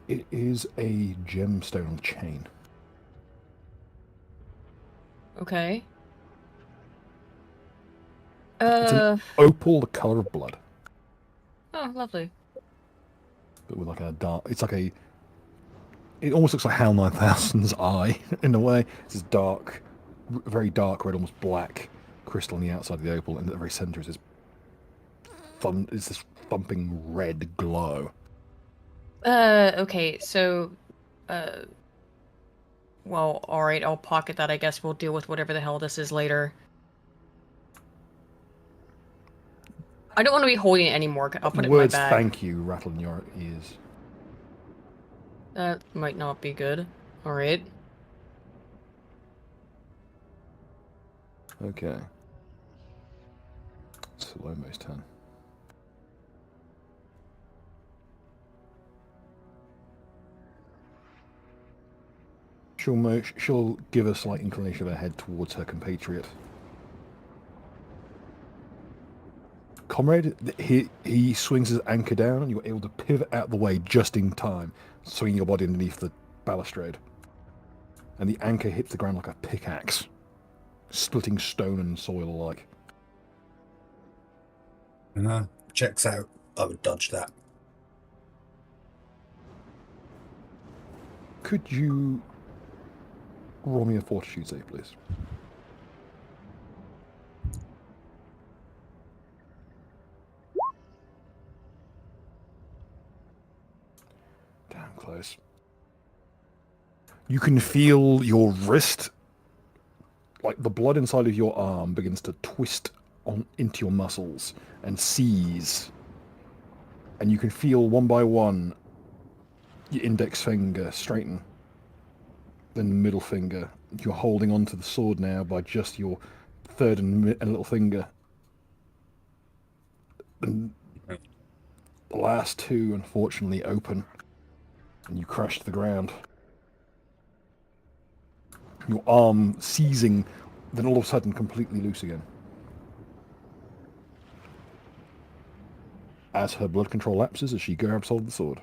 It is a gemstone on the chain. Okay. It's an opal, the color of blood. Oh, lovely. but with like a dark. It's like a. It almost looks like HAL 9000's eye in a way. It's this dark, very dark red, almost black crystal on the outside of the opal, and at the very center is this Is this thumping red glow. Okay, so, well, alright, I'll pocket that, I guess. We'll deal with whatever the hell this is later. I don't want to be holding it anymore. I'll put it in my Words bag. thank you rattle in your ears. That might not be good. Alright. Okay. Salome's turn. She'll give a slight inclination of her head towards her compatriot. Comrade, he swings his anchor down, and you're able to pivot out the way just in time, swinging your body underneath the balustrade. And the anchor hits the ground like a pickaxe, splitting stone and soil alike. Checks out. I would dodge that. Could you roll me a fortitude save, please? Damn close. You can feel your wrist, like the blood inside of your arm begins to twist on into your muscles and seize. And you can feel one by one your index finger straighten, then the middle finger. You're holding onto the sword now by just your third and little finger. And the last two, unfortunately, open, and you crash to the ground. Your arm seizing, then all of a sudden completely loose again. As her blood control lapses, as she grabs hold of the sword.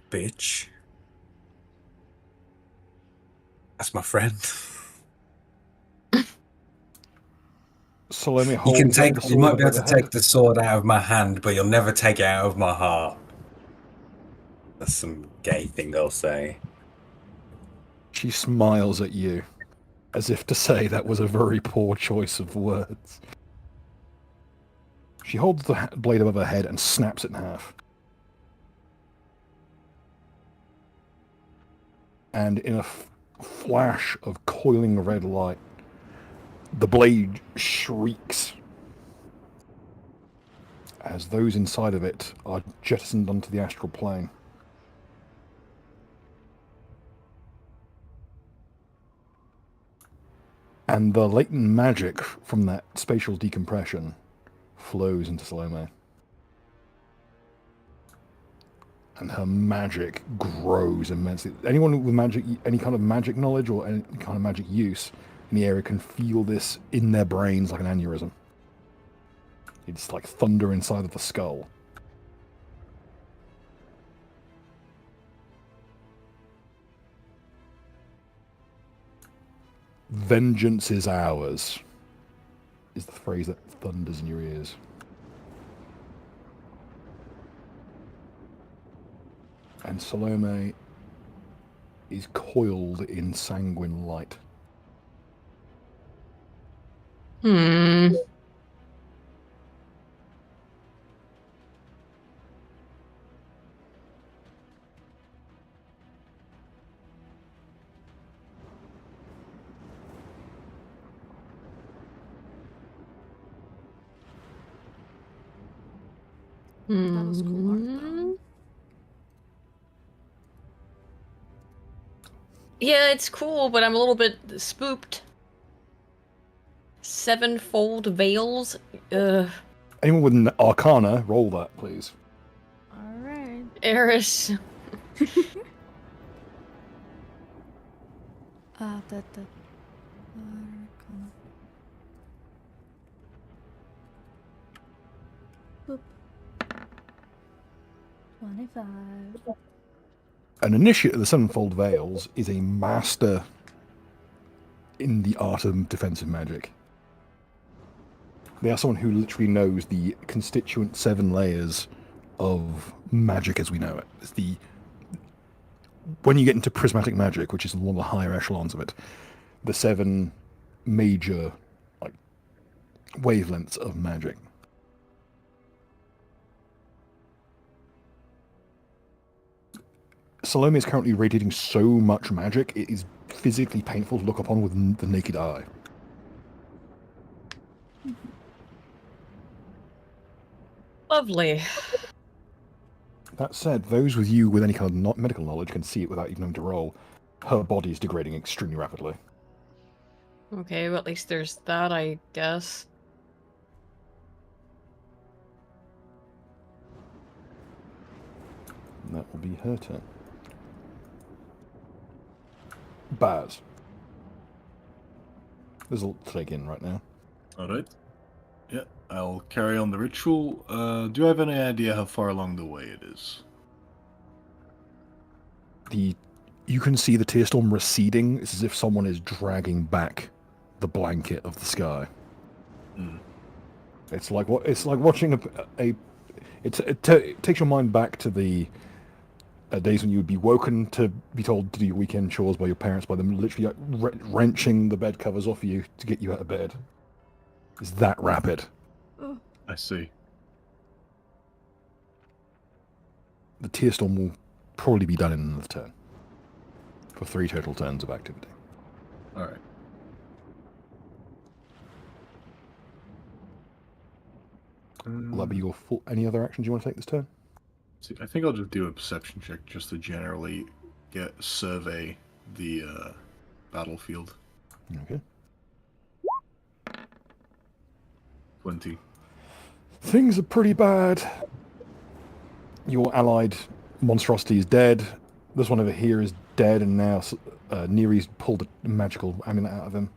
Bitch. That's my friend. Salome You holds can the take. sword You might be able above to her take head. the sword out of my hand, but you'll never take it out of my heart. That's some gay thing they'll say. She smiles at you, as if to say that was a very poor choice of words. She holds the blade above her head and snaps it in half. And in a flash of coiling red light, the blade shrieks as those inside of it are jettisoned onto the astral plane. And the latent magic from that spatial decompression flows into Salome. And her magic grows immensely. Anyone with magic, any kind of magic knowledge or any kind of magic use in the area can feel this in their brains like an aneurysm. It's like thunder inside of the skull. Vengeance is ours, is the phrase that thunders in your ears. And Salome is coiled in sanguine light. Hmm. That was cool art, Hmm. though. Yeah, it's cool, but I'm a little bit spooked. Sevenfold veils? Anyone with an arcana, roll that, please. Alright. Eris. That. Boop. 25. An initiate of the Sevenfold Veils is a master in the art of defensive magic. They are someone who literally knows the constituent 7 layers of magic as we know it. It's when you get into prismatic magic, which is one of the higher echelons of it, the 7 major like wavelengths of magic. Salome is currently radiating so much magic, it is physically painful to look upon with the naked eye. Lovely. That said, those with you with any kind of medical knowledge can see it without even having to roll. Her body is degrading extremely rapidly. Okay, well, at least there's that, I guess. And that will be her turn. Baz. There's a lot to take in right now. Alright. Yeah, I'll carry on the ritual. Do you have any idea how far along the way it is? You can see the tear storm receding. It's as if someone is dragging back the blanket of the sky. Mm. It's like watching it takes your mind back to the days when you would be woken to be told to do your weekend chores by your parents, by them literally like, wrenching the bed covers off you to get you out of bed. It's that rapid. I see. The tear storm will probably be done in another turn. For 3 total turns of activity. Alright. Will that be your full... Any other actions you want to take this turn? See, I think I'll just do a perception check just to generally survey the battlefield. Okay. 20. Things are pretty bad. Your allied monstrosity is dead. This one over here is dead, and now Neri's pulled a magical amulet out of him.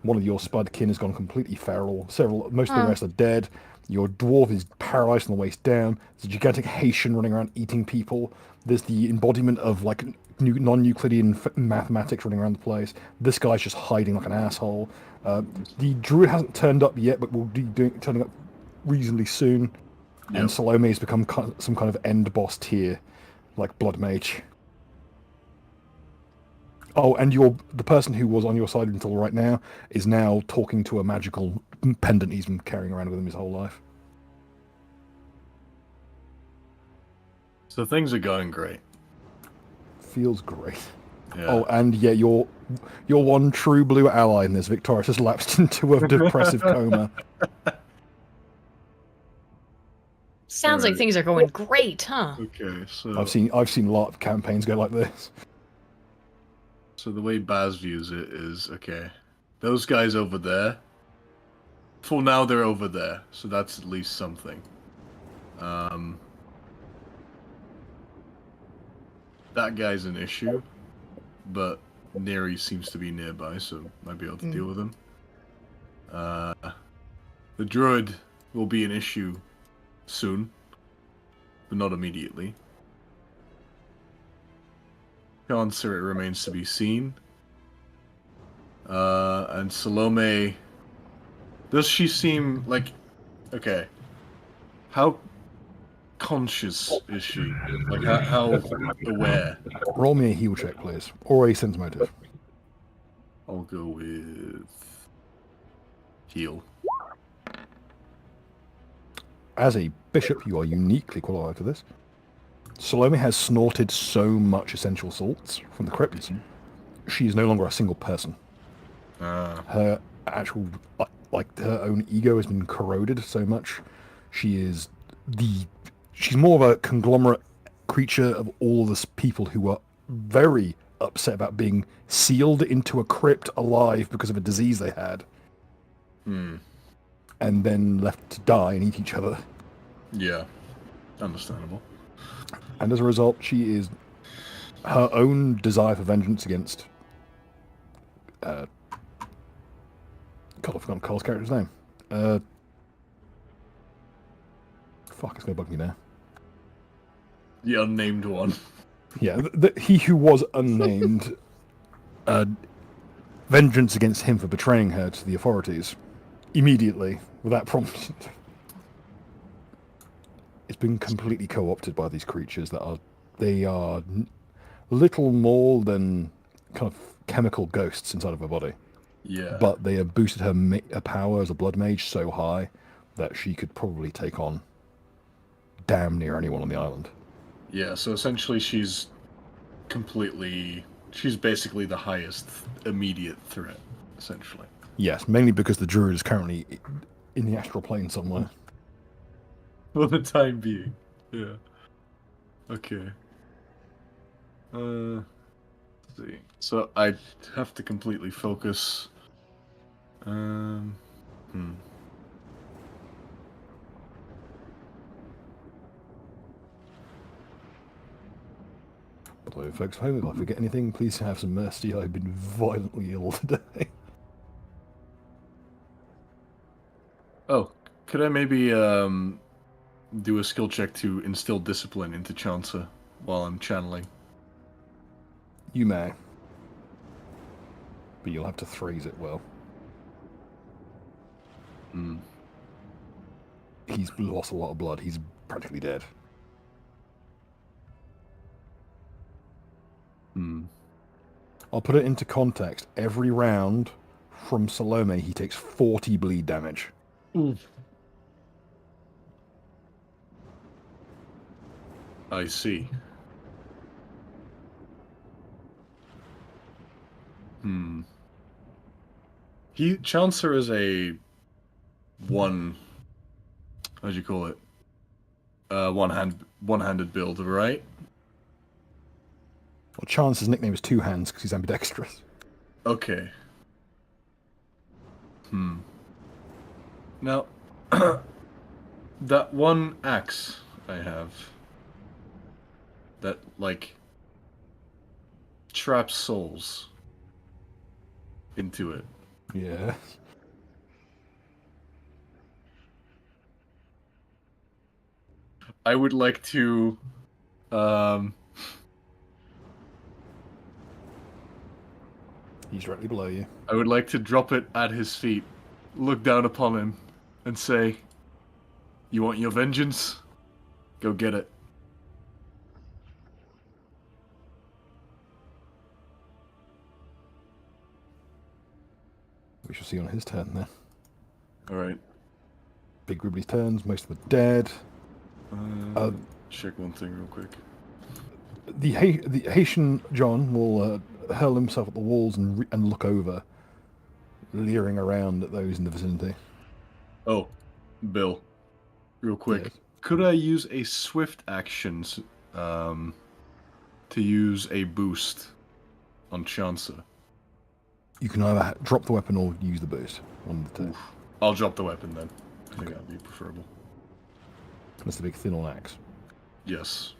One of your spudkin has gone completely feral. Most of the rest are dead. Your dwarf is paralyzed from the waist down. There's a gigantic Haitian running around eating people. There's the embodiment of like non-Euclidean mathematics running around the place. This guy's just hiding like an asshole. The druid hasn't turned up yet, but will be turning up reasonably soon. Yep. And Salome has become some kind of end boss tier, like Blood Mage. Oh, and the person who was on your side until right now is now talking to a magical pendant he's been carrying around with him his whole life. So things are going great. Feels great. Yeah. Oh, and yeah, your one true blue ally in this, Victorious, has lapsed into a depressive coma. Sounds like Alright. things are going great, huh? Okay, so I've seen a lot of campaigns go like this. So the way Baz views it is, okay, those guys over there, for now they're over there, so that's at least something. That guy's an issue, but Neri seems to be nearby, so might be able to deal with him. The druid will be an issue soon, but not immediately. Concert remains to be seen. And Salome, does she seem like, okay, how conscious is she? Like, how aware? Roll me a heal check, please, or a sense motive. I'll go with heal. As a bishop, you are uniquely qualified for this. Salome has snorted so much essential salts from the crypts. She is no longer a single person. Her actual, like her own ego has been corroded so much. She's more of a conglomerate creature of all of the people who are very upset about being sealed into a crypt alive because of a disease they had. And then left to die and eat each other. Yeah, understandable. And as a result, she is her own desire for vengeance against God, I've forgotten Cole's character's name. Fuck, it's gonna bug me now. The unnamed one. Yeah, he who was unnamed. Vengeance against him for betraying her to the authorities immediately, without prompt. It's been completely co-opted by these creatures they are little more than kind of chemical ghosts inside of her body. Yeah. But they have boosted her power as a blood mage so high that she could probably take on damn near anyone on the island. Yeah, so essentially she's basically the highest immediate threat, essentially. Yes, mainly because the druid is currently in the astral plane somewhere. For the time being. Yeah. Okay. Let's see. So I have to completely focus. Hmm. Hello, folks. Home, if I forget anything, please have some mercy. I've been violently ill today. Oh, could I maybe do a skill check to instill discipline into Chansa while I'm channeling? You may. But you'll have to phrase it well. Hmm. He's lost a lot of blood. He's practically dead. Hmm. I'll put it into context. Every round from Salome, he takes 40 bleed damage. I see. Hmm. Chancer is a how'd you call it? One-handed build, right? Well, Chance's nickname is Two Hands because he's ambidextrous. Okay. Now, that one axe I have that, like, traps souls into it. Yeah. I would like to, He's directly below you. I would like to drop it at his feet, look down upon him, and say, "You want your vengeance? Go get it." We shall see on his turn then. Alright. Big Gribbly's turns. Most of them are dead. Check one thing real quick. The Haitian John will hurl himself at the walls and look over, leering around at those in the vicinity. Oh, Bill, real quick. Yes. Could I use a swift action to use a boost on Chancer? You can either drop the weapon or use the boost on the turn. I'll drop the weapon then. I think that'd be preferable. That's the big thin on axe. Yes.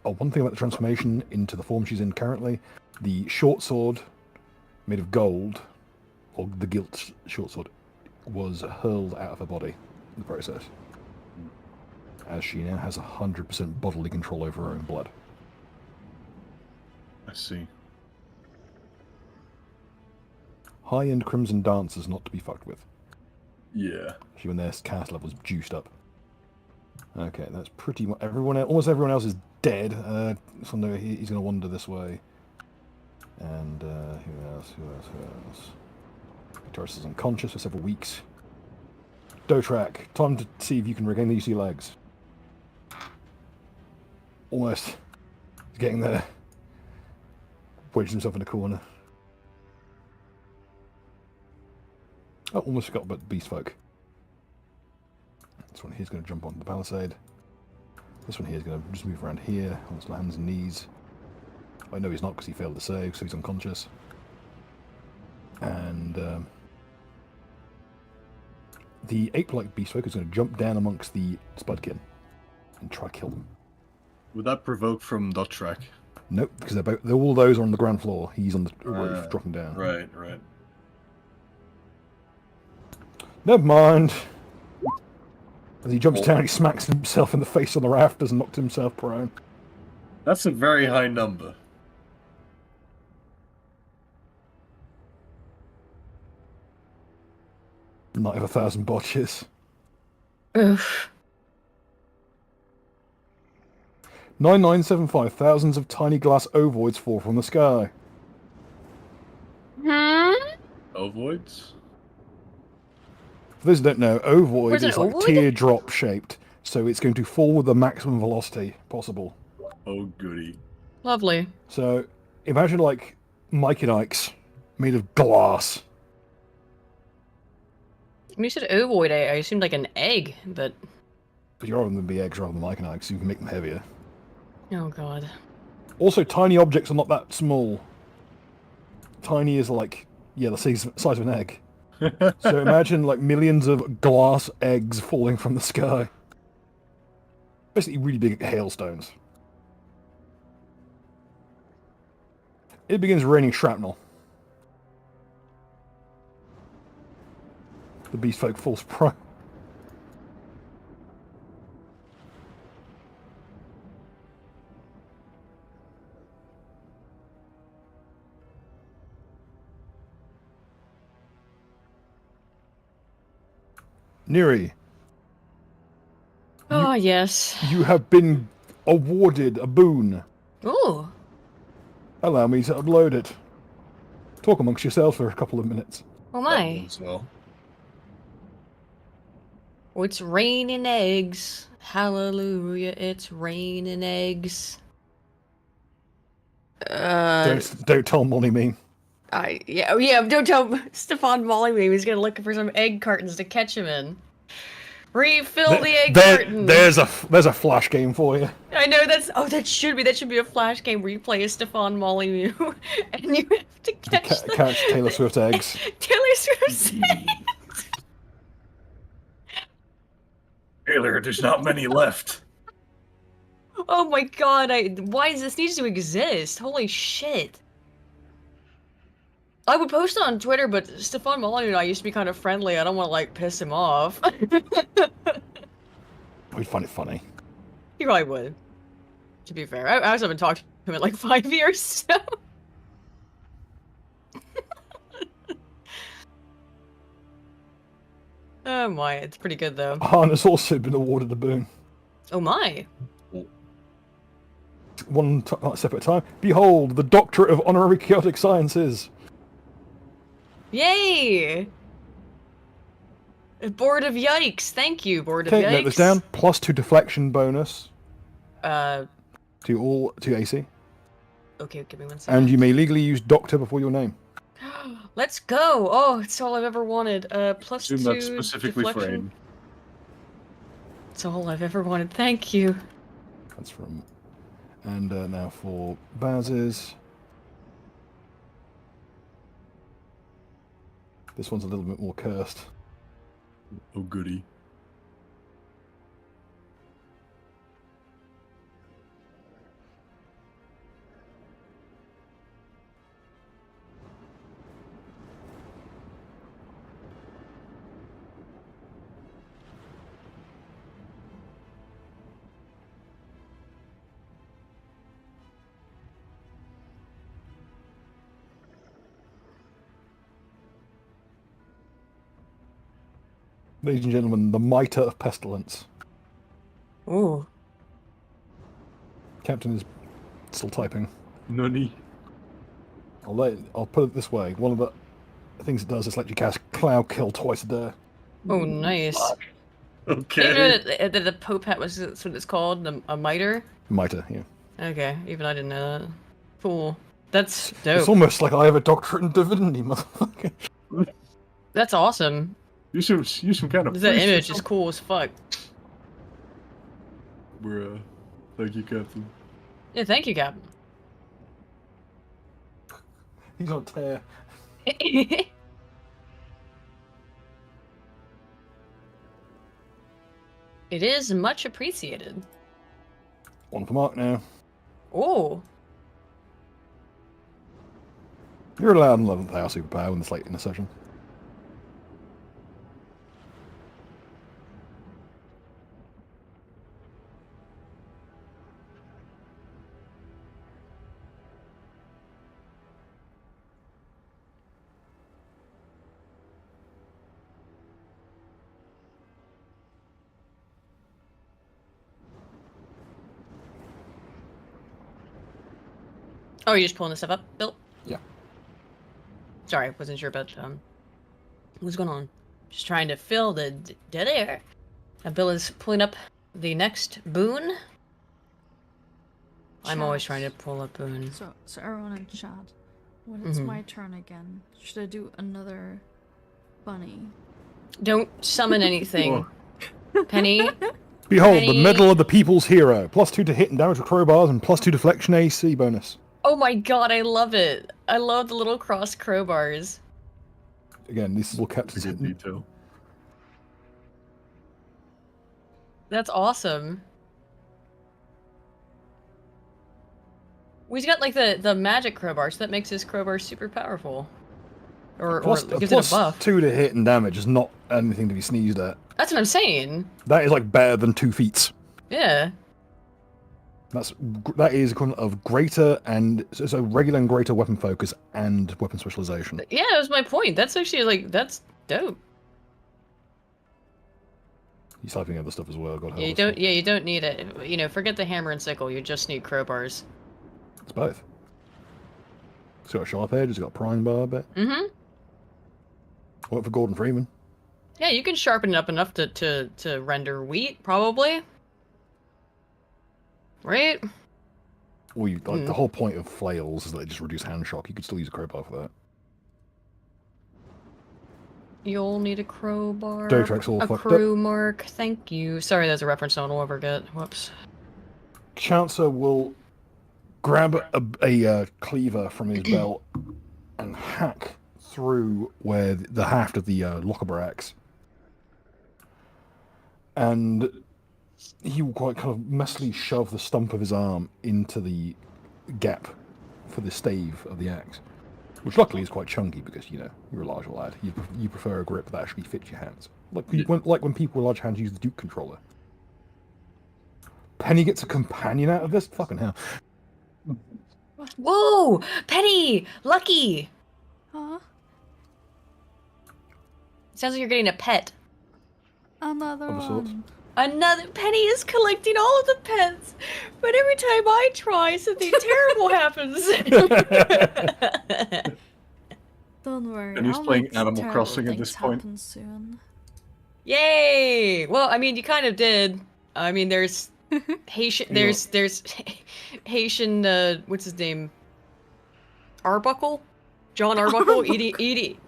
Oh, one thing about the transformation into the form she's in currently, the short sword made of gold, or the gilt short sword, was hurled out of her body in the process. As she now has 100% bodily control over her own blood. I see. High-end Crimson Dancers not to be fucked with. Yeah. Especially when their cast level's juiced up. Okay, that's pretty much everyone. Almost everyone else is dead. So no, he's going to wander this way. And who else? Victorious is unconscious for several weeks. Dotrak, time to see if you can regain these legs. Almost. He's getting there. Wedged himself in a corner. Oh, almost forgot about Beast Folk. This one here's going to jump onto the palisade. This one here's going to just move around here on his hands and knees. I know he's not because he failed to save, so he's unconscious. And the ape-like Beast Folk is going to jump down amongst the Spudkin and try to kill them. Would that provoke from Dotrak? Nope, because all those are on the ground floor. He's on the roof, dropping down. Right. Never mind. As he jumps down, he smacks himself in the face on the rafters and knocks himself prone. That's a very high number. Night of 1,000 botches. Oof. 9975. Thousands of tiny glass ovoids fall from the sky. Hmm? Ovoids? For those who don't know, ovoid Where's an is like ovoid? teardrop shaped, so it's going to fall with the maximum velocity possible. Oh, goody. Lovely. So imagine like Mike and Ike's made of glass. When you said ovoid, I assumed like an egg, but But you're rather than be eggs rather than Mike and Ike's, so you can make them heavier. oh god. Also, tiny objects are not that small. Tiny is like, yeah, the size of an egg. So imagine like millions of glass eggs falling from the sky. Basically really big hailstones. It begins raining shrapnel. The beast folk falls prone. Neri, Oh yes. you have been awarded a boon. Ooh. Allow me to upload it. Talk amongst yourselves for a couple of minutes. Oh That my. goes well. Oh, it's raining eggs. Hallelujah, it's raining eggs. Don't tell Molly me. Don't tell Stefan Molly he's gonna look for some egg cartons to catch him in. Refill the egg carton. There's a flash game for you. I know that should be a flash game where you play as Stefan Molyneux and you have to Catch Taylor Swift eggs. Taylor Swift's eggs. Taylor, there's not many left. Oh my god, why does this need to exist? Holy shit. I would post it on Twitter, but Stefan Molyneux and I used to be kind of friendly. I don't want to, like, piss him off. We'd find it funny. He probably would. To be fair. I also haven't talked to him in, like, 5 years, so... Oh my, it's pretty good, though. Han has also been awarded a boon. Oh my. One step at a time. Behold, the Doctorate of Honorary Chaotic Sciences. Yay! Board of Yikes. Thank you, Board of Okay, Yikes. note this down. +2 deflection bonus Uh, to AC. okay, give me one second. And you may legally use Doctor before your name. Let's go! Oh, it's all I've ever wanted. Plus Assume 2 that's specifically for deflection. aim. It's all I've ever wanted. Thank you. That's from... And now for Baz's. This one's a little bit more cursed. Oh, goody. Ladies and gentlemen, the Mitre of Pestilence. Ooh. Captain is still typing. Nunny. I'll put it this way. One of the things it does is let you cast Cloud Kill twice a day. Oh, nice. I didn't know Okay. that the Pope hat was that's what it's called, a mitre. Mitre, yeah. Okay, even I didn't know that. Cool. That's dope. It's almost like I have a doctorate in divinity, motherfucker. That's awesome. Use some kind of. That priest or image is something. cool as fuck. Bruh. Thank you, Captain. Yeah, thank you, Captain. He's on tear. It is much appreciated. One for Mark now. Oh. You're allowed an 11th hour superpower when it's late in the session. Oh, you're just pulling this stuff up, Bill? Yeah. Sorry, I wasn't sure about what's going on. Just trying to fill the dead air. And Bill is pulling up the next boon. I'm always Chat. trying to pull up boon. So everyone in chat, when it's my turn again, should I do another bunny? Don't summon anything. Penny, Behold, Penny. the medal of the people's hero. +2 to hit and damage with crowbars and +2 deflection AC bonus. oh my god, I love it. I love the little cross crowbars. Again, this is all kept It's a as good detail. That's awesome. Well, he's got like the magic crowbar, so that makes his crowbar super powerful. Or gives it a buff. +2 to hit and damage is not anything to be sneezed at. That's what I'm saying. That is like better than 2 feats. Yeah. That is equivalent of greater and so regular and greater weapon focus and weapon specialization. Yeah, that was my point. That's actually like that's dope. He's typing other stuff as well. God help Yeah, us. you don't need it. You know, forget the hammer and sickle. You just need crowbars. It's both. It's got a sharp edge. It's got a prying bar bit. Mm-hmm. Work for Gordon Freeman. Yeah, you can sharpen it up enough to render wheat, probably. Right? Well, the whole point of flails is that they just reduce hand shock. You could still use a crowbar for that. You'll need a crowbar. Dotrek's all a fucked crew mark. Thank you. Sorry, that's a reference no one will ever get. Whoops. Chancer will grab a cleaver from his belt and hack through where the haft of the Lochaber axe. And he will quite kind of messily shove the stump of his arm into the gap for the stave of the axe. Which luckily is quite chunky because, you know, you're a larger lad. You prefer a grip that actually fits your hands. Like when people with large hands use the Duke controller. Penny gets a companion out of this? Fucking hell. Whoa! Penny! Lucky! Huh? Sounds like you're getting a pet. Another Of a sort. one. Another Penny is collecting all of the pets, but every time I try, something terrible happens. Don't worry. And he's I'll playing make Animal terrible Crossing at things this point. happen soon. Yay! Well, I mean, you kind of did. I mean, there's Haitian. There's Haitian. What's his name? Arbuckle, John Arbuckle eating.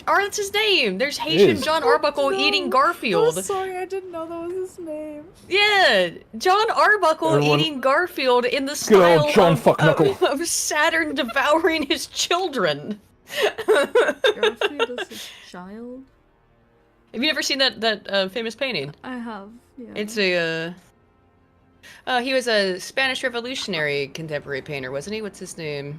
That's his name. There's Haitian is. John Arbuckle No. eating Garfield. I'm sorry, I didn't know that was his name. Yeah, John Arbuckle Everyone- eating Garfield in the Good old style John of, Fuckknuckle. of Saturn devouring his children. Garfield is his child? Have you ever seen that famous painting? I have, yeah. It's a he was a Spanish Revolutionary contemporary painter, wasn't he? What's his name?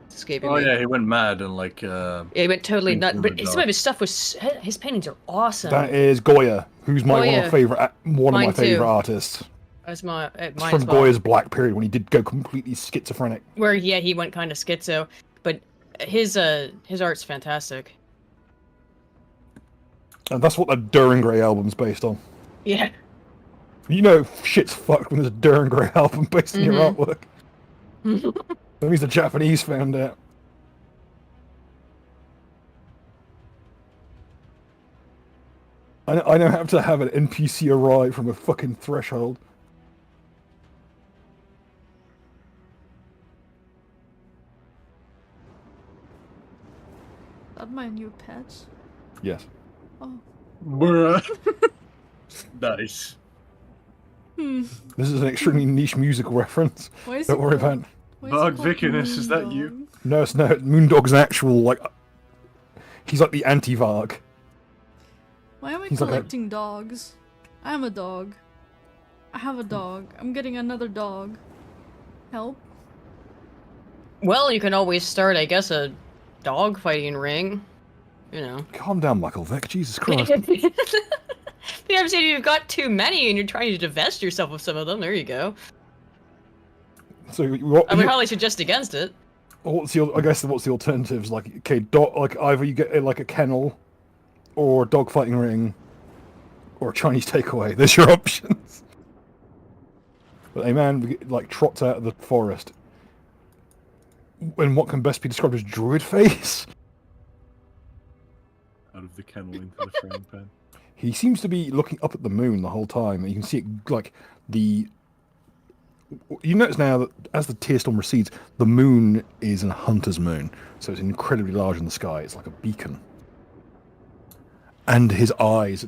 It's escaping Oh me. yeah, he went mad and like. Yeah, he went totally Into nuts. the But some dark. of his stuff was his paintings are awesome. That is Goya, who's one of my Goya. favorite Mine too. favorite artists. That's mine It's as from well. Goya's Black period when he did go completely schizophrenic. Where yeah, he went kind of schizo, but his art's fantastic. And that's what the Duran Gray album's based on. Yeah. You know shit's fucked when there's a Duran Gray album based on your artwork. That means the Japanese found out. I now have to have an NPC arrive from a fucking threshold. That my new pet? Yes. Oh. Bruh. Nice. This is an extremely niche musical reference. Why is Don't it worry called- about it. why Bug it called Vicinus, is that you? Moondog? No, it's no. Moondog's an actual, like... He's like the anti-Varg. Why am I He's like a- collecting dogs? I am a dog. I have a dog. I'm getting another dog. Help. Well, you can always start, I guess, a dog fighting ring. You know. Calm down, Michael Vick. Jesus Christ. Yeah, I'm saying you've got too many and you're trying to divest yourself of some of them. There you go. So, what, I would highly suggest against it. what's the? I guess what's the alternatives? Like, okay, like either you get like a kennel, or a dog fighting ring, or a Chinese takeaway. There's your options. But a man like trots out of the forest, in what can best be described as druid face. Out of the kennel into the frying pan. He seems to be looking up at the moon the whole time, and you can see it like the. You notice now that as the tear storm recedes, the moon is a hunter's moon, so it's incredibly large in the sky. It's like a beacon, and his eyes,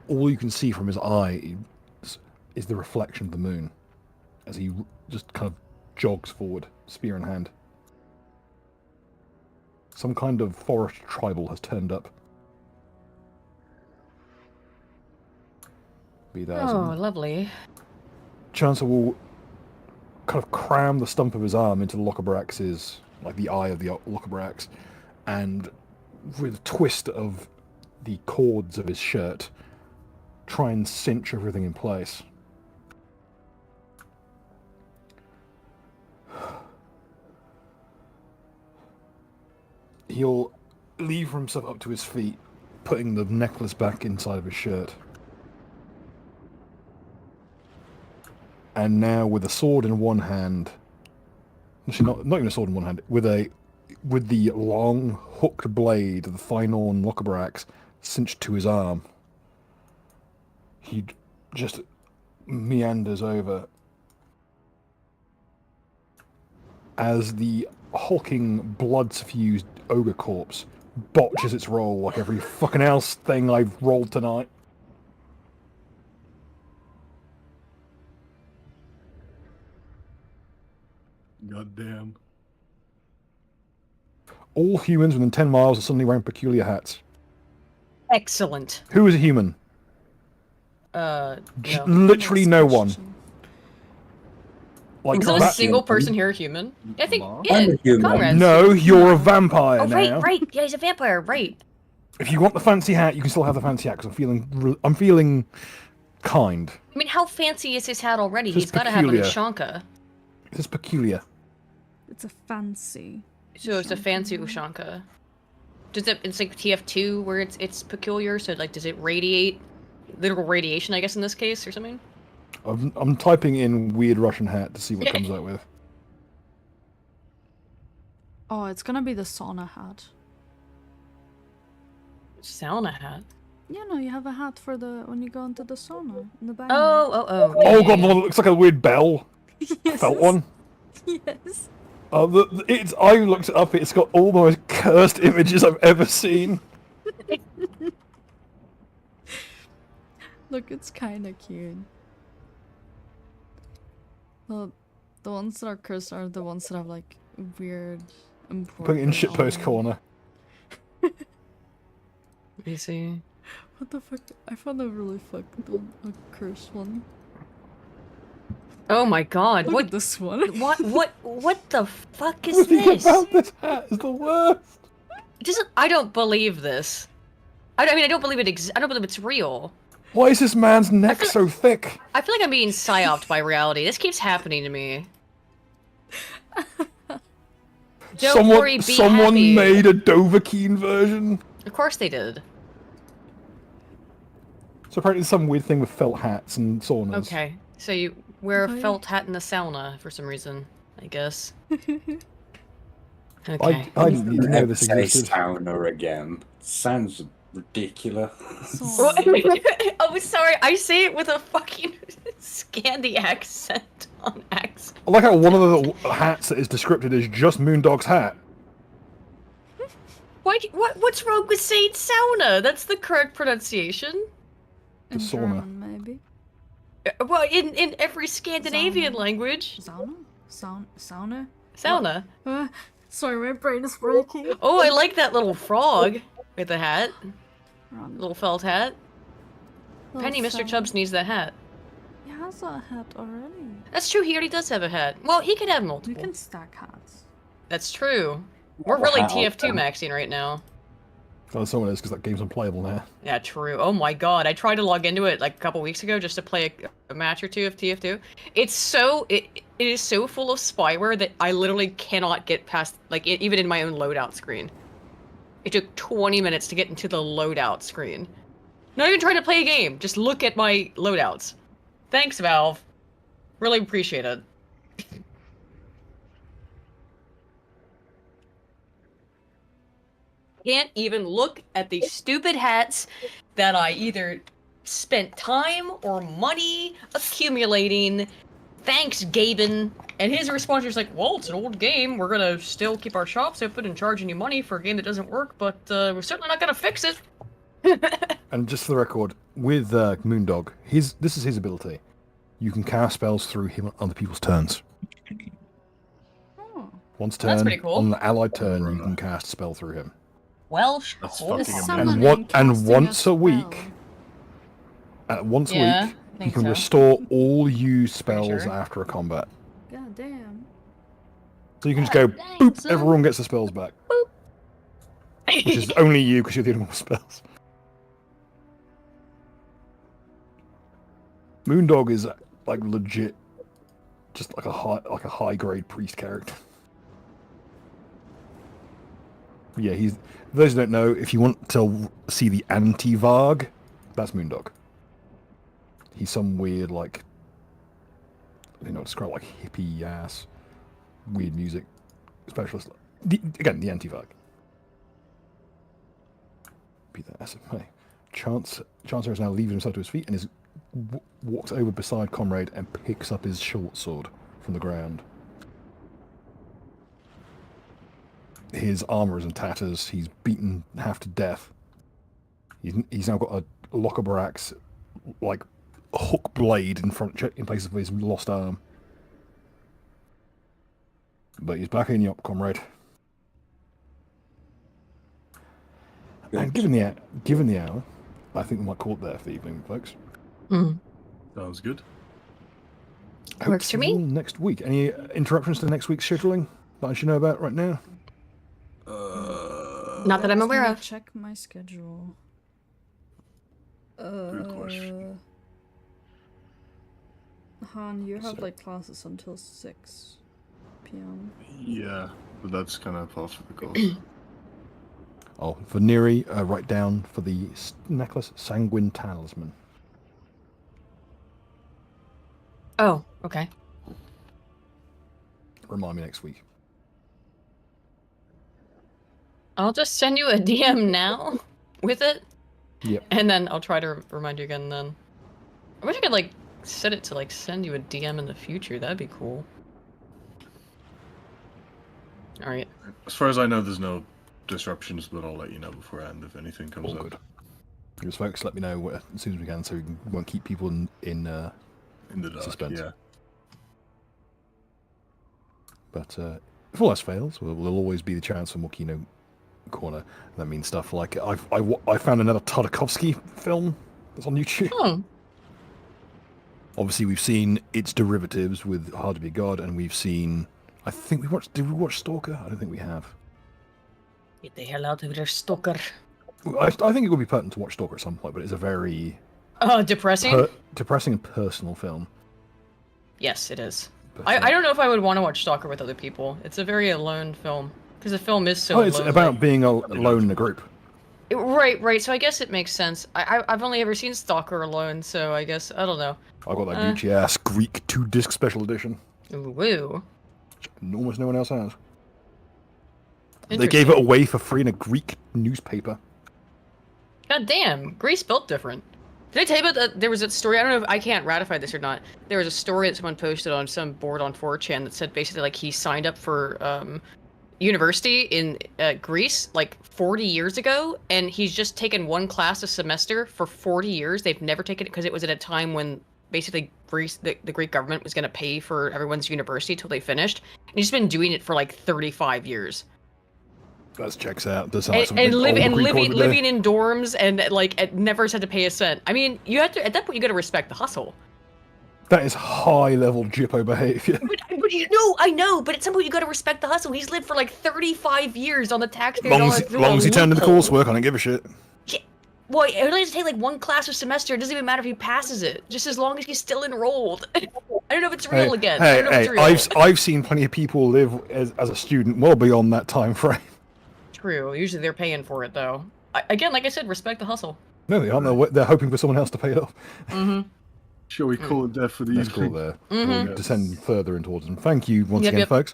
all you can see from his eye is the reflection of the moon, as he just kind of jogs forward, spear in hand. Some kind of forest tribal has turned up. Be that as it Oh, may. lovely. Chancellor will kind of cram the stump of his arm into the Lockerbrax's, like the eye of the Lockerbrax, and with a twist of the cords of his shirt, try and cinch everything in place. He'll lever himself up to his feet, putting the necklace back inside of his shirt. And now, with a sword in one hand, actually not even a sword in one hand, with the long hooked blade of the Thynorn Lockerbrax cinched to his arm, he just meanders over as the hulking, blood-suffused ogre corpse botches its roll like every fucking else thing I've rolled tonight. God damn. All humans within 10 miles are suddenly wearing peculiar hats. Excellent. Who is a human? No. Literally no one. Like Is not a that. single person here a human? I think, Ma? yeah, I'm a human. Conrad's No, here. you're a vampire Oh, now. right. Yeah, he's a vampire, right. If you want the fancy hat, you can still have the fancy hat, because I'm feeling kind. I mean, how fancy is his hat already? This is He's got to have an peculiar. Ushanka. This is peculiar. It's a fancy. So it's a fancy Ushanka. Does it? It's like TF2 where it's peculiar. So like, does it radiate literal radiation? I guess in this case or something. I'm typing in weird Russian hat to see what comes out with. Oh, it's gonna be the sauna hat. Sauna hat. Yeah, no, you have a hat for the when you go into the sauna in the back. Oh. Oh yeah, god, yeah, it looks like a weird bell. yes. Felt one. Yes. I looked it up. It's got all the most cursed images I've ever seen. Look, it's kind of cute. Well, the ones that are cursed are the ones that have like weird. Putting it in shitpost corner. Let me see. What the fuck? I found a really fucked one, a cursed one. Oh my god! Look What? at this one. What the fuck is Everything this? about this hat is the worst. I don't believe this. I don't believe it. I don't believe it's real. Why is this man's neck so thick? I feel like I'm being psyoped by reality. This keeps happening to me. Don't worry, be someone happy. made a Dovahkiin version. Of course they did. So apparently there's some weird thing with felt hats and saunas. Okay, so you wear a Okay. felt hat in the sauna for some reason, I guess. Okay. I didn't need to know this Say existed. sauna again. Sounds ridiculous. Sauna. Oh, sorry. I say it with a fucking Scandi accent on accent. I like how one of the hats that is descripted is just Moondog's hat. What's wrong with saying sauna? That's the correct pronunciation. In sauna. German, maybe. Well, in every Scandinavian Sauna. language. Sauna? Sauna? Sauna. Sorry, my brain is breaking. Oh, I like that little frog with the hat. Wrong. Little felt hat. Little Penny, Mr. sauna. Chubbs needs that hat. He has a hat already. That's true, he already does have a hat. Well, he could have You multiple. can stack hats. That's true. We're Have a really hat on TF2 them. maxing right now. Oh, someone is because that game's unplayable now. Yeah, true. Oh my god, I tried to log into it like a couple weeks ago just to play a match or two of TF2. It is so full of spyware that I literally cannot get past, like, even in my own loadout screen. It took 20 minutes to get into the loadout screen. Not even trying to play a game, just look at my loadouts. Thanks, Valve. Really appreciate it. can't even look at these stupid hats that I either spent time or money accumulating. Thanks, Gaben. And his response was like, well, it's an old game. We're gonna still keep our shops open and charging you money for a game that doesn't work, but we're certainly not gonna fix it. And just for the record, with Moondog, this is his ability. You can cast spells through him on other people's turns. Oh. Once turn, That's pretty cool. on the allied turn, you can cast a spell through him. Well, That's cool. fucking amazing. And Summoning, casting once a spell. week, once a Yeah, week, I you think can so. restore all used spells sure. after a combat. God damn. So you can just go, Dang, boop, son. everyone gets the spells back. Which is only you, because you're the only one with spells. Moondog is like legit, just like a high grade priest character. Yeah, he's. For those who don't know, if you want to see the anti-Varg, that's Moondog. He's some weird, like, I don't know, describe like hippie ass, weird music specialist. Again, the anti-Varg. Be that as it may. Chancer is now leaving himself to his feet and is walks over beside Comrade and picks up his short sword from the ground. His armor is in tatters. He's beaten half to death. He's now got a lockable axe, like a hook blade in place of his lost arm. But he's back in you up, Comrade. And given the hour, I think we might call it there for the evening, folks. Sounds good. Works for me. Hope to see you all next week. Any interruptions to next week's scheduling that I should know about right now? Not that I'm Just aware gonna of. Check my schedule. Good question. Han, you have So- like classes until 6 p.m. Yeah, but that's kind of part of the course. Oh, for Neri, write down for the necklace Sanguine Talisman. Oh, okay. Remind me next week. I'll just send you a DM now with it. Yep. And then I'll try to remind you again then. I wish I could like set it to like send you a DM in the future. That'd be cool. Alright. As far as I know, there's no disruptions, but I'll let you know beforehand if anything comes All up. good. Because folks, let me know as soon as we can so we won't keep people in In the dark, Suspense. yeah. But if all else fails, there'll always be the chance for Mokino Corner. That means stuff like I found another Tartakovsky film that's on YouTube. Oh. Obviously, we've seen its derivatives with Hard to Be God, and we've seen. I think we watched. Did we watch Stalker? I don't think we have. Get the hell out of here, stalker. I think it would be pertinent to watch Stalker at some point, but it's a very Depressing? depressing and personal film. Yes, it is. But, I don't know if I would want to watch Stalker with other people. It's a very alone film. Because the film is so Oh, it's lonely. about being alone in a group. Right. So I guess it makes sense. I've only ever seen Stalker alone, so I guess, I don't know. I got that Gucci ass Greek 2-disc special edition. Woo. Almost no one else has. They Interesting. gave it away for free in a Greek newspaper. God damn, Greece built different. Did I tell you about that? There was a story, I don't know if I can't ratify this or not. There was a story that someone posted on some board on 4chan that said basically like he signed up for university in Greece like 40 years ago, and he's just taken one class a semester for 40 years. They've never taken it because it was at a time when basically Greece, the Greek government was going to pay for everyone's university till they finished. And he's been doing it for like 35 years. That checks out. Does sound like And something old Greek would do. living in dorms and like never has had to pay a cent. I mean, you have to at that point you got to respect the hustle. That is high level Jippo behavior. But you know, I know, but at some point you got to respect the hustle. He's lived for like 35 years on the taxpayer Long dollars. as he turned in the coursework, I don't give a shit. Yeah. Well, it only has to take like one class a semester. It doesn't even matter if he passes it, just as long as he's still enrolled. I don't know if it's real again. I don't know if it's real. I've seen plenty of people live as a student well beyond that time frame. True. Usually they're paying for it though. Again, like I said, respect the hustle. No, they aren't. They're hoping for someone else to pay it off. Mm-hmm. Shall we call it there for the Let's call it evening? there. Mhm. We'll descend further in towards them. Thank you once Yep, again, yep. folks,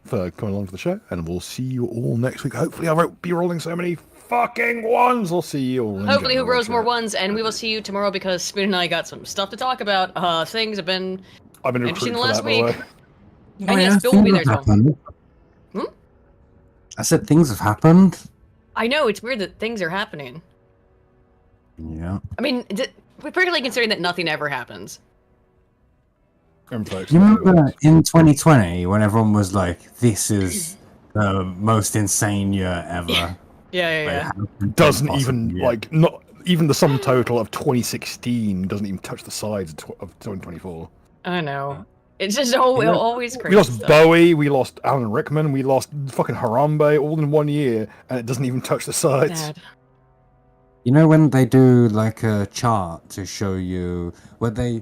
for coming along to the show, and we'll see you all next week. Hopefully, I won't be rolling so many fucking ones. I'll see you all. In Hopefully, who general, rolls more chat. ones, and we will see you tomorrow because Spoon and I got some stuff to talk about. Things have been I've been interesting recruited the for last that, by the week. way. And yes, Bill will be there things as have well. happened. Hmm? I said things have happened. I know, it's weird that things are happening. Yeah. I mean, particularly considering that nothing ever happens. And folks, You nothing remember works. in 2020 when everyone was like, "This is the most insane year ever." Yeah, yeah, Like, yeah. how could Doesn't it even possibly be? like not even the sum total of 2016 doesn't even touch the sides of 2024. I know. It's just always crazy We lost stuff. Bowie, we lost Alan Rickman, we lost fucking Harambe all in 1 year, and it doesn't even touch the sides. Sad. You know when they do like a chart to show you where they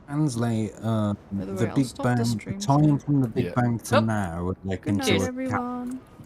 translate By the way, the I'll Big stop the Bang, the stream time here. from the Big Yeah. Bang to Oh. now, like Good into night, a everyone.